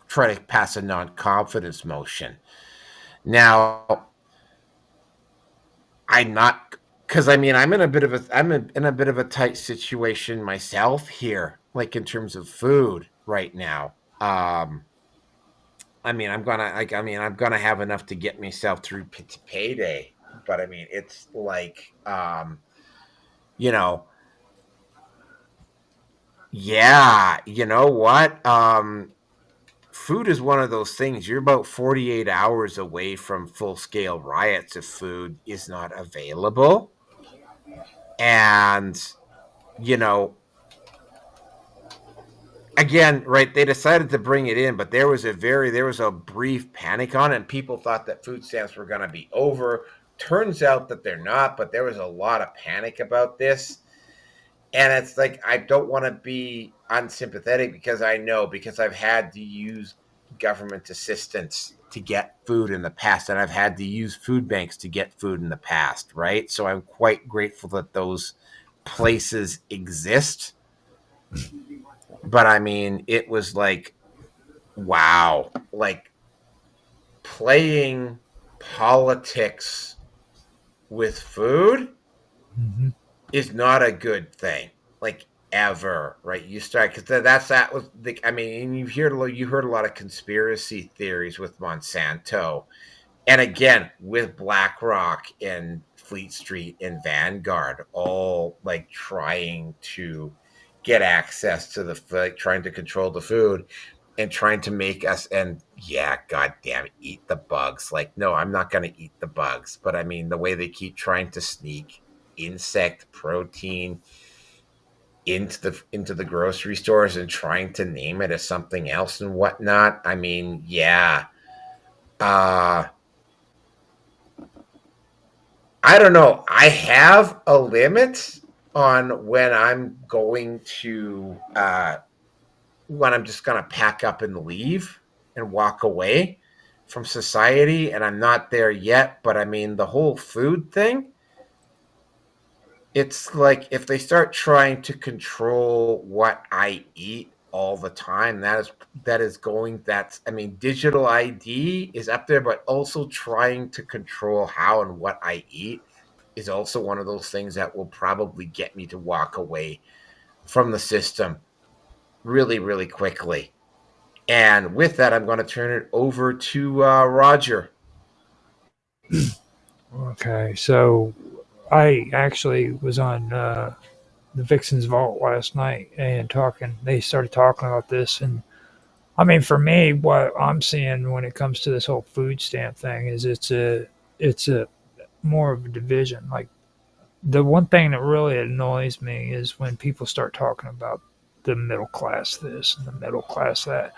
try to pass a non-confidence motion. Now, I'm not, because I'm in a bit of a tight situation myself here, in terms of food right now. I'm gonna have enough to get myself through to payday, but it's yeah, you know what? Food is one of those things. You're about 48 hours away from full-scale riots if food is not available. And, again, right, they decided to bring it in, but there was a brief panic on it, and people thought that food stamps were going to be over. Turns out that they're not, but there was a lot of panic about this. And it's like, I don't want to be unsympathetic, because I've had to use government assistance to get food in the past, and I've had to use food banks to get food in the past, right? So I'm quite grateful that those places exist. But it was like, wow, playing politics with food Mm-hmm. is not a good thing. Like ever, right? You start because that was the. I mean, and you heard a lot of conspiracy theories with Monsanto, and again with BlackRock and Fleet Street and Vanguard, all like trying to get access to like, trying to control the food and trying to make us and yeah, goddamn, eat the bugs. Like, no, I'm not going to eat the bugs, but I mean the way they keep trying to sneak insect protein into the grocery stores and trying to name it as something else and whatnot. I mean, yeah. I don't know. I have a limit on when I'm going to when I'm just going to pack up and leave and walk away from society, and I'm not there yet. But I mean, the whole food thing. It's like if they start trying to control what I eat all the time, that's I mean, digital ID is up there, but also trying to control how and what I eat is also one of those things that will probably get me to walk away from the system really, really quickly. And with that, I'm going to turn it over to Roger. Okay, so I actually was on the Vixen's Vault last night and they started talking about this. And I mean, for me, what I'm seeing when it comes to this whole food stamp thing is it's a more of a division. Like, the one thing that really annoys me is when people start talking about the middle class this and the middle class that.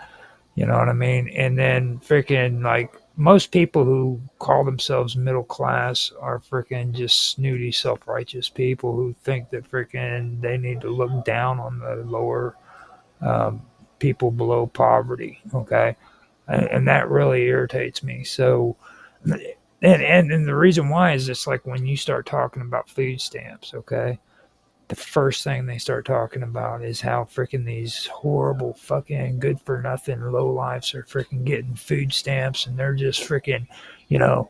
You know what I mean? And then freaking like most people who call themselves middle class are freaking just snooty, self-righteous people who think that freaking they need to look down on the lower um, people below poverty. Okay, and that really irritates me. So, and the reason why is just like when you start talking about food stamps. Okay, the first thing they start talking about is how freaking these horrible fucking good for nothing low lives are freaking getting food stamps, and they're just freaking, you know,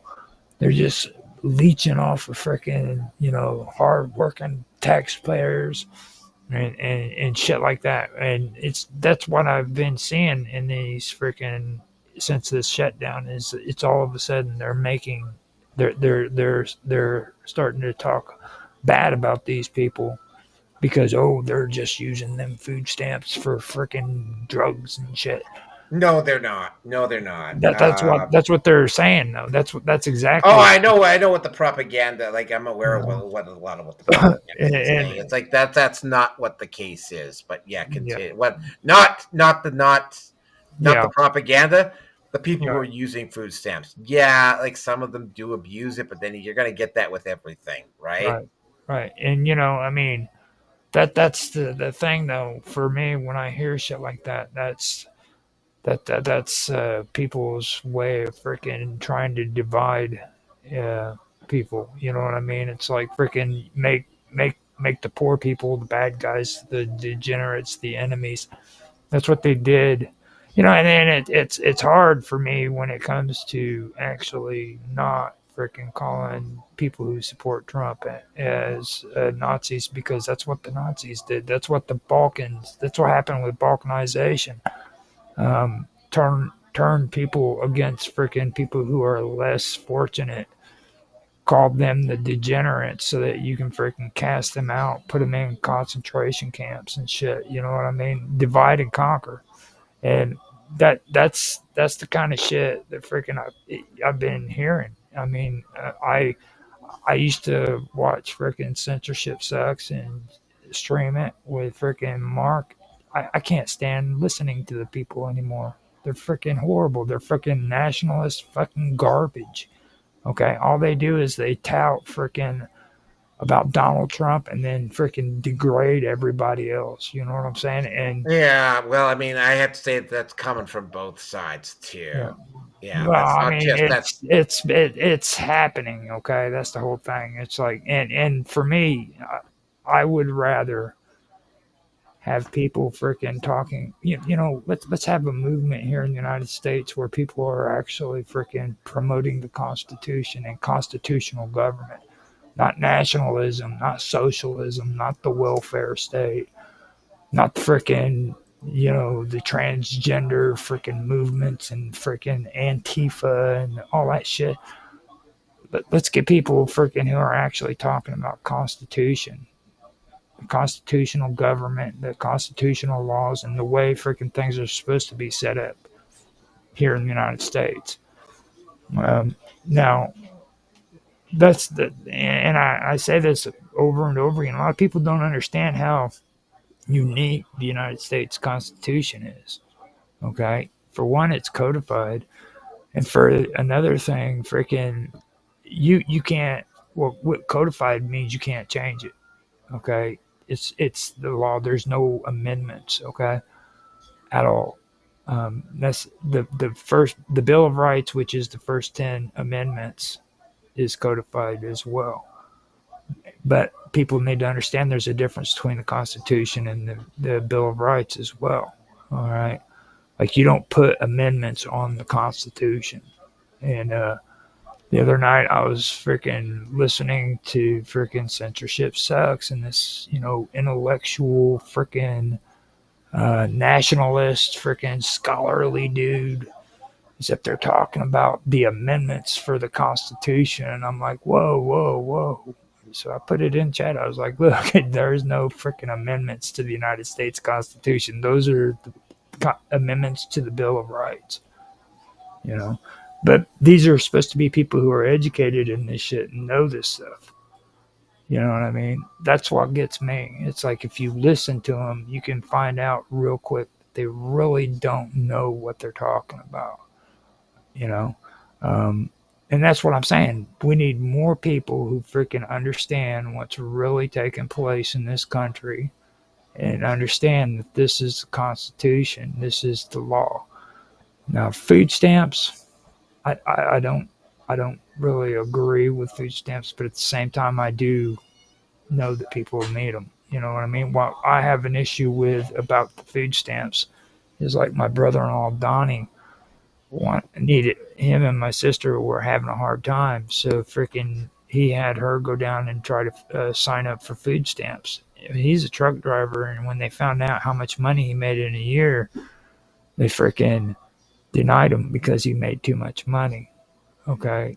they're just leeching off of freaking, hard working taxpayers and shit like that. And that's what I've been seeing in these freaking since this shutdown is it's all of a sudden they're starting to talk bad about these people because they're just using them food stamps for freaking drugs and shit. No, they're not. No, they're not. That's what they're saying though. That's exactly. Oh, I know what the propaganda. Like I'm aware of what a lot of what the propaganda is saying. It's like that's not what the case is. But yeah, continue. Yeah. What not the propaganda. The people who are using food stamps. Yeah, like some of them do abuse it, but then you're gonna get that with everything, right? Right. And I mean. That's the thing though for me when I hear shit like that. That's people's way of freaking trying to divide people. You know what I mean? It's like freaking make the poor people the bad guys, the degenerates, the enemies. That's what they did. And then it's hard for me when it comes to actually not freaking calling people who support Trump as Nazis because that's what the Nazis did. That's what that's what happened with Balkanization. Turn people against freaking people who are less fortunate. Called them the degenerates so that you can freaking cast them out, put them in concentration camps and shit. You know what I mean? Divide and conquer. And that's the kind of shit that freaking I've been hearing. I mean, I used to watch freaking Censorship Sucks and stream it with freaking Mark. I can't stand listening to the people anymore. They're freaking horrible. They're freaking nationalist fucking garbage. Okay, all they do is they tout freaking about Donald Trump and then freaking degrade everybody else. You know what I'm saying? And yeah, well, I mean, I have to say that's coming from both sides too. Yeah, well, I mean, it's happening. Okay, that's the whole thing. It's like, and for me, I would rather have people freaking talking. Let's have a movement here in the United States where people are actually freaking promoting the Constitution and constitutional government. not nationalism, not socialism, not the welfare state, not the freaking, the transgender freaking movements and freaking Antifa and all that shit. But let's get people freaking who are actually talking about Constitution, the constitutional government, the constitutional laws, and the way freaking things are supposed to be set up here in the United States. Now, and I say this over and over again. A lot of people don't understand how unique the United States Constitution is. Okay, for one, it's codified, and for another thing, freaking, you can't. Well, what codified means you can't change it. Okay, it's the law. There's no amendments. Okay, at all. That's the Bill of Rights, which is the first 10 amendments, is codified as well. But people need to understand there's a difference between the Constitution and the Bill of Rights as well. All right. Like, you don't put amendments on the Constitution. And the other night I was freaking listening to freaking Censorship Sucks, and this, intellectual freaking nationalist freaking scholarly dude is up there talking about the amendments for the Constitution. And I'm like, whoa, whoa, whoa. So I put it in chat. I was like, look, there's no freaking amendments to the United States Constitution. Those are the amendments to the Bill of Rights, But these are supposed to be people who are educated in this shit and know this stuff. You know what I mean? That's what gets me. It's like, if you listen to them, you can find out real quick that they really don't know what they're talking about. And that's what I'm saying. We need more people who freaking understand what's really taking place in this country and understand that this is the Constitution. This is the law. Now, food stamps, I don't really agree with food stamps, but at the same time, I do know that people need them. You know what I mean? What I have an issue with about the food stamps is, like, my brother-in-law, Donnie, needed, him and my sister were having a hard time, so freaking he had her go down and try to sign up for food stamps. He's a truck driver, and when they found out how much money he made in a year, they freaking denied him because he made too much money. Okay,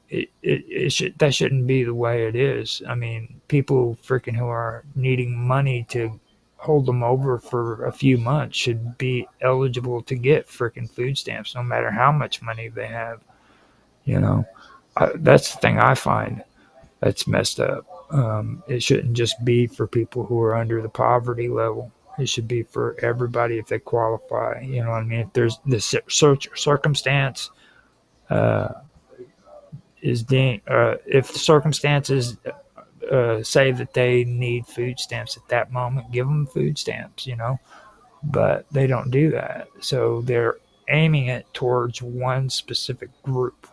that shouldn't be the way it is. I mean, people freaking who are needing money to hold them over for a few months should be eligible to get freaking food stamps, no matter how much money they have. That's the thing I find that's messed up. It shouldn't just be for people who are under the poverty level. It should be for everybody if they qualify. You know what I mean? If there's the circumstance if the circumstances say that they need food stamps at that moment, give them food stamps, but they don't do that. So they're aiming it towards one specific group.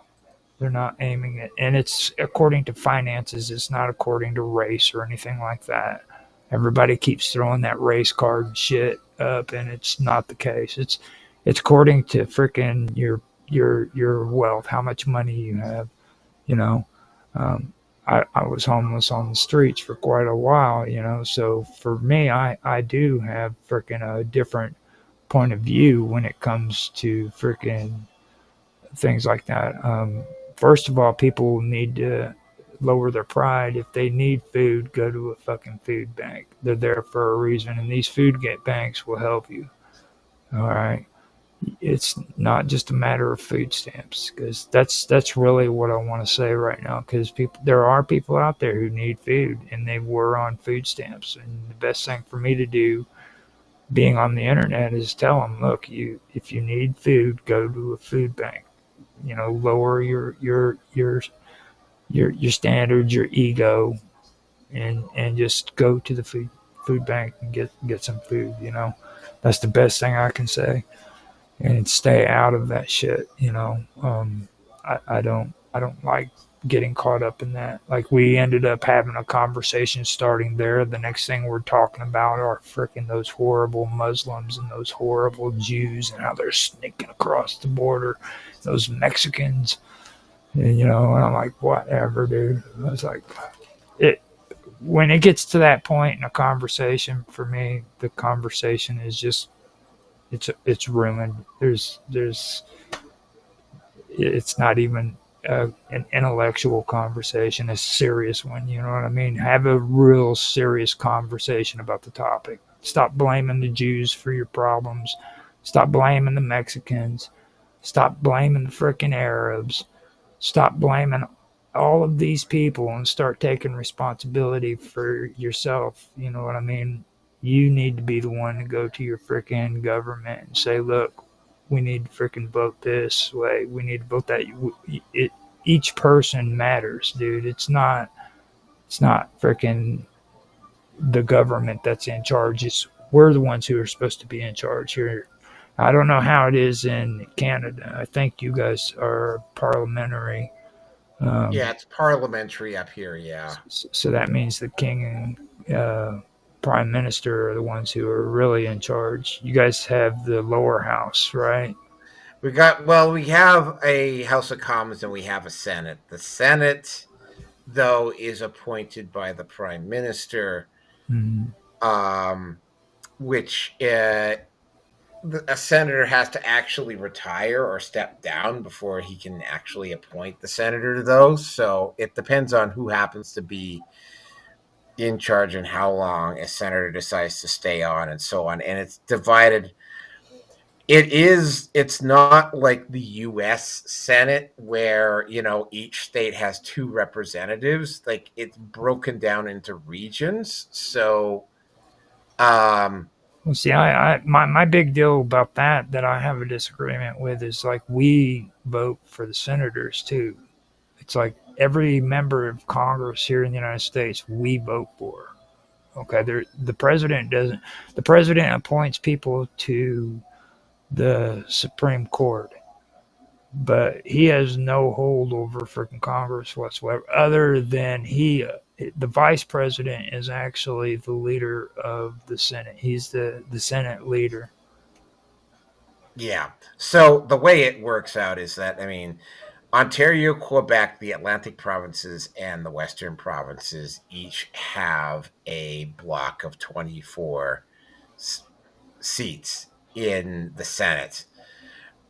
They're not aiming it, and it's according to finances. It's not according to race or anything like that. Everybody keeps throwing that race card shit up, and it's not the case. It's according to freaking your wealth, how much money you have. I was homeless on the streets for quite a while, so for me, I do have freaking a different point of view when it comes to freaking things like that. First of all, people need to lower their pride. If they need food, go to a fucking food bank. They're there for a reason, and these food banks will help you. All right. It's not just a matter of food stamps, because that's really what I want to say right now, because there are people out there who need food, and they were on food stamps, and the best thing for me to do being on the internet is tell them, look, if you need food, go to a food bank. Lower your standards, your ego, and just go to the food bank and get some food. That's the best thing I can say. And stay out of that shit. I don't like getting caught up in that. Like, we ended up having a conversation starting there. The next thing we're talking about are freaking those horrible Muslims and those horrible Jews and how they're sneaking across the border, those Mexicans, and I'm like, whatever, dude. I was like, when it gets to that point in a conversation, for me, the conversation is just it's ruined. It's not even an intellectual conversation, a serious one. You know what I mean? Have a real serious conversation about the topic. Stop blaming the Jews for your problems. Stop blaming the Mexicans. Stop blaming the frickin' Arabs. Stop blaming all of these people and start taking responsibility for yourself. You know what I mean? You need to be the one to go to your frickin' government and say, look, we need to frickin' vote this way. We need to vote that. Each person matters, dude. It's not frickin' the government that's in charge. We're the ones who are supposed to be in charge here. I don't know how it is in Canada. I think you guys are parliamentary. Yeah, it's parliamentary up here, yeah. So that means the king and prime minister are the ones who are really in charge. You guys have the lower house, right? We have a House of Commons and we have a Senate. The Senate, though, is appointed by the prime minister, which a senator has to actually retire or step down before he can actually appoint the senator to those. So it depends on who happens to be in charge and how long a senator decides to stay on and so on. And it's divided. It's not like the U.S. Senate where, each state has 2 representatives. Like, it's broken down into regions. So, well, see, my big deal about that I have a disagreement with is like we vote for the senators too. It's like every member of Congress here in the United States we vote for. Okay, the president doesn't. The president appoints people to the Supreme Court, but he has no hold over freaking Congress whatsoever, other than the vice president is actually the leader of the Senate. He's the Senate leader. Yeah. So the way it works out is that, Ontario, Quebec, the Atlantic provinces, and the Western provinces each have a block of 24 seats in the Senate.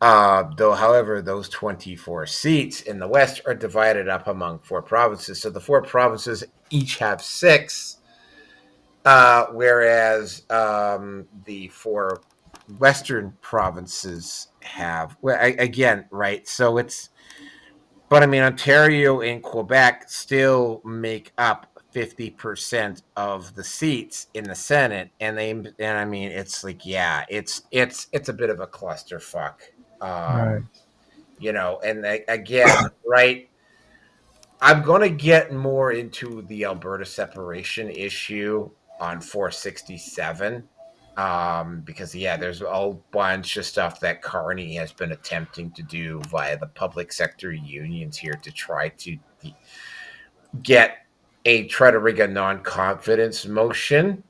However, those 24 seats in the West are divided up among 4 provinces. So the 4 provinces each have 6, whereas the 4 Western provinces have, right? So Ontario and Quebec still make up 50% of the seats in the Senate, and it's like, yeah, it's a bit of a clusterfuck. Right. And again, right, I'm going to get more into the Alberta separation issue on 467, because, there's a whole bunch of stuff that Carney has been attempting to do via the public sector unions here to try to try to rig a non-confidence motion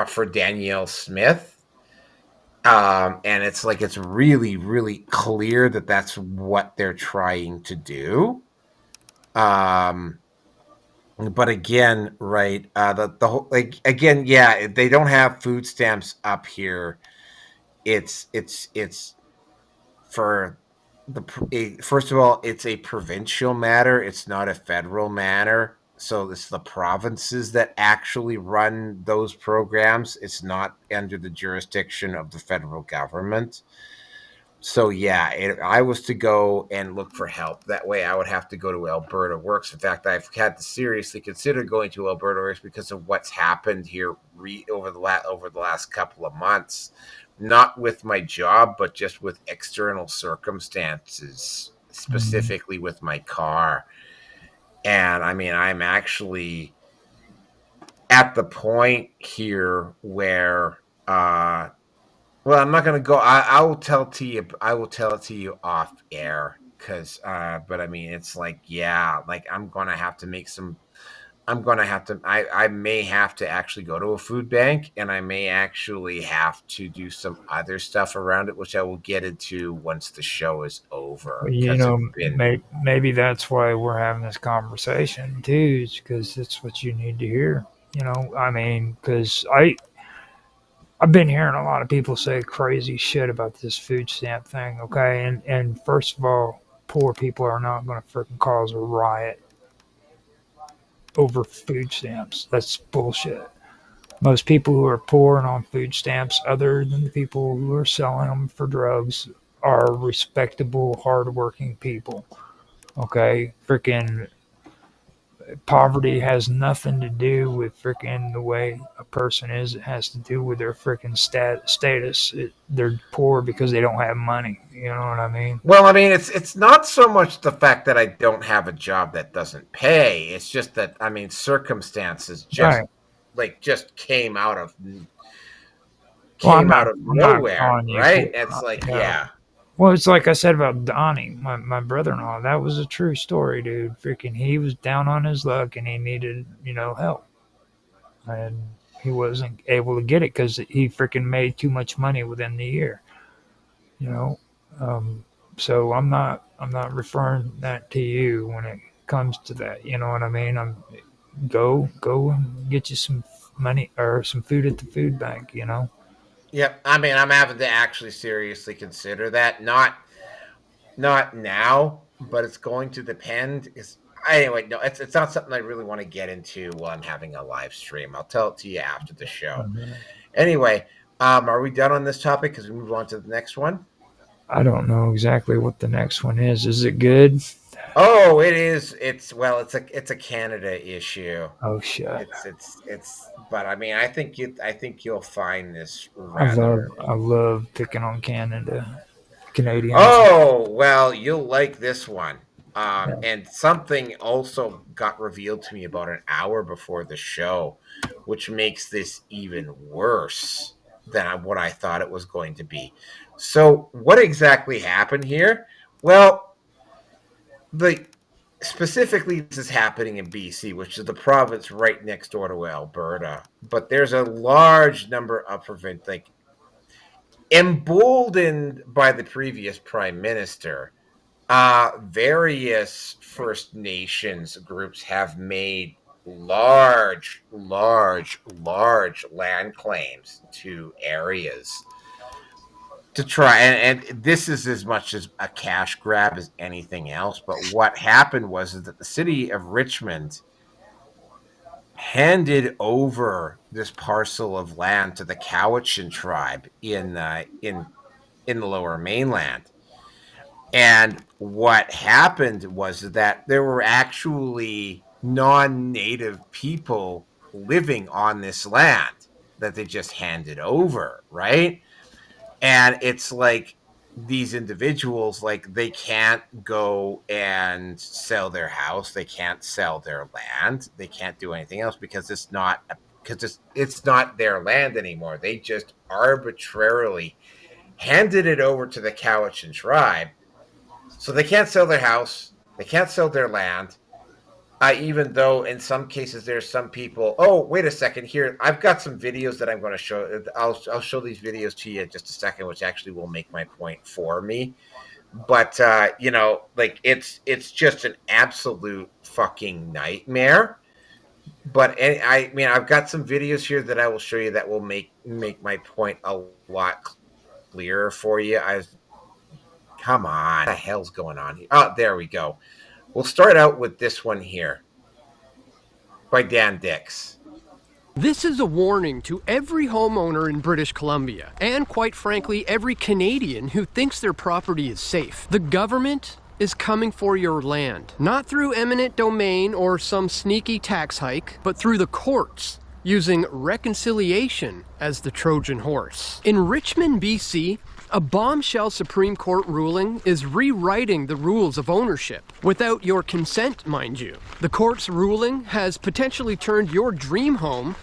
for Danielle Smith. And it's really, really clear that that's what they're trying to do. But again, right, the whole, they don't have food stamps up here. It's for first of all, it's a provincial matter. It's not a federal matter. So it's the provinces that actually run those programs. It's not under the jurisdiction of the federal government. So if I was to go and look for help that way, I would have to go to Alberta Works. In fact, I've had to seriously consider going to Alberta Works because of what's happened here over the last couple of months. Not with my job, but just with external circumstances, specifically with my car. And I'm actually at the point here where, I'm not going to go. I will tell it to you. I will tell it to you off air, because, it's like, I'm going to have to make some I'm going to have to, I may have to actually go to a food bank, and I may actually have to do some other stuff around it, which I will get into once the show is over. You know, maybe that's why we're having this conversation too, is because it's what you need to hear. You know, I mean, because I've been hearing a lot of people say crazy shit about this food stamp thing, okay? And first of all, poor people are not going to freaking cause a riot over food stamps. That's bullshit. Most people who are poor and on food stamps, other than the people who are selling them for drugs, are respectable, hardworking people, okay? Freaking poverty has nothing to do with freaking the way a person is. It has to do with their freaking status. They're poor because they don't have money. You know what I mean? Well, I mean, it's not so much the fact that I don't have a job that doesn't pay. It's just that, I mean, circumstances just just came out of nowhere, right? It's like, yeah. Well, it's like I said about Donnie, my brother-in-law. That was a true story, dude. Freaking, he was down on his luck and he needed, help. And he wasn't able to get it because he freaking made too much money within the year. So I'm not referring that to you when it comes to that. You know what I mean? Go and get you some money or some food at the food bank. Yep. I mean, I'm having to actually seriously consider that. Not now, but it's going to depend. Anyway, no, it's not something I really want to get into while I'm having a live stream. I'll tell it to you after the show. Anyway, are we done on this topic? Because we move on to the next one. I don't know exactly what the next one is. Is it good? Oh, it is. It's a Canada issue. Oh shit. But I mean, I think you'll find this rather. I love picking on Canadians. Oh, well, you'll like this one. And something also got revealed to me about an hour before the show, which makes this even worse than what I thought it was going to be. So what exactly happened here? Well, specifically, this is happening in BC, which is the province right next door to Alberta. But there's a large number of emboldened by the previous prime minister. Various First Nations groups have made large land claims to areas to try, and this is as much as a cash grab as anything else. But what happened was that the city of Richmond handed over this parcel of land to the Cowichan tribe in the Lower Mainland. And what happened was that there were actually non-native people living on this land that they just handed over, right? And it's like these individuals, like, they can't go and sell their house, they can't sell their land, they can't do anything else because it's not their land anymore. They just arbitrarily handed it over to the Cowichan tribe. So they can't sell their house, they can't sell their land, even though in some cases there's some people. Oh, wait a second here. I've got some videos that I'm going to show. I'll show these videos to you in just a second, which actually will make my point for me. But, it's just an absolute fucking nightmare. But I mean, I've got some videos here that I will show you that will make my point a lot clearer for you. Come on, what the hell's going on here? Oh, there we go. We'll start out with this one here by Dan Dix. This is a warning to every homeowner in British Columbia, and quite frankly, every Canadian who thinks their property is safe. The government is coming for your land, not through eminent domain or some sneaky tax hike, but through the courts, using reconciliation as the Trojan horse. In Richmond, BC, a bombshell Supreme Court ruling is rewriting the rules of ownership, without your consent, mind you. The court's ruling has potentially turned your dream home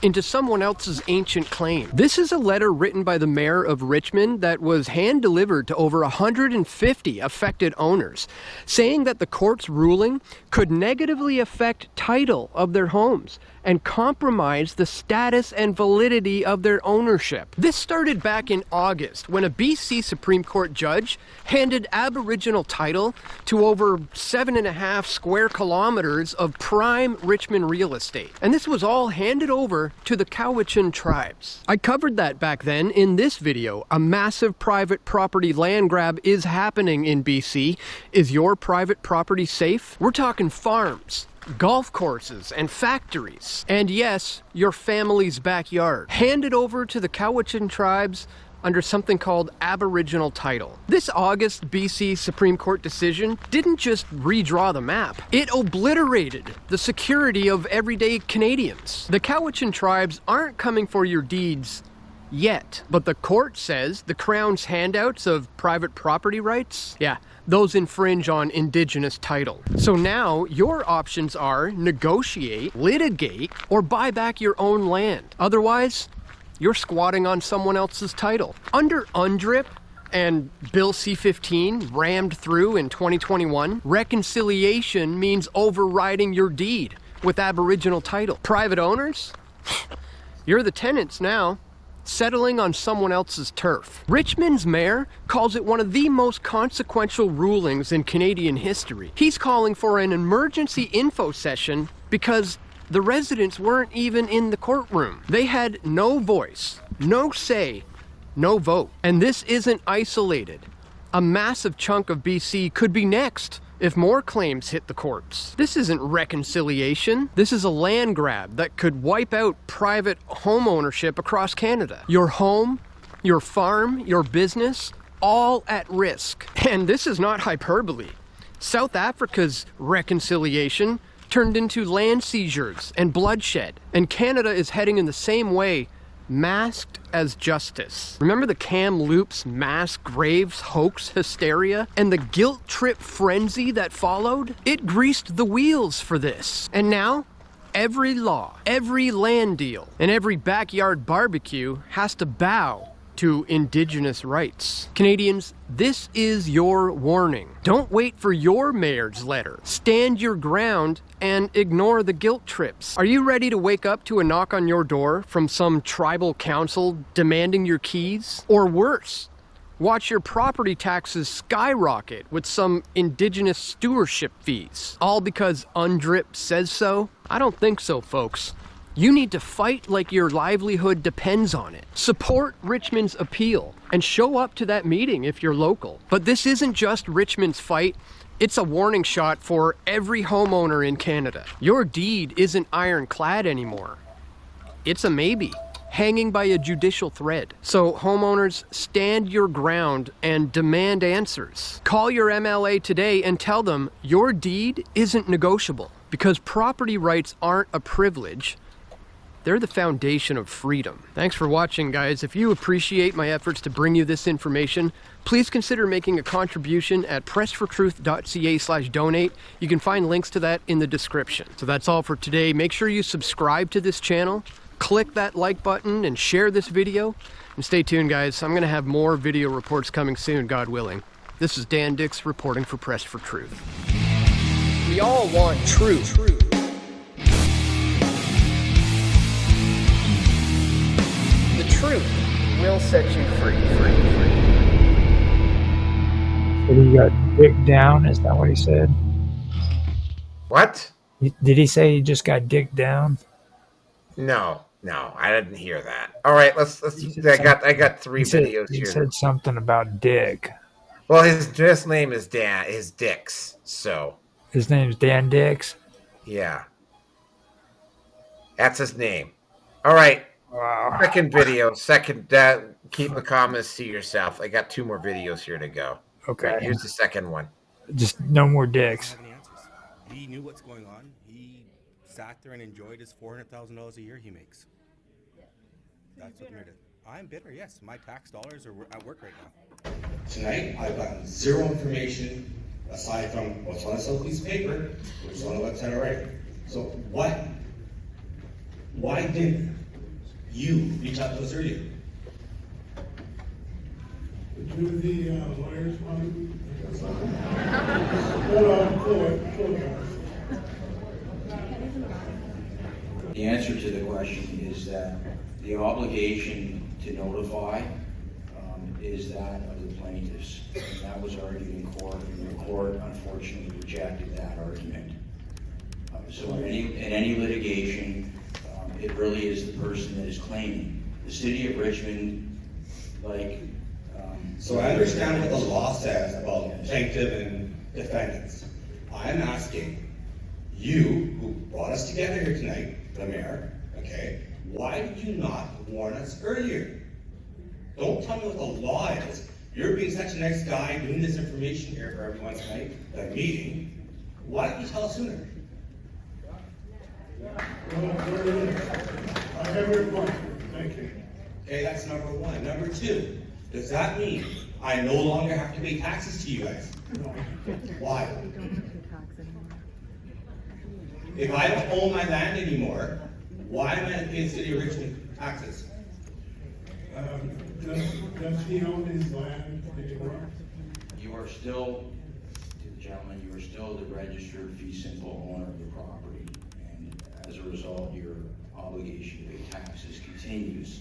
into someone else's ancient claim. This is a letter written by the mayor of Richmond that was hand-delivered to over 150 affected owners, saying that the court's ruling could negatively affect title of their homes and compromise the status and validity of their ownership. This started back in August when a BC Supreme Court judge handed Aboriginal title to over 7.5 square kilometers of prime Richmond real estate. And this was all handed over to the Cowichan tribes. I covered that back then in this video. A massive private property land grab is happening in BC. Is your private property safe? We're talking farms, golf courses, and factories. And yes, your family's backyard. Handed over to the Cowichan tribes under something called Aboriginal title. This August BC Supreme Court decision didn't just redraw the map, it obliterated the security of everyday Canadians. The Cowichan tribes aren't coming for your deeds yet, but the court says the Crown's handouts of private property rights, yeah, those infringe on Indigenous title. So now your options are negotiate, litigate, or buy back your own land. Otherwise, you're squatting on someone else's title. Under UNDRIP and Bill C-15 rammed through in 2021, reconciliation means overriding your deed with Aboriginal title. Private owners? You're the tenants now, settling on someone else's turf. Richmond's mayor calls it one of the most consequential rulings in Canadian history. He's calling for an emergency info session because the residents weren't even in the courtroom. They had no voice, no say, no vote. And this isn't isolated. A massive chunk of BC could be next if more claims hit the courts. This isn't reconciliation. This is a land grab that could wipe out private home ownership across Canada. Your home, your farm, your business, all at risk. And this is not hyperbole. South Africa's reconciliation turned into land seizures and bloodshed. And Canada is heading in the same way, masked as justice. Remember the Kamloops mass graves hoax hysteria and the guilt trip frenzy that followed? It greased the wheels for this. And now, every law, every land deal, and every backyard barbecue has to bow to Indigenous rights. Canadians, this is your warning. Don't wait for your mayor's letter. Stand your ground and ignore the guilt trips. Are you ready to wake up to a knock on your door from some tribal council demanding your keys? Or worse, watch your property taxes skyrocket with some Indigenous stewardship fees, all because UNDRIP says so? I don't think so, folks. You need to fight like your livelihood depends on it. Support Richmond's appeal and show up to that meeting if you're local. But this isn't just Richmond's fight. It's a warning shot for every homeowner in Canada. Your deed isn't ironclad anymore. It's a maybe, hanging by a judicial thread. So homeowners, stand your ground and demand answers. Call your MLA today and tell them your deed isn't negotiable, because property rights aren't a privilege. They're the foundation of freedom. Thanks for watching, guys. If you appreciate my efforts to bring you this information, please consider making a contribution at pressfortruth.ca/donate. You can find links to that in the description. So that's all for today. Make sure you subscribe to this channel, click that like button, and share this video. And stay tuned, guys. I'm going to have more video reports coming soon, God willing. This is Dan Dix reporting for Press for Truth. We all want truth. The truth will set you free. But he got dicked down, is that what he said? What? Did he say he just got dicked down? No, I didn't hear that. All right, let's. I got three videos here. He said something about dick. Well, his name is Dan. His Dix. So his name's Dan Dix. Yeah, that's his name. All right. Wow. Second video. Keep the comments to yourself. I got 2 more videos here to go. Okay. Right, here's the second one. Just no more dicks. He knew what's going on. He sat there and enjoyed his $400,000 a year he makes. That's what made it. I'm bitter, yes. My tax dollars are at work right now. Tonight, I've gotten zero information aside from what's on this little piece of paper, which is on the website already. So why did you reach out to us earlier? Do the lawyers want to? Go ahead. The answer to the question is that the obligation to notify is that of the plaintiffs. And that was argued in court, and the court unfortunately rejected that argument. So in any litigation, it really is the person that is claiming. The city of Richmond, like... So I understand what the law says about plaintiff and defendants. I'm asking you, who brought us together here tonight, the mayor, okay, why did you not warn us earlier? Don't tell me what the law is. You're being such a nice guy, doing this information here for everyone tonight, the meeting. Why didn't you tell us sooner? Well, there it is. I have your point. Thank you. Okay, that's number one. Number two, does that mean I no longer have to pay taxes to you guys? No. Why? If I don't own my land anymore, why am I paying the city of Richmond taxes? Does he own his land anymore? You are still, to the gentleman, you are still the registered fee simple owner of the property. And as a result, your obligation to pay taxes continues.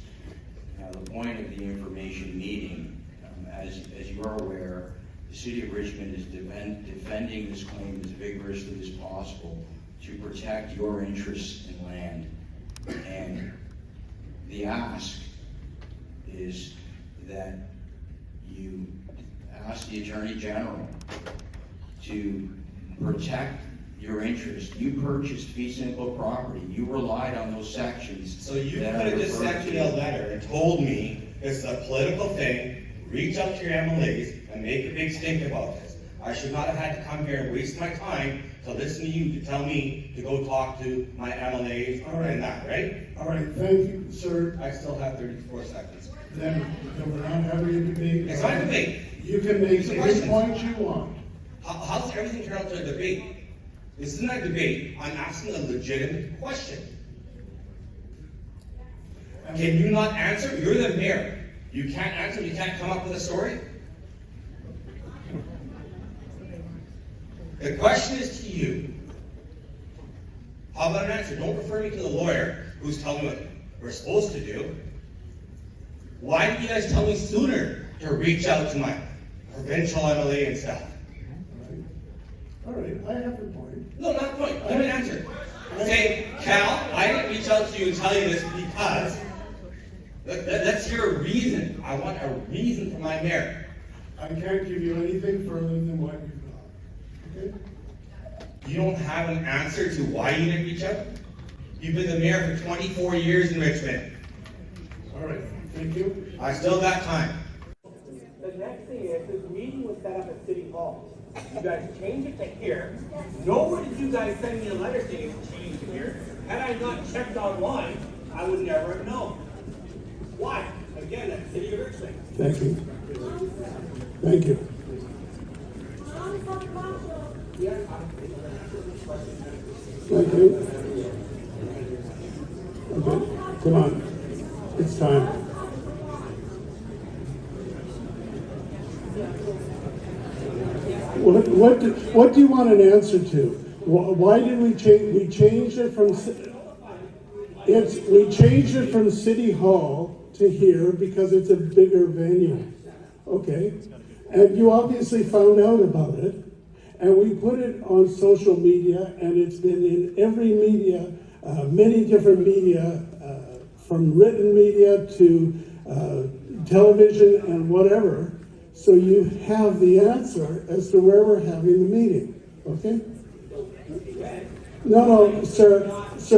Now, the point of the information meeting, as you are aware, the city of Richmond is defending this claim as vigorously as possible to protect your interests in land. And the ask is that you ask the Attorney General to protect your interest. You purchased fee simple property. You relied on those sections. So you could have just sent me a letter and told me it's a political thing, reach out to your MLAs and make a big stink about this. I should not have had to come here and waste my time to listen to you to tell me to go talk to my MLAs and that, right? All right, thank you, sir. I still have 34 seconds. Then we're not having a debate. It's not a debate. You can make any point you want. How's everything turn out to a debate? This isn't a debate. I'm asking a legitimate question. Can you not answer? You're the mayor. You can't answer? You can't come up with a story? The question is to you. How about an answer? Don't refer me to the lawyer who's telling me what we're supposed to do. Why didn't you guys tell me sooner to reach out to my provincial MLA and stuff? All right, I have a point. No, not a point. Give me an answer. Say, Cal, I didn't reach out to you and tell you this because let's hear a reason. I want a reason for my mayor. I can't give you anything further than what you've got. Okay? You don't have an answer to why you didn't reach out? You've been the mayor for 24 years in Richmond. All right, thank you. I still got time. The next thing is, this meeting was set up at City Hall. You guys changed it to here. Nowhere did you guys send me a letter saying it's changed to here. Had I not checked online, I would never have known. Why? Again, that's City of Richmond. Thank you. Thank you. Thank you. Okay, come on. It's time. What do you want an answer to? Why did we change? We changed it from City Hall to here because it's a bigger venue. Okay, and you obviously found out about it, and we put it on social media, and it's been in every media, many different media, from written media to television and whatever. So you have the answer as to where we're having the meeting, okay? No, sir,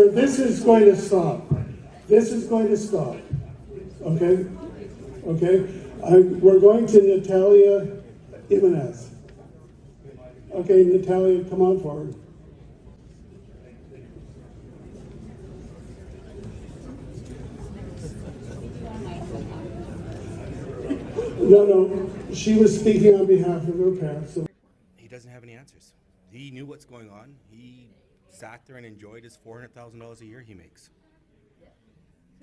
this is going to stop. This is going to stop, okay? Okay, we're going to Natalia Jimenez. Okay, Natalia, come on forward. No, she was speaking on behalf of her parents. So. He doesn't have any answers. He knew what's going on. He sat there and enjoyed his $400,000 a year he makes.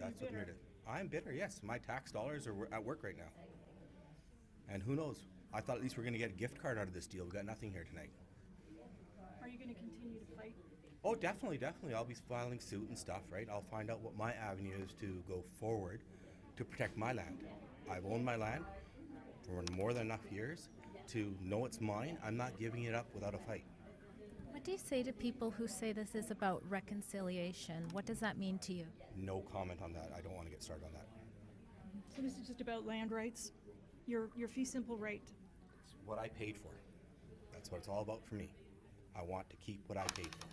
That's what I'm here to. I'm bitter, yes. My tax dollars are at work right now. And who knows? I thought at least we're going to get a gift card out of this deal. We got nothing here tonight. Are you going to continue to fight? Oh, definitely. I'll be filing suit and stuff, right? I'll find out what my avenue is to go forward to protect my land. I've owned my land for more than enough years to know it's mine. I'm not giving it up without a fight. What do you say to people who say this is about reconciliation? What does that mean to you? No comment on that. I don't want to get started on that. So this is just about land rights? Your fee simple right? It's what I paid for. That's what it's all about for me. I want to keep what I paid for.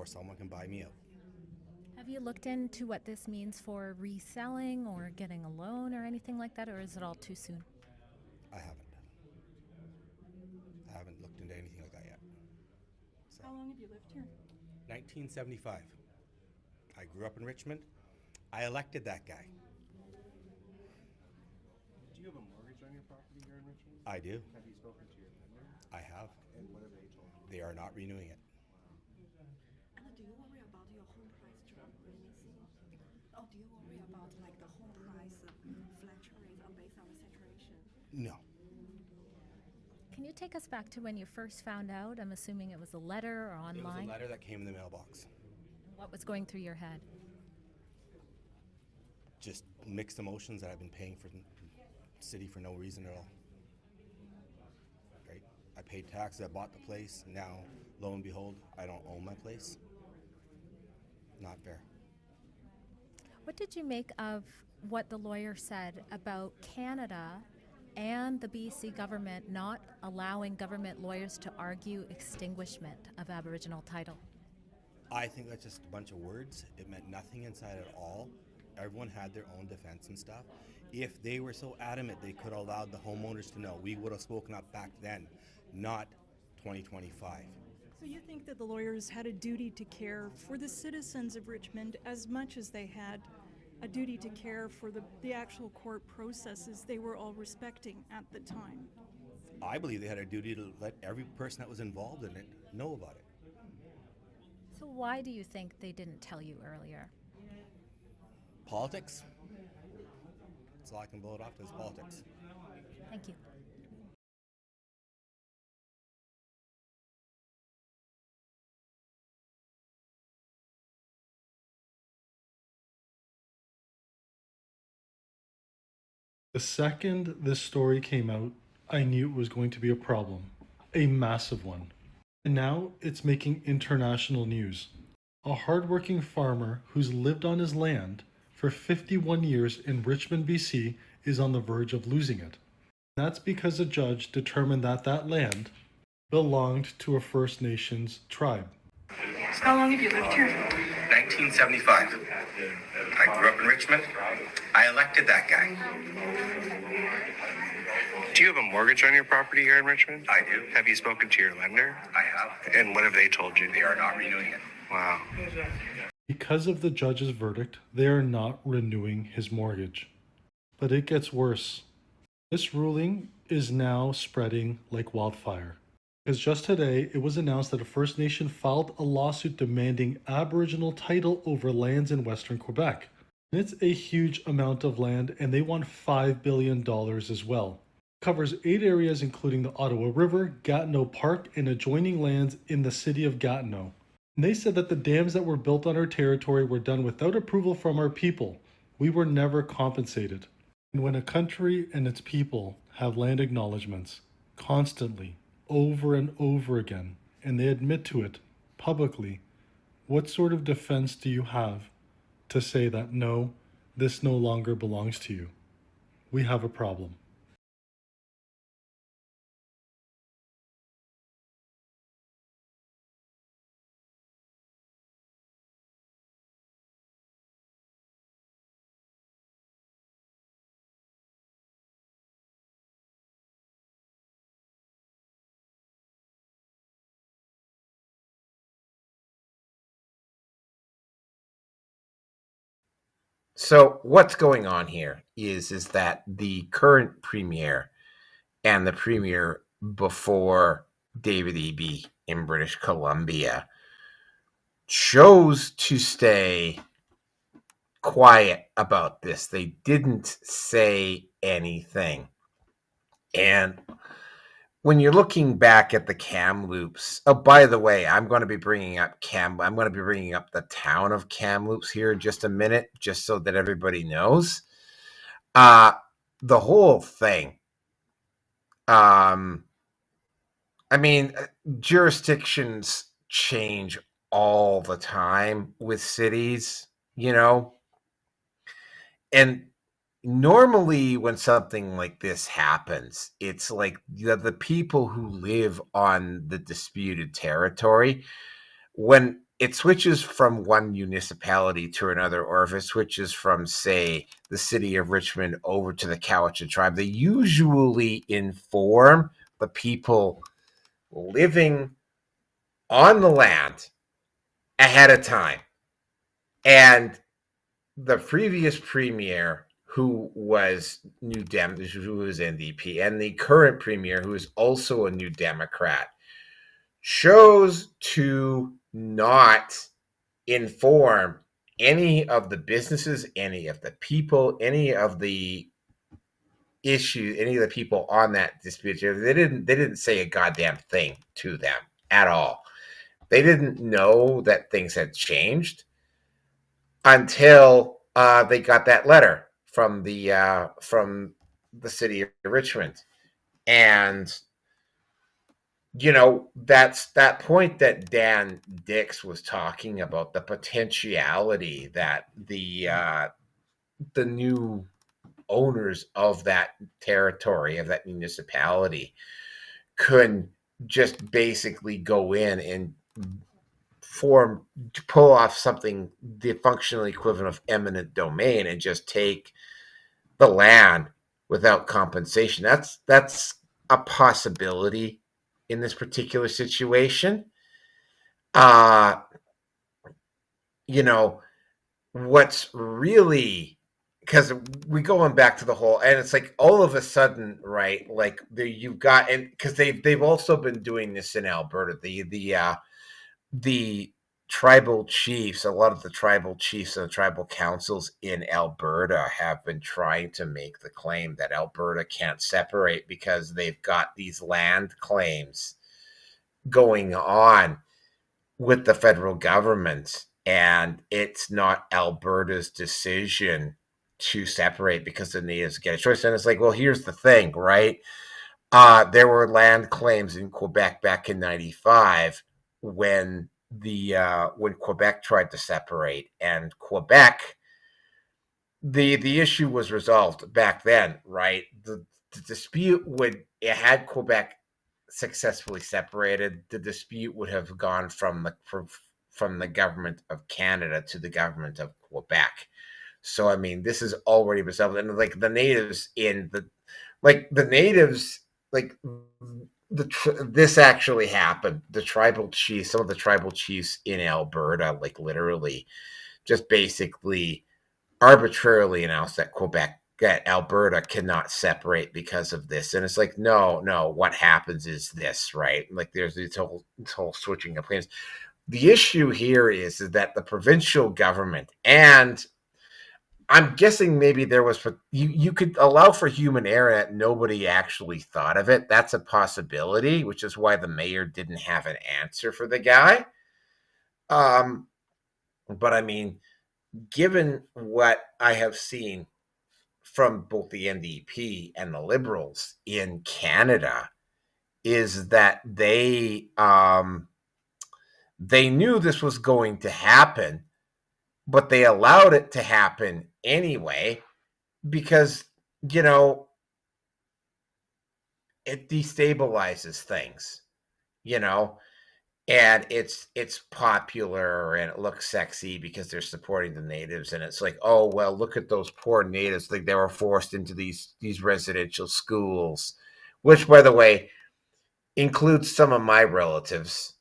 Or someone can buy me out. Have you looked into what this means for reselling or getting a loan or anything like that, or is it all too soon? I haven't looked into anything like that yet. So, How long have you lived here? 1975. I grew up in Richmond. I elected that guy. Do you have a mortgage on your property here in Richmond? I do. Have you spoken to your lender? I have. And what have they told you? They are not renewing it. And do you worry about your home price drop or anything? Or do you worry about like the home price fluctuates based on the situation? No. Can you take us back to when you first found out? I'm assuming it was a letter or online. It was a letter that came in the mailbox. What was going through your head? Just mixed emotions that I've been paying for the city for no reason at all. Right? I paid taxes, I bought the place. Now, lo and behold, I don't own my place. Not fair. What did you make of what the lawyer said about Canada and the BC government not allowing government lawyers to argue extinguishment of Aboriginal title? I think that's just a bunch of words. It meant nothing inside at all. Everyone had their own defense and stuff. If they were so adamant, they could have allowed the homeowners to know. We would have spoken up back then, not 2025. So you think that the lawyers had a duty to care for the citizens of Richmond as much as they had a duty to care for the actual court processes they were all respecting at the time? I believe they had a duty to let every person that was involved in it know about it. So why do you think they didn't tell you earlier? Politics? That's all I can blow it off to is politics. Thank you. The second this story came out, I knew it was going to be a problem. A massive one. And now it's making international news. A hardworking farmer who's lived on his land for 51 years in Richmond, BC, is on the verge of losing it. That's because a judge determined that that land belonged to a First Nations tribe. How long have you lived here? 1975. I grew up in Richmond. I elected that guy. Do you have a mortgage on your property here in Richmond? I do. Have you spoken to your lender? I have. And what have they told you? They are not renewing it. Wow. Because of the judge's verdict, they are not renewing his mortgage. But it gets worse. This ruling is now spreading like wildfire. Because just today, it was announced that a First Nation filed a lawsuit demanding Aboriginal title over lands in Western Quebec. And it's a huge amount of land, and they want $5 billion as well. It covers 8 areas including the Ottawa River, Gatineau Park, and adjoining lands in the city of Gatineau. And they said that the dams that were built on our territory were done without approval from our people. We were never compensated. And when a country and its people have land acknowledgements constantly, over and over again, and they admit to it publicly, what sort of defense do you have to say that no, this no longer belongs to you? We have a problem. So what's going on here is that the current premier and the premier before David Eby in British Columbia chose to stay quiet about this. They didn't say anything. And when you're looking back at the Kamloops, oh, by the way, I'm going to be bringing up the town of Kamloops here in just a minute, just so that everybody knows. The whole thing. Jurisdictions change all the time with cities, and normally when something like this happens, it's like the people who live on the disputed territory, when it switches from one municipality to another, or if it switches from, say, the city of Richmond over to the Cowichan tribe, they usually inform the people living on the land ahead of time. And the previous premier, who was New Dem, who was NDP, and the current premier, who is also a New Democrat, chose to not inform any of the businesses, any of the people, any of the issues, any of the people on that dispute. They didn't say a goddamn thing to them at all. They didn't know that things had changed until they got that letter from the city of Richmond. And that's that point that Dan Dix was talking about, the potentiality that the new owners of that territory, of that municipality, could just basically go in and pull off something, the functional equivalent of eminent domain, and just take the land without compensation. That's a possibility in this particular situation. What's really, because we going back to the whole, and it's like all of a sudden, right? Like you've got, and because they've also been doing this in Alberta, the tribal chiefs, a lot of the tribal chiefs and the tribal councils in Alberta have been trying to make the claim that Alberta can't separate because they've got these land claims going on with the federal government, and it's not Alberta's decision to separate because the natives get a choice. And it's like, well, here's the thing, right? There were land claims in Quebec back in '95 when Quebec tried to separate, and Quebec, the issue was resolved back then, right? The dispute had Quebec successfully separated, the dispute would have gone from the government of Canada to the government of Quebec. So this is already resolved, and like the natives this actually happened. The tribal chiefs, some of the tribal chiefs in Alberta, like literally, just basically arbitrarily announced that Alberta cannot separate because of this. And it's like, no, what happens is this, right? Like there's this whole switching of plans. The issue here is that the provincial government, and I'm guessing maybe there was, you could allow for human error that nobody actually thought of it. That's a possibility, which is why the mayor didn't have an answer for the guy. But given what I have seen from both the NDP and the Liberals in Canada, is that they knew this was going to happen, but they allowed it to happen anyway because, it destabilizes things, and it's popular and it looks sexy because they're supporting the natives, and it's like, oh well, look at those poor natives, like they were forced into these residential schools, which, by the way, includes some of my relatives,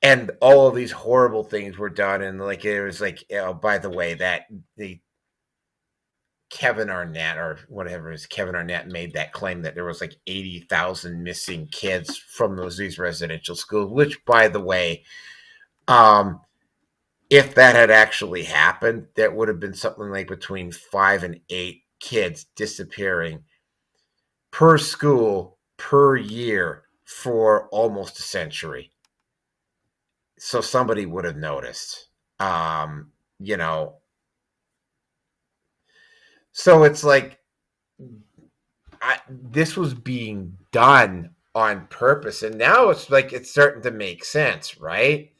and all of these horrible things were done, and like it was like, by the way, that the Kevin Arnett or whatever is Kevin Arnett made that claim that there was like 80,000 missing kids from these residential schools, which, by the way, if that had actually happened, there would have been something like between 5 and 8 kids disappearing per school per year for almost a century. So somebody would have noticed. You know, so it's like this was being done on purpose, and now it's like it's starting to make sense, right?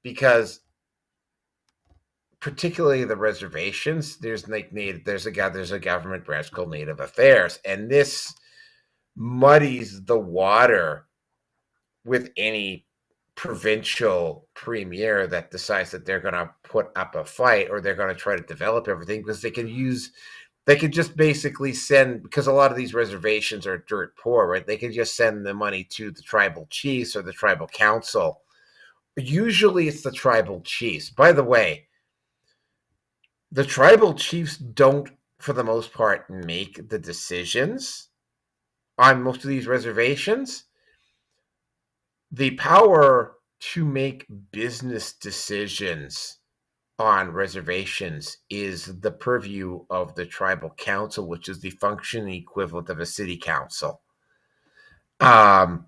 Because particularly the reservations, there's a government branch called Native Affairs, and this muddies the water with any provincial premier that decides that they're going to put up a fight or they're going to try to develop everything, because they could just basically send, because a lot of these reservations are dirt poor, right? They could just send the money to the tribal chiefs or the tribal council. Usually it's the tribal chiefs. By the way, the tribal chiefs don't, for the most part, make the decisions on most of these reservations. The power to make business decisions on reservations is the purview of the tribal council, which is the functioning equivalent of a city council. The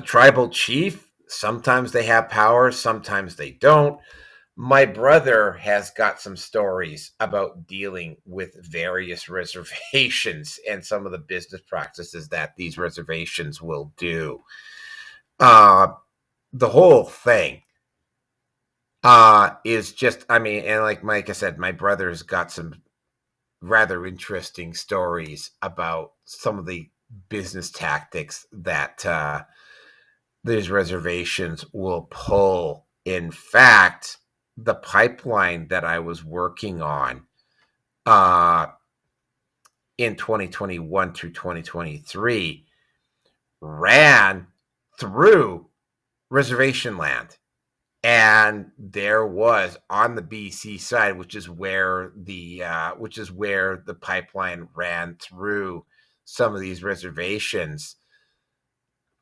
tribal chief, sometimes they have power, sometimes they don't. My brother has got some stories about dealing with various reservations and some of the business practices that these reservations will do. The whole thing is just, I mean, and like Mike said, my brother's got some rather interesting stories about some of the business tactics that these reservations will pull. In fact, the pipeline that I was working on in 2021 through 2023 ran through reservation land. And there was on the BC side, which is where the pipeline ran through some of these reservations,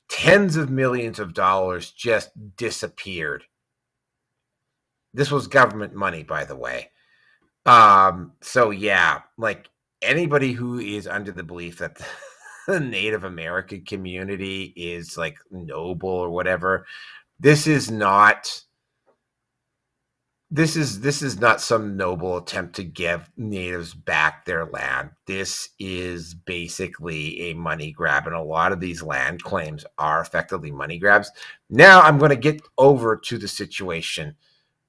tens of millions of dollars just disappeared. This was government money, by the way. So yeah, like anybody who is under the belief that the Native American community is like noble or whatever, this is not some noble attempt to give natives back their land. This is basically a money grab, and a lot of these land claims are effectively money grabs. Now I'm going to get over to the situation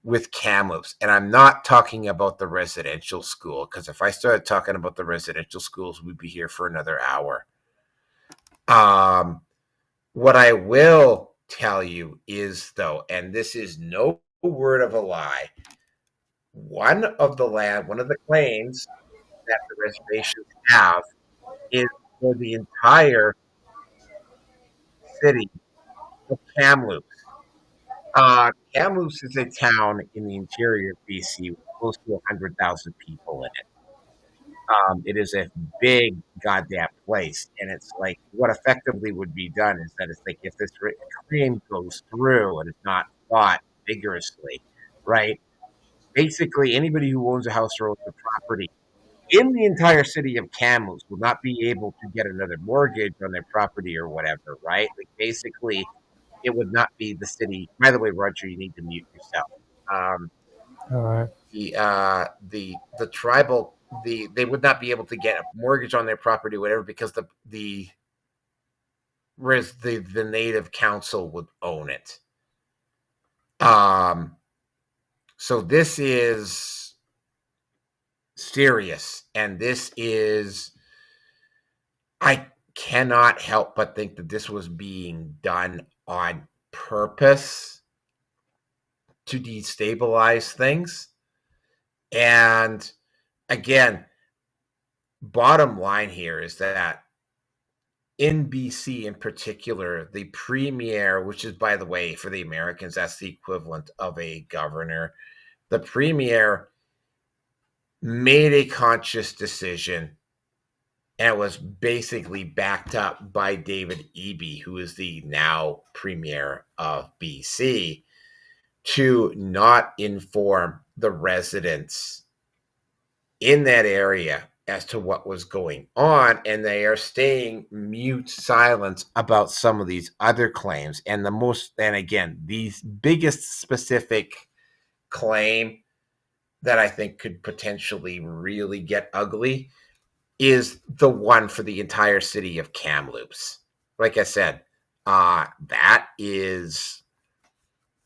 with Kamloops, and I'm not talking about the residential school, because if I started talking about the residential schools, we'd be here for another hour. What I will tell you is, though, and this is no word of a lie, one of the claims that the reservations have is for the entire city of Kamloops. Kamloops is a town in the interior of BC with close to 100,000 people in it. It is a big goddamn place, and it's like what effectively would be done is that it's like if this claim goes through and it's not fought vigorously, right? Basically, anybody who owns a house or owns a property in the entire city of Kamloops will not be able to get another mortgage on their property or whatever, right? Like basically, it would not be the city. By the way, Roger, you need to mute yourself. All right. The tribal they would not be able to get a mortgage on their property, whatever, because the native council would own it. So this is serious, and this is, I cannot help but think that this was being done on purpose to destabilize things. And again, bottom line here is that in BC in particular, the premier, which is, by the way, for the Americans, that's the equivalent of a governor, the premier made a conscious decision, and it was basically backed up by David Eby, who is the now premier of BC, to not inform the residents in that area as to what was going on, and they are staying mute silence about some of these other claims. And again, the biggest specific claim that I think could potentially really get ugly is the one for the entire city of Kamloops. Like I said, there's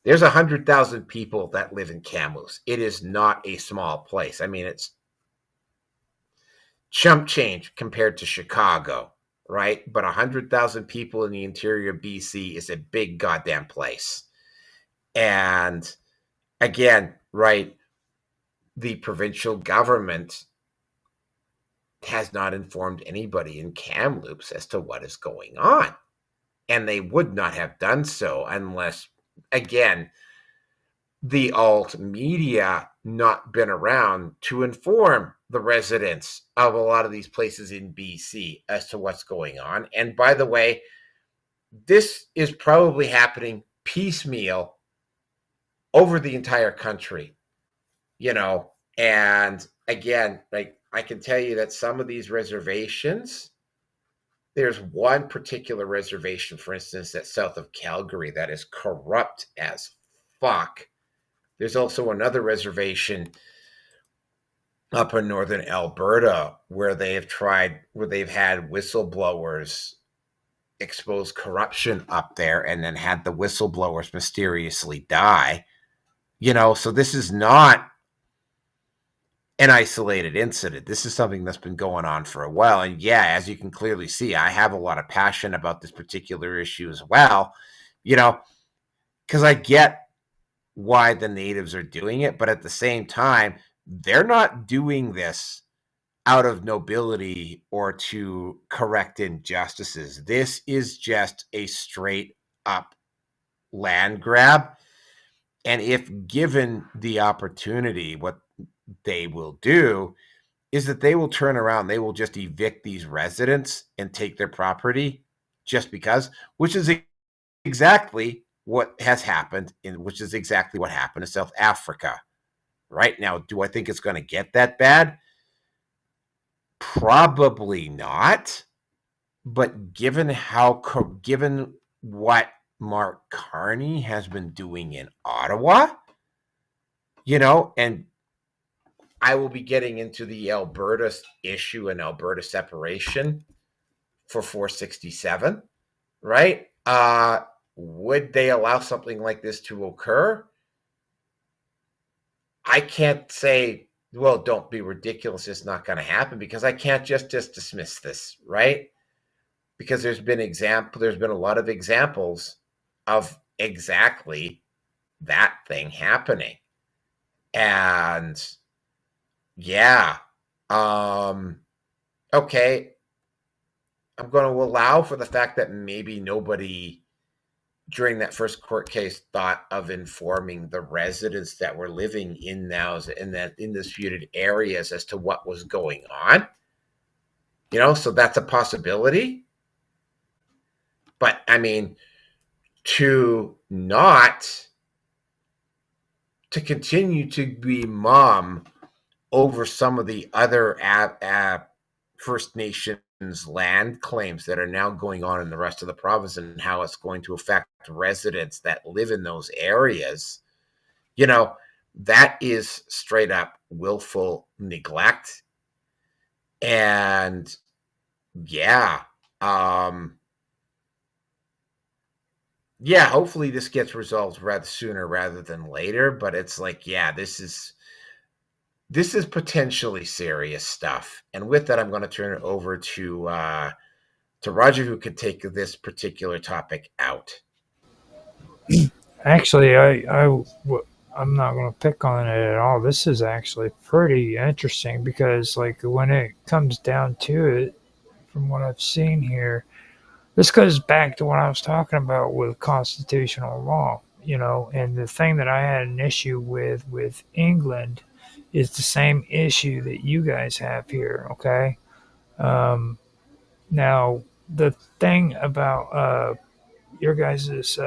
100,000 people that live in Kamloops. It is not a small place. I mean, it's chump change compared to Chicago, right? But 100,000 people in the interior of BC is a big goddamn place. And again, right, the provincial government has not informed anybody in Kamloops as to what is going on. And they would not have done so unless, again, the alt media not been around to inform the residents of a lot of these places in BC as to what's going on. And by the way, this is probably happening piecemeal over the entire country, and again, like I can tell you that some of these reservations, there's one particular reservation, for instance, that's south of Calgary that is corrupt as fuck. There's also another reservation up in northern Alberta where they've had whistleblowers expose corruption up there and then had the whistleblowers mysteriously die. So this is not an isolated incident. This is something that's been going on for a while. And yeah, as you can clearly see, I have a lot of passion about this particular issue as well, because I get why the natives are doing it, but at the same time, they're not doing this out of nobility or to correct injustices. This is just a straight up land grab. And if given the opportunity, what they will do is that they will turn around, they will just evict these residents and take their property just because, which is exactly what has happened, which is exactly what happened to South Africa. Right now, do I think it's going to get that bad? Probably not. But given what Mark Carney has been doing in Ottawa, and I will be getting into the Alberta issue and Alberta separation for 467, right? Would they allow something like this to occur? I can't say, well, don't be ridiculous, it's not going to happen, because I can't just dismiss this, right? Because there's been a lot of examples of exactly that thing happening. And yeah, okay, I'm going to allow for the fact that maybe nobody during that first court case thought of informing the residents that were living in disputed areas as to what was going on. So that's a possibility. But I mean, to continue to be mum over some of the other First Nations land claims that are now going on in the rest of the province and how it's going to affect residents that live in those areas, that is straight up willful neglect. And hopefully this gets resolved rather sooner rather than later. But it's like, this is potentially serious stuff. And with that, I'm going to turn it over to Roger, who could take this particular topic out. Actually, I'm not going to pick on it at all. This is actually pretty interesting because, like, when it comes down to it, from what I've seen here, this goes back to what I was talking about with constitutional law, and the thing that I had an issue with England is the same issue that you guys have here, okay? Now, the thing about your guys'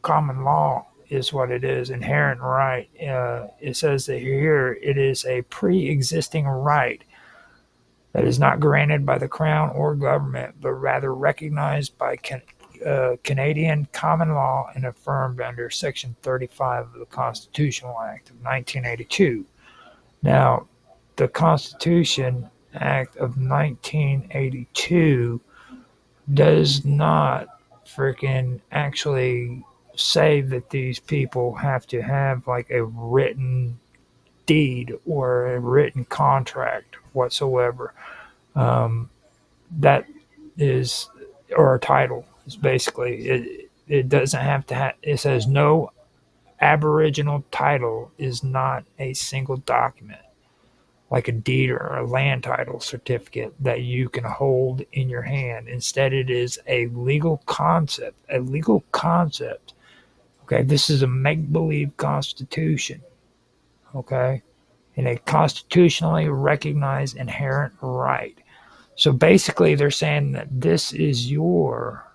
common law is what it is, inherent right. It says that here it is a pre-existing right that is not granted by the Crown or government, but rather recognized by Canadian common law and affirmed under Section 35 of the Constitutional Act of 1982. Now, the Constitution Act of 1982 does not freaking actually say that these people have to have like a written deed or a written contract whatsoever. That is, or a title is basically, it doesn't have to have, it says no Aboriginal title is not a single document, like a deed or a land title certificate that you can hold in your hand. Instead, it is a legal concept. A legal concept. Okay, this is a make-believe constitution. Okay, and a constitutionally recognized inherent right. So basically, they're saying that this is your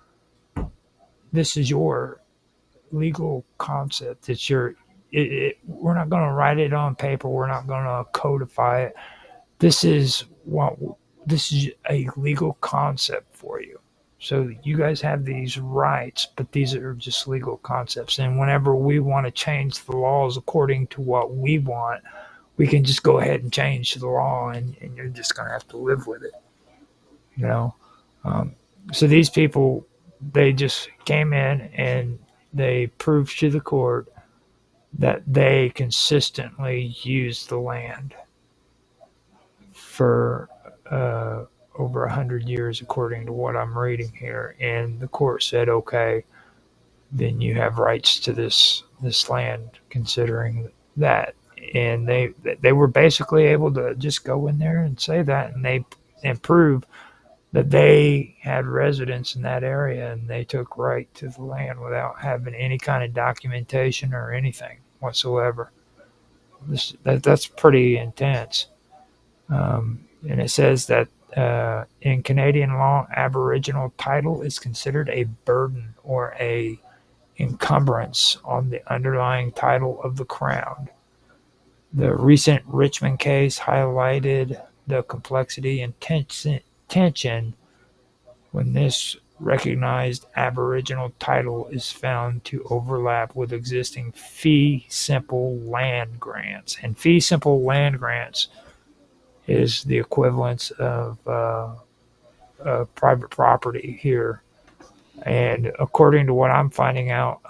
legal concept. It's your. We're not going to write it on paper. We're not going to codify it. This is a legal concept for you. So you guys have these rights, but these are just legal concepts. And whenever we want to change the laws according to what we want, we can just go ahead and change the law, and you're just going to have to live with it. You know? So these people, they just came in and they proved to the court that they consistently used the land for over 100 years, according to what I'm reading here. And the court said, okay, then you have rights to this land, considering that. And they were basically able to just go in there and say that, and prove that they had residence in that area, and they took right to the land without having any kind of documentation or anything whatsoever. That's pretty intense. And it says that in Canadian law, Aboriginal title is considered a burden or a encumbrance on the underlying title of the Crown. The recent Richmond case highlighted the complexity and tension when this recognized Aboriginal title is found to overlap with existing fee simple land grants. And fee simple land grants is the equivalence of private property here. And according to what I'm finding out,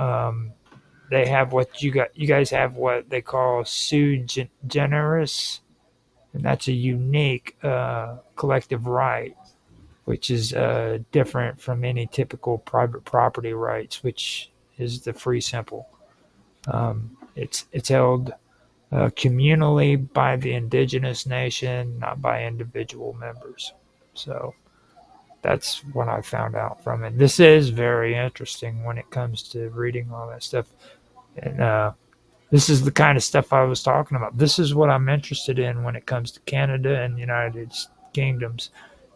they have what you guys have what they call sui generis, and that's a unique collective right, which is different from any typical private property rights, which is the free simple. It's held communally by the indigenous nation, not by individual members. So that's what I found out from it. This is very interesting when it comes to reading all that stuff. And this is the kind of stuff I was talking about. This is what I'm interested in when it comes to Canada and United Kingdoms.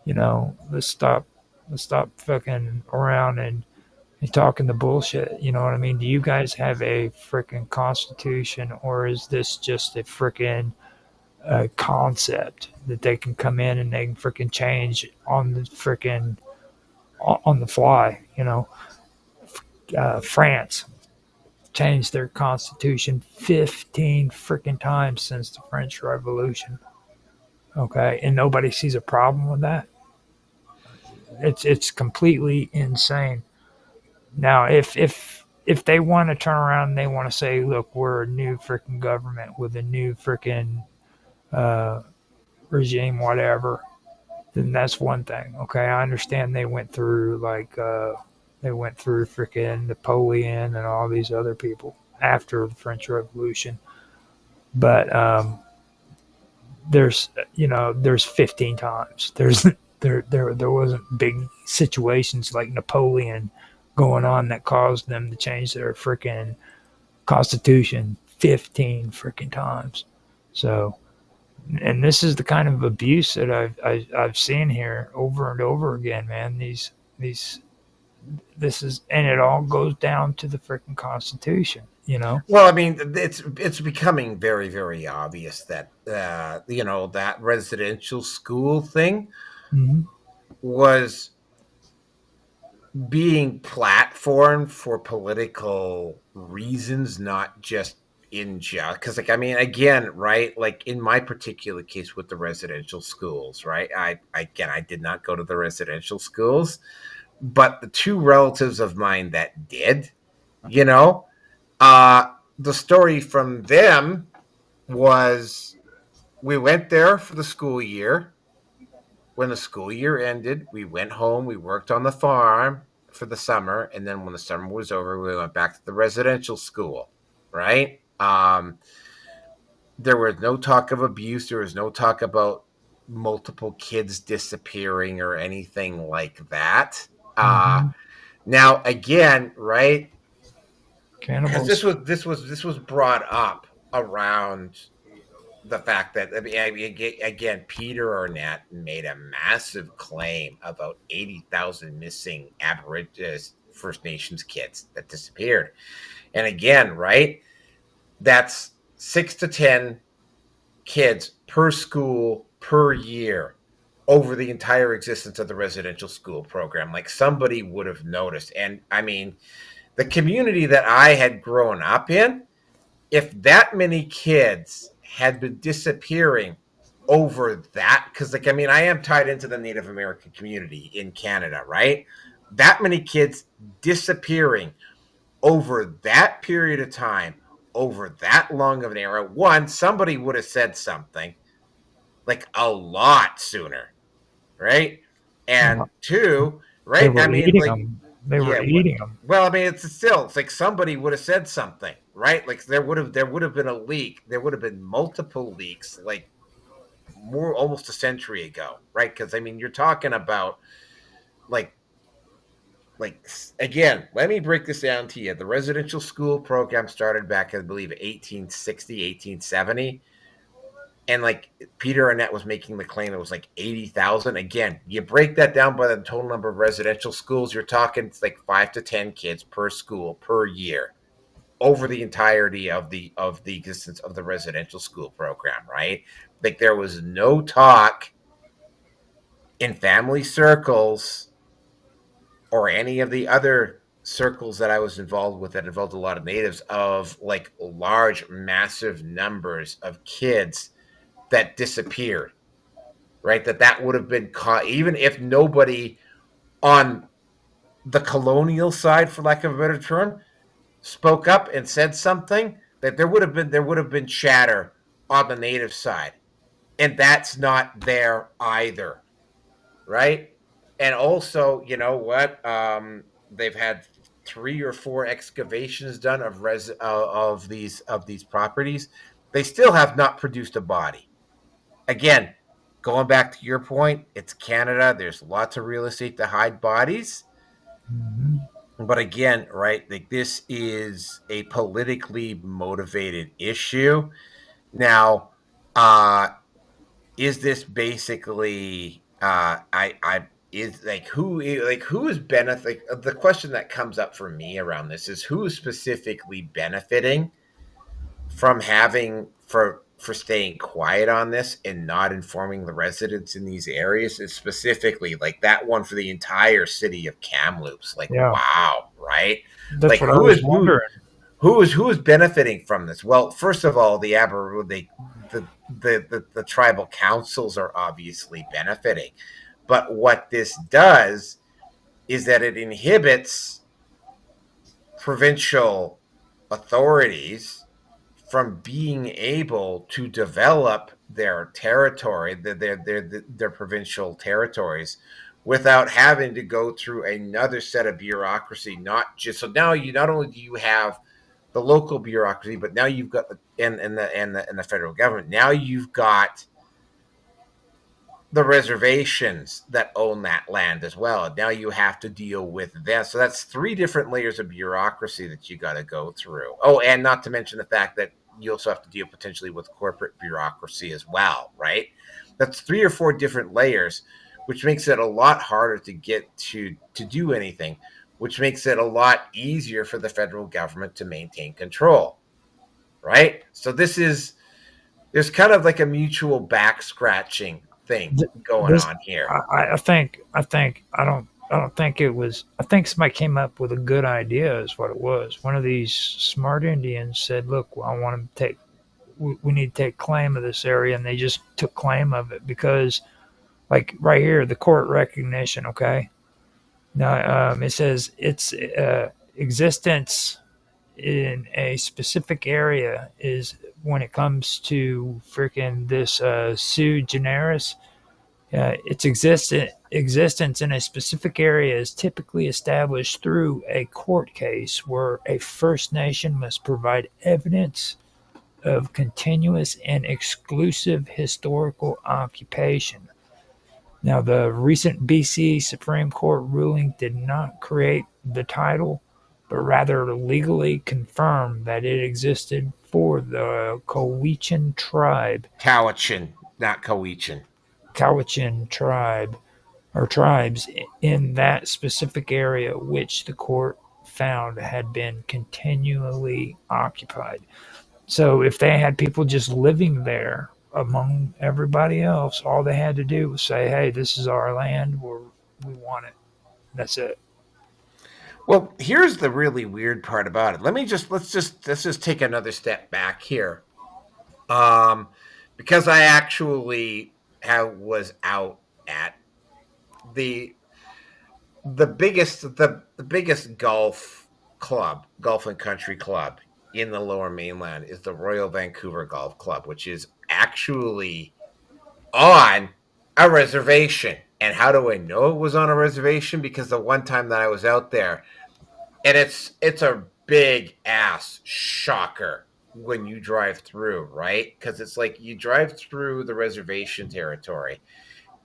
You know, let's stop fucking around and talking the bullshit. You know what I mean? Do you guys have a freaking constitution, or is this just a freaking concept that they can come in and they can freaking change on the fly? You know, France changed their constitution 15 freaking times since the French Revolution. Okay, and nobody sees a problem with that. It's completely insane. Now, if they want to turn around and they want to say, look, we're a new freaking government with a new freaking regime, whatever, then that's one thing. Okay, I understand they went through freaking Napoleon and all these other people after the French Revolution, but there's 15 times. There wasn't big situations like Napoleon going on that caused them to change their freaking constitution 15 freaking times. So, and this is the kind of abuse that I've seen here over and over again, man. These and it all goes down to the freaking Constitution, you know? Well, I mean, it's becoming very, very obvious that that residential school thing was being platformed for political reasons, not just in just because, like, I mean, again, right, like in my particular case with the residential schools, right, I did not go to the residential schools, but the two relatives of mine that did, you know, the story from them was we went there for the school year. When the school year ended, we went home, we worked on the farm for the summer, and then when the summer was over, we went back to the residential school, right? There was no talk of abuse, there was no talk about multiple kids disappearing or anything like that. Now again, right? Because this was brought up around the fact that, I mean, again, Peter Arnett made a massive claim about 80,000 missing Aborigines, First Nations kids that disappeared. And again, right, that's 6 to 10 kids per school per year over the entire existence of the residential school program. Like, somebody would have noticed. And I mean, the community that I had grown up in, if that many kids had been disappearing over that, because, like, I mean, I am tied into the Native American community in Canada, right? That many kids disappearing over that period of time, over that long of an era, one, somebody would have said something, like, a lot sooner, right? And two, right? I mean, like, they were eating them. Well, I mean, it's like somebody would have said something, right? Like, there would have been a leak. There would have been multiple leaks, like almost a century ago, right? Because, I mean, you're talking about like again, let me break this down to you. The residential school program started back, I believe, 1860, 1870. And like Peter Arnett was making the claim it was like 80,000. Again, you break that down by the total number of residential schools, you're talking like 5 to 10 kids per school per year over the entirety of the existence of the residential school program, right? Like, there was no talk in family circles or any of the other circles that I was involved with that involved a lot of natives of like large, massive numbers of kids that disappeared, right? That would have been caught, even if nobody on the colonial side, for lack of a better term, spoke up and said something, that there would have been chatter on the native side, and that's not there either, right? And also, you know what? They've had 3 or 4 excavations done of these properties. They still have not produced a body. Again, going back to your point, it's Canada. There's lots of real estate to hide bodies. But again, right, like, this is a politically motivated issue. Now, is this basically who is benefiting? The question that comes up for me around this is who is specifically benefiting from for staying quiet on this and not informing the residents in these areas, is specifically like that one for the entire city of Kamloops. Like, yeah. Wow, right? That's like, what I was wondering. Who is benefiting from this? Well, first of all, the tribal councils are obviously benefiting, but what this does is that it inhibits provincial authorities from being able to develop their territory, their provincial territories, without having to go through another set of bureaucracy. So now not only do you have the local bureaucracy, but now you've got and the federal government. Now you've got the reservations that own that land as well. Now you have to deal with them. So that's 3 different layers of bureaucracy that you got to go through. Oh, and not to mention the fact that you also have to deal potentially with corporate bureaucracy as well, right? That's 3 or 4 different layers, which makes it a lot harder to get to do anything. which makes it a lot easier for the federal government to maintain control, right? So there's kind of like a mutual back scratching thing going on here. I don't think it was. I think somebody came up with a good idea. Is what it was. One of these smart Indians said, "Look, I want to take. We need to take claim of this area," and they just took claim of it because, like right here, the court recognition. Okay, now it says its existence in a specific area is when it comes to freaking this sui generis. Its existence in a specific area is typically established through a court case where a First Nation must provide evidence of continuous and exclusive historical occupation. Now, the recent BC Supreme Court ruling did not create the title, but rather legally confirmed that it existed for the Cowichan tribe. Cowichan, not Cowichan. Cowichan tribe or tribes in that specific area, which the court found had been continually occupied. So if they had people just living there among everybody else, all they had to do was say, "Hey, this is our land. We want it." That's it. Well, here's the really weird part about it. Let's just take another step back here, because I actually was out at the biggest golf and country club in the Lower Mainland is the Royal Vancouver Golf Club, which is actually on a reservation. And how do I know it was on a reservation? Because the one time that I was out there, and it's a big ass shocker when you drive through, right? Because it's like you drive through the reservation territory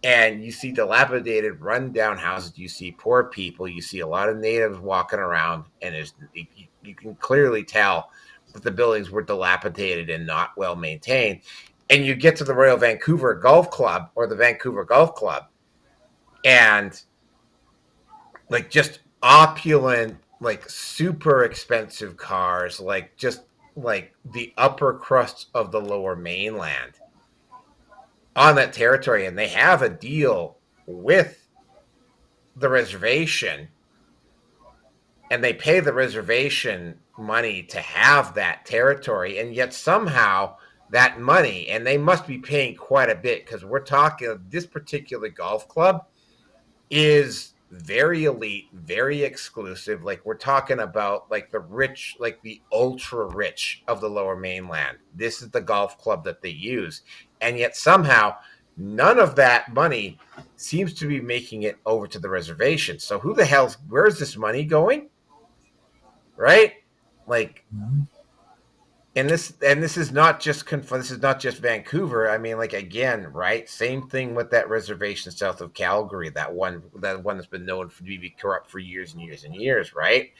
and you see dilapidated, rundown houses. You see poor people. You see a lot of natives walking around, and you can clearly tell that the buildings were dilapidated and not well maintained. And you get to the Royal Vancouver Golf Club or the Vancouver Golf Club, and like just opulent, like super expensive cars, like just like the upper crust of the Lower Mainland on that territory. And they have a deal with the reservation, and they pay the reservation money to have that territory. And yet somehow that money, and they must be paying quite a bit, because we're talking this particular golf club is very elite, very exclusive. Like we're talking about like the rich, like the ultra rich of the Lower Mainland. This is the golf club that they use. And yet somehow none of that money seems to be making it over to the reservation. So where's this money going? Right? Like, and this is not just Vancouver. I mean, like, again, right? Same thing with that reservation south of Calgary, that one that's been known to be corrupt for years and years and years, right?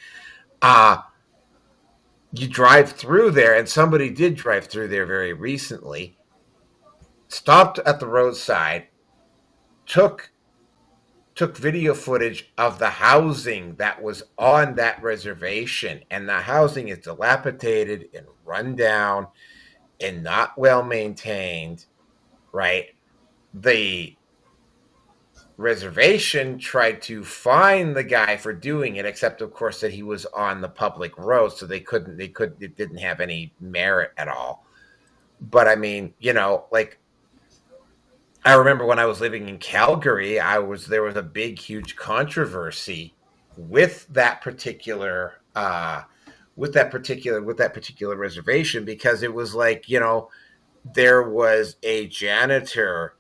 You drive through there, and somebody did drive through there very recently, stopped at the roadside, took video footage of the housing that was on that reservation, and the housing is dilapidated and run down and not well maintained, right? The reservation tried to fine the guy for doing it, except of course that he was on the public road, so it didn't have any merit at all. But I mean, like, I remember when I was living in Calgary, there was a big, huge controversy with that particular reservation, because it was like, there was a janitor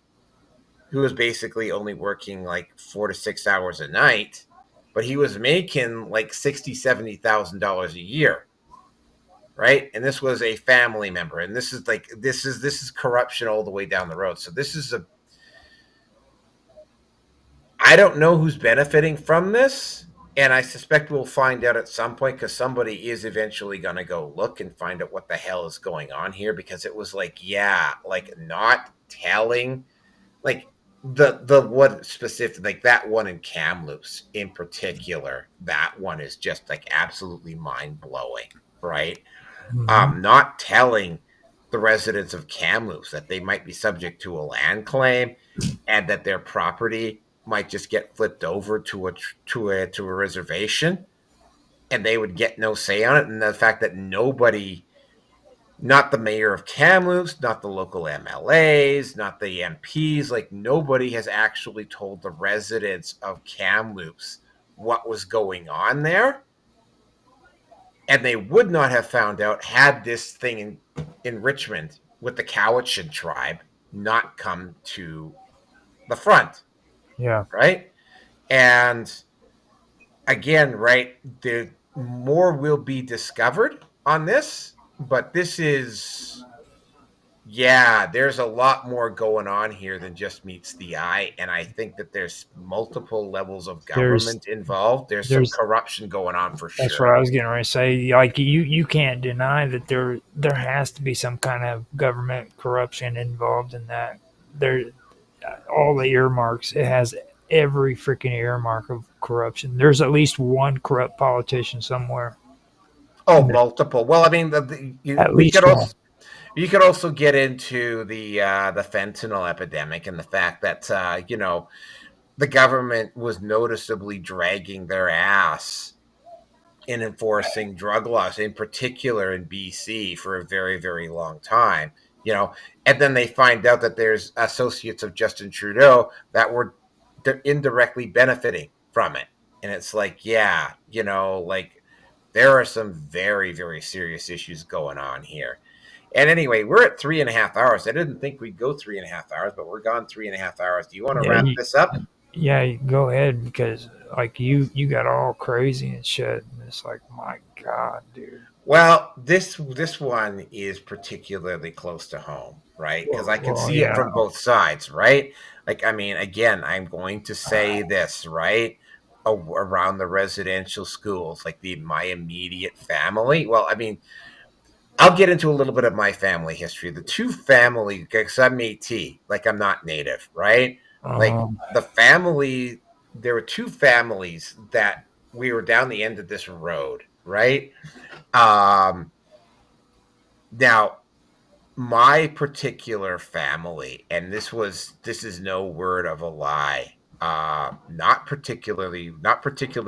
who was basically only working like 4 to 6 hours a night, but he was making like $60,000-$70,000 a year. Right. And this was a family member. And this is corruption all the way down the road. So I don't know who's benefiting from this. And I suspect we'll find out at some point, because somebody is eventually going to go look and find out what the hell is going on here. Because it was like, not telling, like, the what specific, like that one in Kamloops in particular, that one is just like absolutely mind blowing, right? Not telling the residents of Kamloops that they might be subject to a land claim and that their property might just get flipped over to a reservation and they would get no say on it, and the fact that nobody, not the mayor of Kamloops, not the local MLAs, not the MPs, like nobody has actually told the residents of Kamloops what was going on there. And they would not have found out had this thing in Richmond with the Cowichan tribe not come to the front. Yeah. Right. And again, right, the more will be discovered on this, but this is, yeah, there's a lot more going on here than just meets the eye. And I think that there's multiple levels of government involved. There's some corruption going on for sure. That's what I was getting ready to say. Like you can't deny that there has to be some kind of government corruption involved in that. There, all the earmarks, it has every freaking earmark of corruption. There's at least one corrupt politician somewhere. Oh, multiple. Well, I mean, you could also get into the fentanyl epidemic and the fact that the government was noticeably dragging their ass in enforcing drug laws, in particular in BC, for a very, very long time. And then they find out that there's associates of Justin Trudeau that were indirectly benefiting from it. And it's like, yeah, like there are some very, very serious issues going on here. And anyway, we're at 3.5 hours. I didn't think we'd go 3.5 hours, but we're gone 3.5 hours. Do you want to wrap this up? Yeah, go ahead, because like you got all crazy and shit. And it's like, my God, dude. Well, this one is particularly close to home, right? Because I can see it from both sides, right? Like, I mean, again, I'm going to say this, right? Around the residential schools, like my immediate family. Well, I mean, I'll get into a little bit of my family history. The two family, because I'm Métis, like I'm not Native, right? Like the family, there were two families that we were down the end of this road, right? Now, my particular family, and this is no word of a lie, not particularly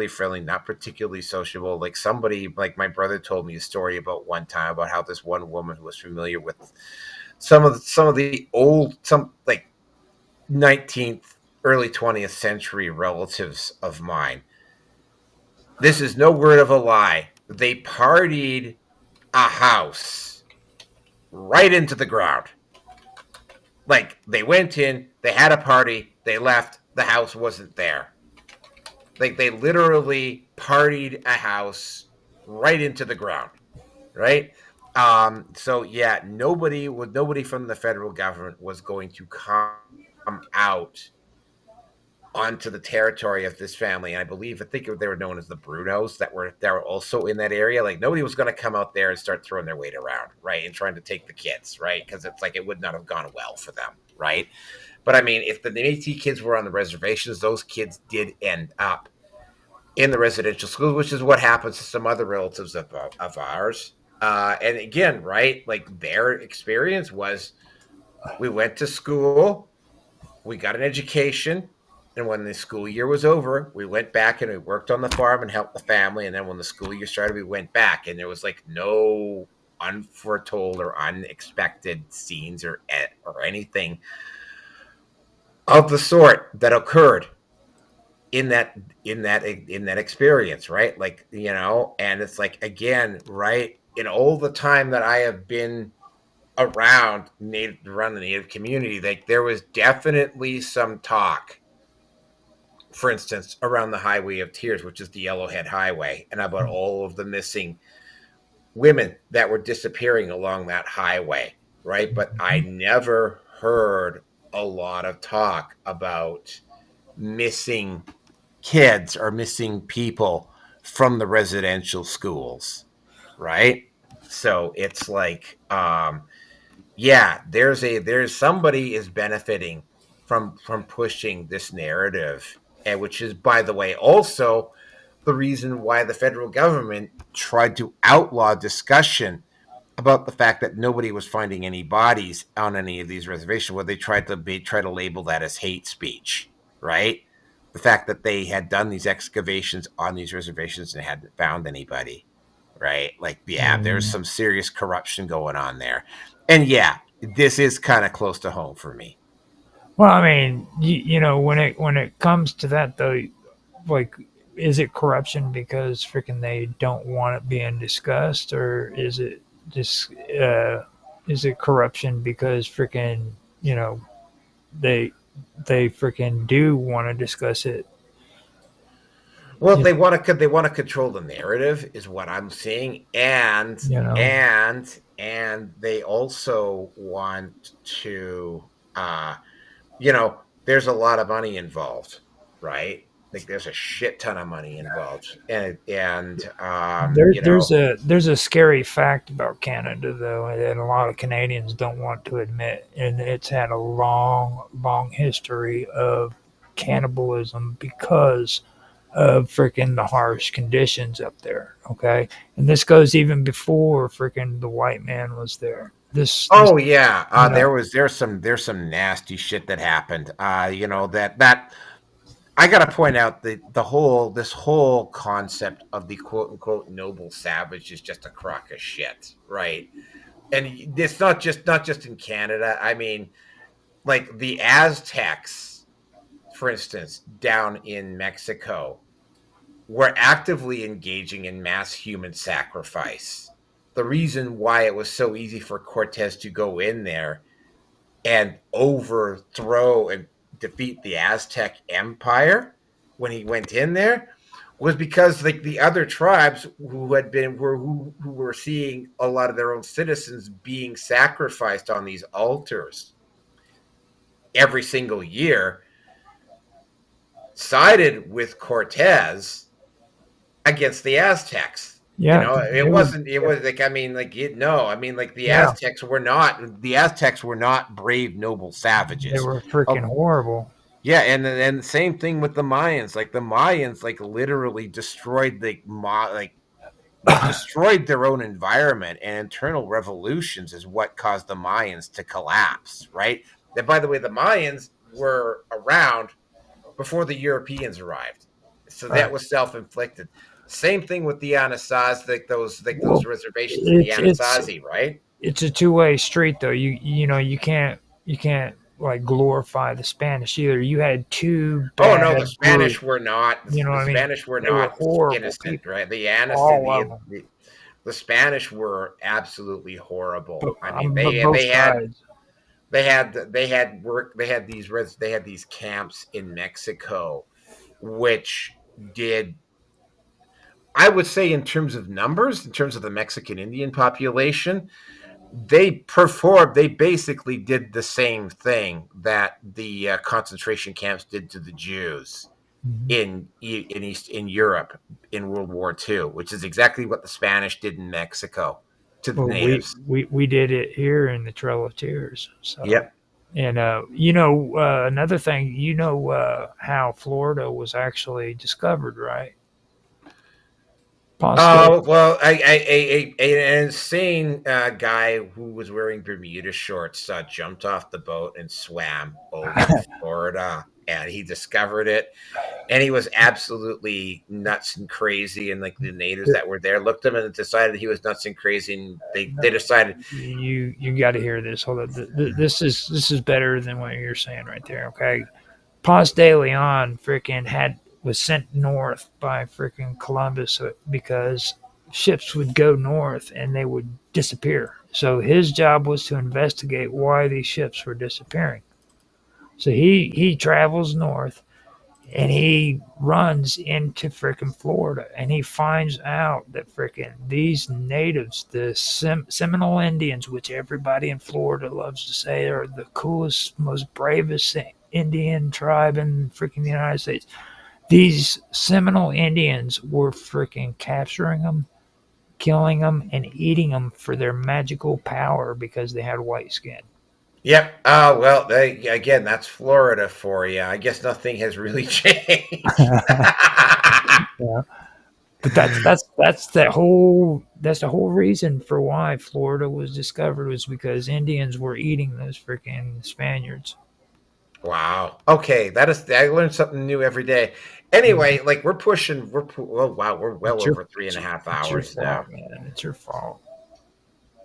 friendly, not particularly sociable. Like somebody, like my brother told me a story about one time about how this one woman who was familiar with some of the old, like 19th, early 20th century relatives of mine. This is no word of a lie. They partied a house right into the ground. Like they went in, they had a party, they left, the house wasn't there. Like they literally partied a house right into the ground, right? So yeah, nobody from the federal government was going to come out onto the territory of this family. And I think they were known as the Brunos that were also in that area. Like nobody was going to come out there and start throwing their weight around, right? And trying to take the kids, right? Because it's like, it would not have gone well for them, right? But I mean, if the Métis kids were on the reservations, those kids did end up in the residential schools, which is what happens to some other relatives of ours. And again, right? Like their experience was, we went to school, we got an education, and when the school year was over, we went back and we worked on the farm and helped the family. And then when the school year started, we went back, and there was like no unforetold or unexpected scenes or anything of the sort that occurred in that experience, right? Like, and it's like, again, right, in all the time that I have been around the Native community, like there was definitely some talk, for instance, around the Highway of Tears, which is the Yellowhead Highway, and about all of the missing women that were disappearing along that highway, right? But I never heard a lot of talk about missing kids or missing people from the residential schools, right? So it's like, yeah, there's somebody is benefiting from pushing this narrative, and which is, by the way, also the reason why the federal government tried to outlaw discussion about the fact that nobody was finding any bodies on any of these reservations, where they tried to label that as hate speech, right? The fact that they had done these excavations on these reservations and hadn't found anybody, right? Like, yeah, there's some serious corruption going on there. And yeah, this is kind of close to home for me. Well, I mean, you know, when it comes to that though, like, is it corruption because freaking they don't want it being discussed, or is it just is it corruption because freaking, you know, they freaking do want to discuss it? Well, they want to control the narrative, is what I'm seeing, and You know. and they also want to, you know, there's a lot of money involved, right? Like, there's a shit ton of money involved, and you know, there's a scary fact about Canada though that a lot of Canadians don't want to admit, and it's had a long history of cannibalism because of freaking the harsh conditions up there. Okay, and this goes even before freaking the white man was there. oh yeah, you know, there's some nasty shit that happened. You know, that I got to point out that this whole concept of the quote unquote noble savage is just a crock of shit, right? And it's not just in Canada. I mean, like the Aztecs, for instance, down in Mexico, were actively engaging in mass human sacrifice. The reason why it was so easy for Cortez to go in there and overthrow and defeat the Aztec Empire when he went in there was because, like, the other tribes who were seeing a lot of their own citizens being sacrificed on these altars every single year sided with Cortez against the Aztecs. Yeah, you know, it was like, I mean, like, the Aztecs were not brave, noble savages. they were freaking horrible. Yeah, and the same thing with the Mayans. Like, the Mayans, like, literally destroyed destroyed their own environment, and internal revolutions is what caused the Mayans to collapse, right? And by the way, the Mayans were around before the Europeans arrived, so that was self-inflicted. Same thing with the Anasazi, like those reservations in the Anasazi, right? It's a two-way street though. You know, you can't like glorify the Spanish either. You had two bad the Spanish groups. were not. You know what I mean? Spanish were They were not horrible innocent, people. right? The All of them. Anasazi, the Spanish were absolutely horrible. I mean, both sides. they had these camps in Mexico, which did, I would say, in terms of numbers, in terms of the Mexican Indian population, they basically did the same thing that the concentration camps did to the Jews in Europe in World War II, which is exactly what the Spanish did in Mexico to the natives. We did it here in the Trail of Tears. So. Yep. And you know, another thing, you know, how Florida was actually discovered, right? Oh, well, an insane guy who was wearing Bermuda shorts jumped off the boat and swam over to Florida, and he discovered it, and he was absolutely nuts and crazy, and like the natives that were there looked at him and decided he was nuts and crazy, and they decided, you got to hear this. Hold on, this is better than what you're saying right there. Okay, Ponce de Leon was sent north by freaking Columbus because ships would go north and they would disappear. So his job was to investigate why these ships were disappearing. So he travels north and he runs into freaking Florida and he finds out that freaking these natives, the Seminole Indians, which everybody in Florida loves to say are the coolest, most bravest Indian tribe in freaking the United States. These Seminole Indians were freaking capturing them, killing them, and eating them for their magical power because they had white skin. Yep. Well, again, that's Florida for you. I guess nothing has really changed. Yeah. But that's the whole reason for why Florida was discovered, was because Indians were eating those freaking Spaniards. Wow. Okay, I learned something new every day. Anyway, like we're pushing. Oh wow, we're well over 3.5 It's your hours now. fault, man. It's your fault.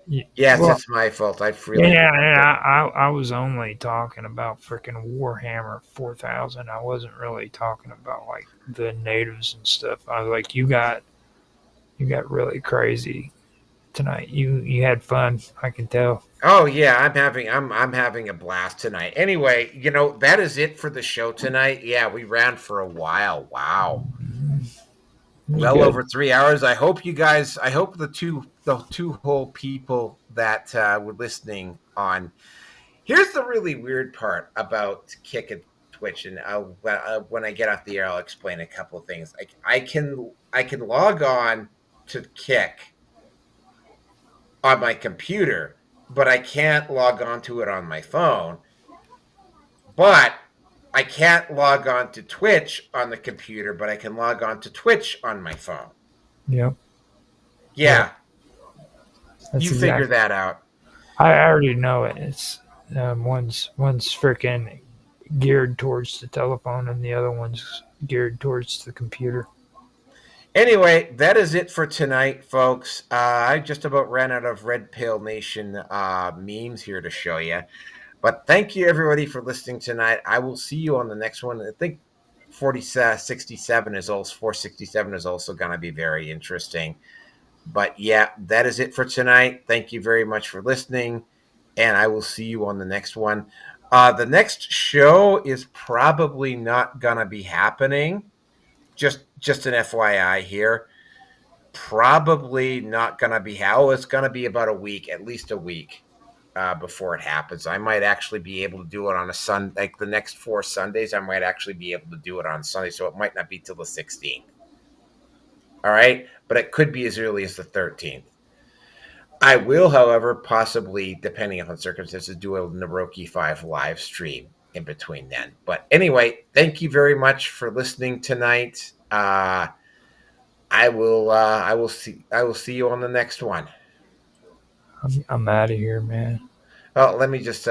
Yes, Well, it's my fault. I really. yeah. I was only talking about freaking Warhammer 4000. I wasn't really talking about like the natives and stuff. I was like, you got really crazy tonight. You had fun. I can tell. Oh yeah, I'm having a blast tonight. Anyway, that is it for the show tonight. Yeah, we ran for a while. Wow. Well Good. over 3 hours. I hope the two whole people that were listening on. Here's the really weird part about Kick and Twitch, and when I get off the air, I'll explain a couple of things. Like I can log on to Kick on my computer, but I can't log on to it on my phone. But I can't log on to Twitch on the computer, but I can log on to Twitch on my phone. Yep. Yeah. That's You figure that out. I already know it. It's one's freaking geared towards the telephone, and the other one's geared towards the computer. Anyway, that is it for tonight, folks. I just about ran out of Red Pill Nation memes here to show you. But thank you, everybody, for listening tonight. I will see you on the next one. I think 467 is also going to be very interesting. But yeah, that is it for tonight. Thank you very much for listening, and I will see you on the next one. The next show is probably not going to be happening. Just an FYI here. Probably not going to be how. It's going to be about a week, at least a week before it happens. I might actually be able to do it on a Sunday, like the next 4 Sundays. I might actually be able to do it on Sunday, so it might not be till the 16th. All right, but it could be as early as the 13th. I will, however, possibly, depending on circumstances, do a Naroki 5 live stream in between then. But anyway, thank you very much for listening tonight. I will see you on the next one. I'm out of here, man. Oh, let me just